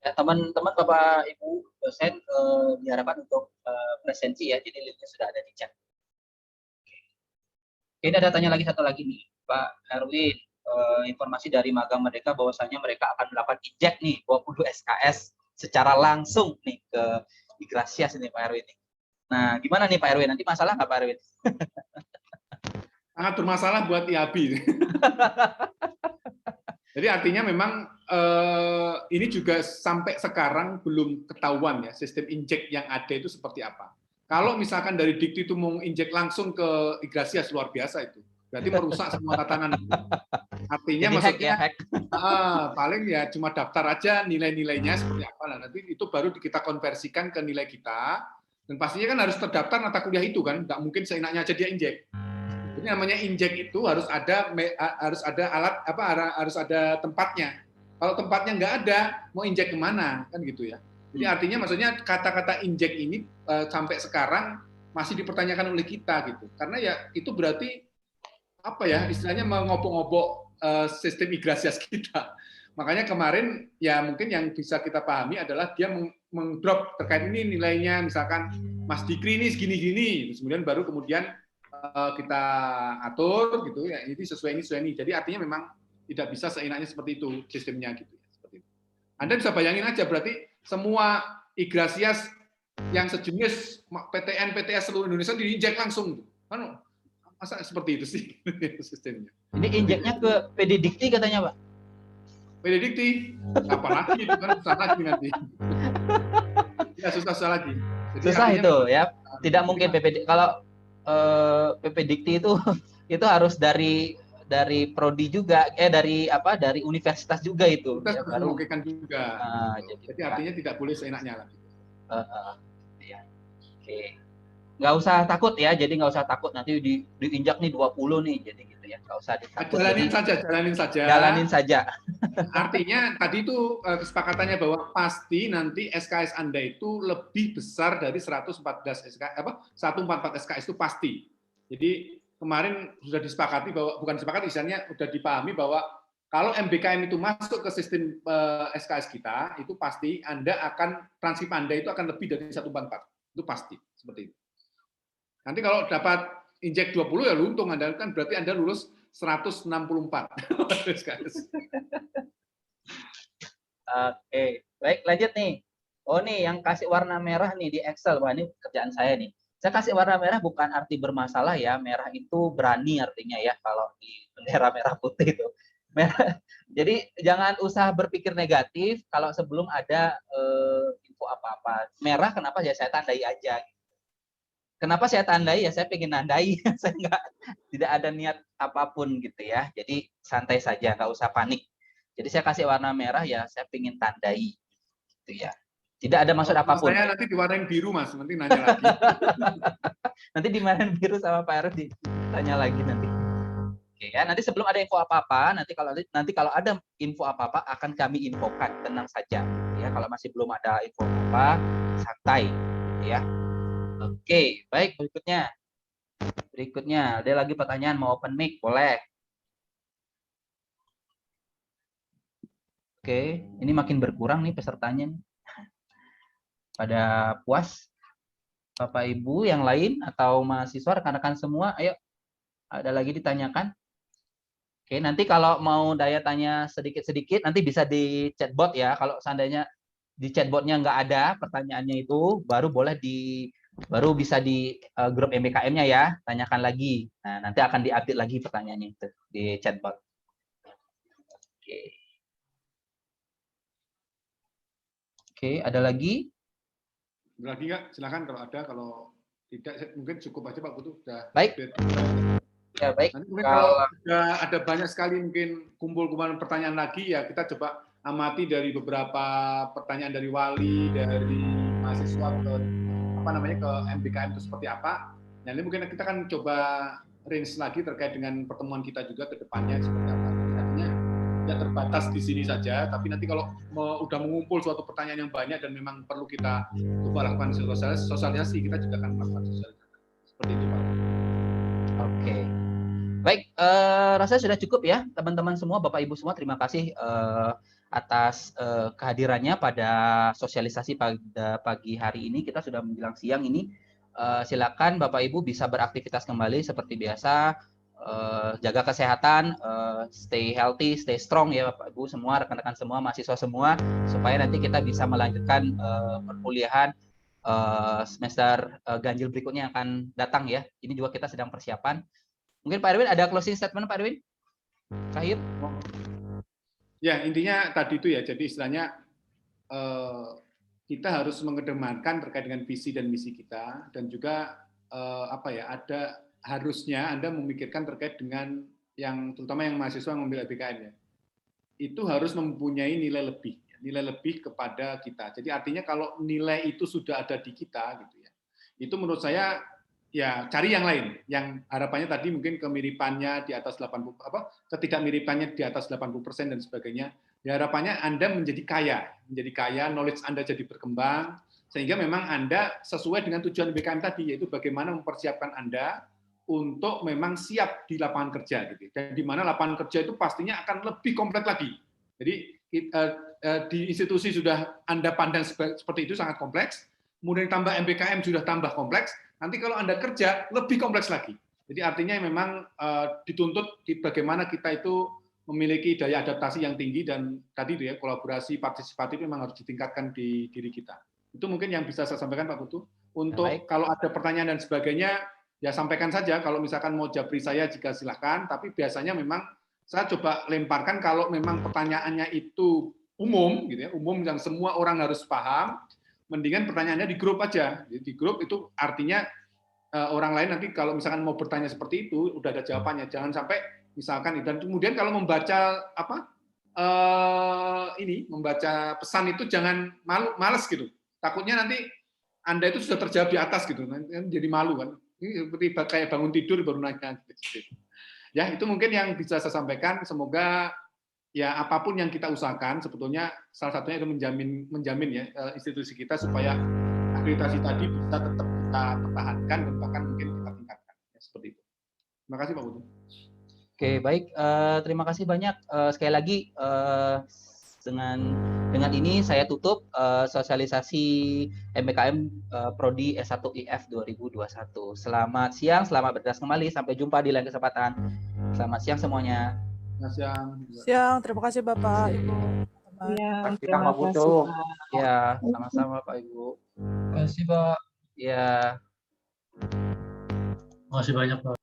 Ya, teman-teman Bapak Ibu dosen diharapkan untuk presensi ya, jadi linknya sudah ada di chat. Ini ada tanya lagi satu lagi nih, Pak Erwin. Informasi dari magang mereka bahwasanya mereka akan melakukan injek nih 20 SKS secara langsung nih ke Igratias ini Pak Erwin. Nah, gimana nih Pak Erwin? Nanti masalah nggak Pak Erwin? Sangat bermasalah buat IABI. Jadi artinya memang ini juga sampai sekarang belum ketahuan ya sistem injek yang ada itu seperti apa. Kalau misalkan dari Dikti itu mau injek langsung ke Igratias luar biasa itu, berarti merusak semua tatanan. Artinya jadi maksudnya paling ya cuma daftar aja nilai-nilainya seperti apa lah. Nanti itu baru kita konversikan ke nilai kita dan pastinya kan harus terdaftar mata kuliah itu kan, nggak mungkin seenaknya aja dia injek. Jadi namanya injek itu harus ada alat apa harus ada tempatnya. Kalau tempatnya nggak ada, mau injek kemana kan gitu ya. Jadi artinya maksudnya kata-kata injek ini sampai sekarang masih dipertanyakan oleh kita gitu. Karena ya itu berarti apa ya istilahnya mengobok-ngobok sistem Igratias kita. Makanya kemarin ya mungkin yang bisa kita pahami adalah dia mengdrop terkait ini nilainya misalkan Mas Dikri ini segini-gini, kemudian baru kemudian kita atur gitu ya ini sesuai ini. Jadi artinya memang tidak bisa seenaknya seperti itu sistemnya gitu ya seperti itu. Anda bisa bayangin aja berarti semua Igratias yang sejenis PTN PTS seluruh Indonesia diinjek langsung kan masa seperti itu sih sistemnya. Ini injeknya ke PD Dikti katanya Pak. PD Dikti apalagi itu kan susah lagi nanti. Ya susah lagi. Jadi susah itu ya. Tidak mungkin PPD kalau PP Dikti itu harus dari prodi juga dari universitas juga itu kita ya, baru memungkinkan juga jadi artinya tidak boleh seenaknya lagi ya. Oke, nggak usah takut ya, jadi nggak usah takut nanti diinjak nih 20 nih jadi gitu ya, nggak usah ditakut, jalanin saja. Artinya tadi itu kesepakatannya bahwa pasti nanti SKS Anda itu lebih besar dari 144 SKS itu pasti. Jadi kemarin sudah disepakati bahwa bukan disepakati, misalnya sudah dipahami bahwa kalau MBKM itu masuk ke sistem SKS kita, itu pasti Anda akan transkrip Anda itu akan lebih dari 144. Itu pasti seperti itu. Nanti kalau dapat injek 20 ya untung Anda kan berarti Anda lulus 164 SKS. Oke, baik lanjut nih. Oh nih yang kasih warna merah nih di Excel, wah ini kerjaan saya nih. Saya kasih warna merah bukan arti bermasalah ya, merah itu berani artinya ya kalau di bendera merah putih itu. Merah. Jadi jangan usah berpikir negatif kalau sebelum ada info apa-apa. Merah kenapa ya saya tandai aja. Kenapa saya tandai ya saya pengen nandai, saya tidak ada niat apapun gitu ya. Jadi santai saja, nggak usah panik. Jadi saya kasih warna merah ya saya pengen tandai gitu ya. Tidak ada maksud apapun. Saya nanti diwarnain biru Mas, nanti nanya lagi. Nanti diwarnain biru sama Pak Erwin ditanya lagi nanti. Oke ya, nanti sebelum ada info apa-apa, nanti kalau ada info apa-apa akan kami infokan, tenang saja. Ya, kalau masih belum ada info apa, santai ya. Oke, baik berikutnya. Berikutnya, ada lagi pertanyaan mau open mic, boleh. Oke, ini makin berkurang nih pesertanya. Pada puas? Bapak Ibu yang lain atau mahasiswa rekan-rekan semua, ayo ada lagi ditanyakan? Oke, nanti kalau mau daya tanya sedikit-sedikit nanti bisa di chatbot ya. Kalau seandainya di chatbotnya nggak ada pertanyaannya itu, baru bisa di grup MBKM-nya ya, tanyakan lagi. Nah, nanti akan diupdate lagi pertanyaannya itu di chatbot. Oke, ada lagi? Lagi nggak? Silakan kalau ada, kalau tidak mungkin cukup aja Pak Putu. Sudah. Baik. Ya, baik. Nanti mungkin kalau ada banyak sekali mungkin kumpul-kumpulan pertanyaan lagi ya, kita coba amati dari beberapa pertanyaan dari wali, dari mahasiswa ke ke MBKM itu seperti apa. Nah, ini mungkin kita akan coba range lagi terkait dengan pertemuan kita juga ke depannya seperti apa. Artinya tidak terbatas di sini saja, tapi nanti kalau udah mengumpul suatu pertanyaan yang banyak dan memang perlu kita coba lakukan sosialisasi, kita juga akan melakukan sosialisasi. Seperti itu Pak. Oke. Baik, rasanya sudah cukup ya teman-teman semua, Bapak Ibu semua, terima kasih atas kehadirannya pada sosialisasi pada pagi hari ini. Kita sudah menjelang siang ini. Silakan Bapak Ibu bisa beraktivitas kembali seperti biasa. Jaga kesehatan, stay healthy, stay strong ya Bapak Ibu semua, rekan-rekan semua, mahasiswa semua, supaya nanti kita bisa melanjutkan perkuliahan semester ganjil berikutnya yang akan datang ya. Ini juga kita sedang persiapan. Mungkin Pak Erwin ada closing statement Pak Erwin? Terakhir. Ya, intinya tadi itu ya, jadi istilahnya kita harus mengedepankan terkait dengan visi dan misi kita, dan juga harusnya Anda memikirkan terkait dengan yang terutama yang mahasiswa yang mengambil MBKM ya. Itu harus mempunyai nilai lebih kepada kita. Jadi artinya kalau nilai itu sudah ada di kita gitu ya. Itu menurut saya ya cari yang lain. Yang harapannya tadi mungkin kemiripannya di atas 80 ketidakmiripannya di atas 80% dan sebagainya. Ya harapannya Anda menjadi kaya, knowledge Anda jadi berkembang sehingga memang Anda sesuai dengan tujuan MBKM tadi, yaitu bagaimana mempersiapkan Anda untuk memang siap di lapangan kerja gitu. Dan di mana lapangan kerja itu pastinya akan lebih kompleks lagi. Jadi di institusi sudah Anda pandang seperti itu sangat kompleks, kemudian tambah MBKM sudah tambah kompleks, nanti kalau Anda kerja lebih kompleks lagi. Jadi artinya memang dituntut bagaimana kita itu memiliki daya adaptasi yang tinggi, dan tadi itu ya kolaborasi partisipatif memang harus ditingkatkan di diri kita. Itu mungkin yang bisa saya sampaikan Pak Putu. Untuk kalau ada pertanyaan dan sebagainya, ya sampaikan saja, kalau misalkan mau japri saya jika silahkan, tapi biasanya memang saya coba lemparkan kalau memang pertanyaannya itu umum, gitu ya, umum yang semua orang harus paham, mendingan pertanyaannya di grup aja. Di grup itu artinya orang lain nanti kalau misalkan mau bertanya seperti itu, udah ada jawabannya. Jangan sampai misalkan, dan kemudian kalau membaca membaca pesan itu jangan malas gitu. Takutnya nanti Anda itu sudah terjawab di atas gitu, nanti jadi malu kan. Ini seperti kayak bangun tidur baru nanya. Ya, itu mungkin yang bisa saya sampaikan. Semoga ya apapun yang kita usahakan, sebetulnya salah satunya itu menjamin ya institusi kita supaya akreditasi tadi bisa tetap kita pertahankan dan bahkan mungkin kita tingkatkan. Ya, seperti itu. Terima kasih Pak Putu. Oke, baik. Terima kasih banyak. Sekali lagi dengan ini saya tutup sosialisasi MBKM Prodi S1 IF 2021. Selamat siang, selamat bertugas kembali. Sampai jumpa di lain kesempatan. Selamat siang semuanya. Selamat siang. Siang, terima kasih Bapak, Ibu. Ya, terima kasih. Ya, sama-sama Pak Ibu. Terima kasih Pak. Ya. Terima kasih banyak Pak.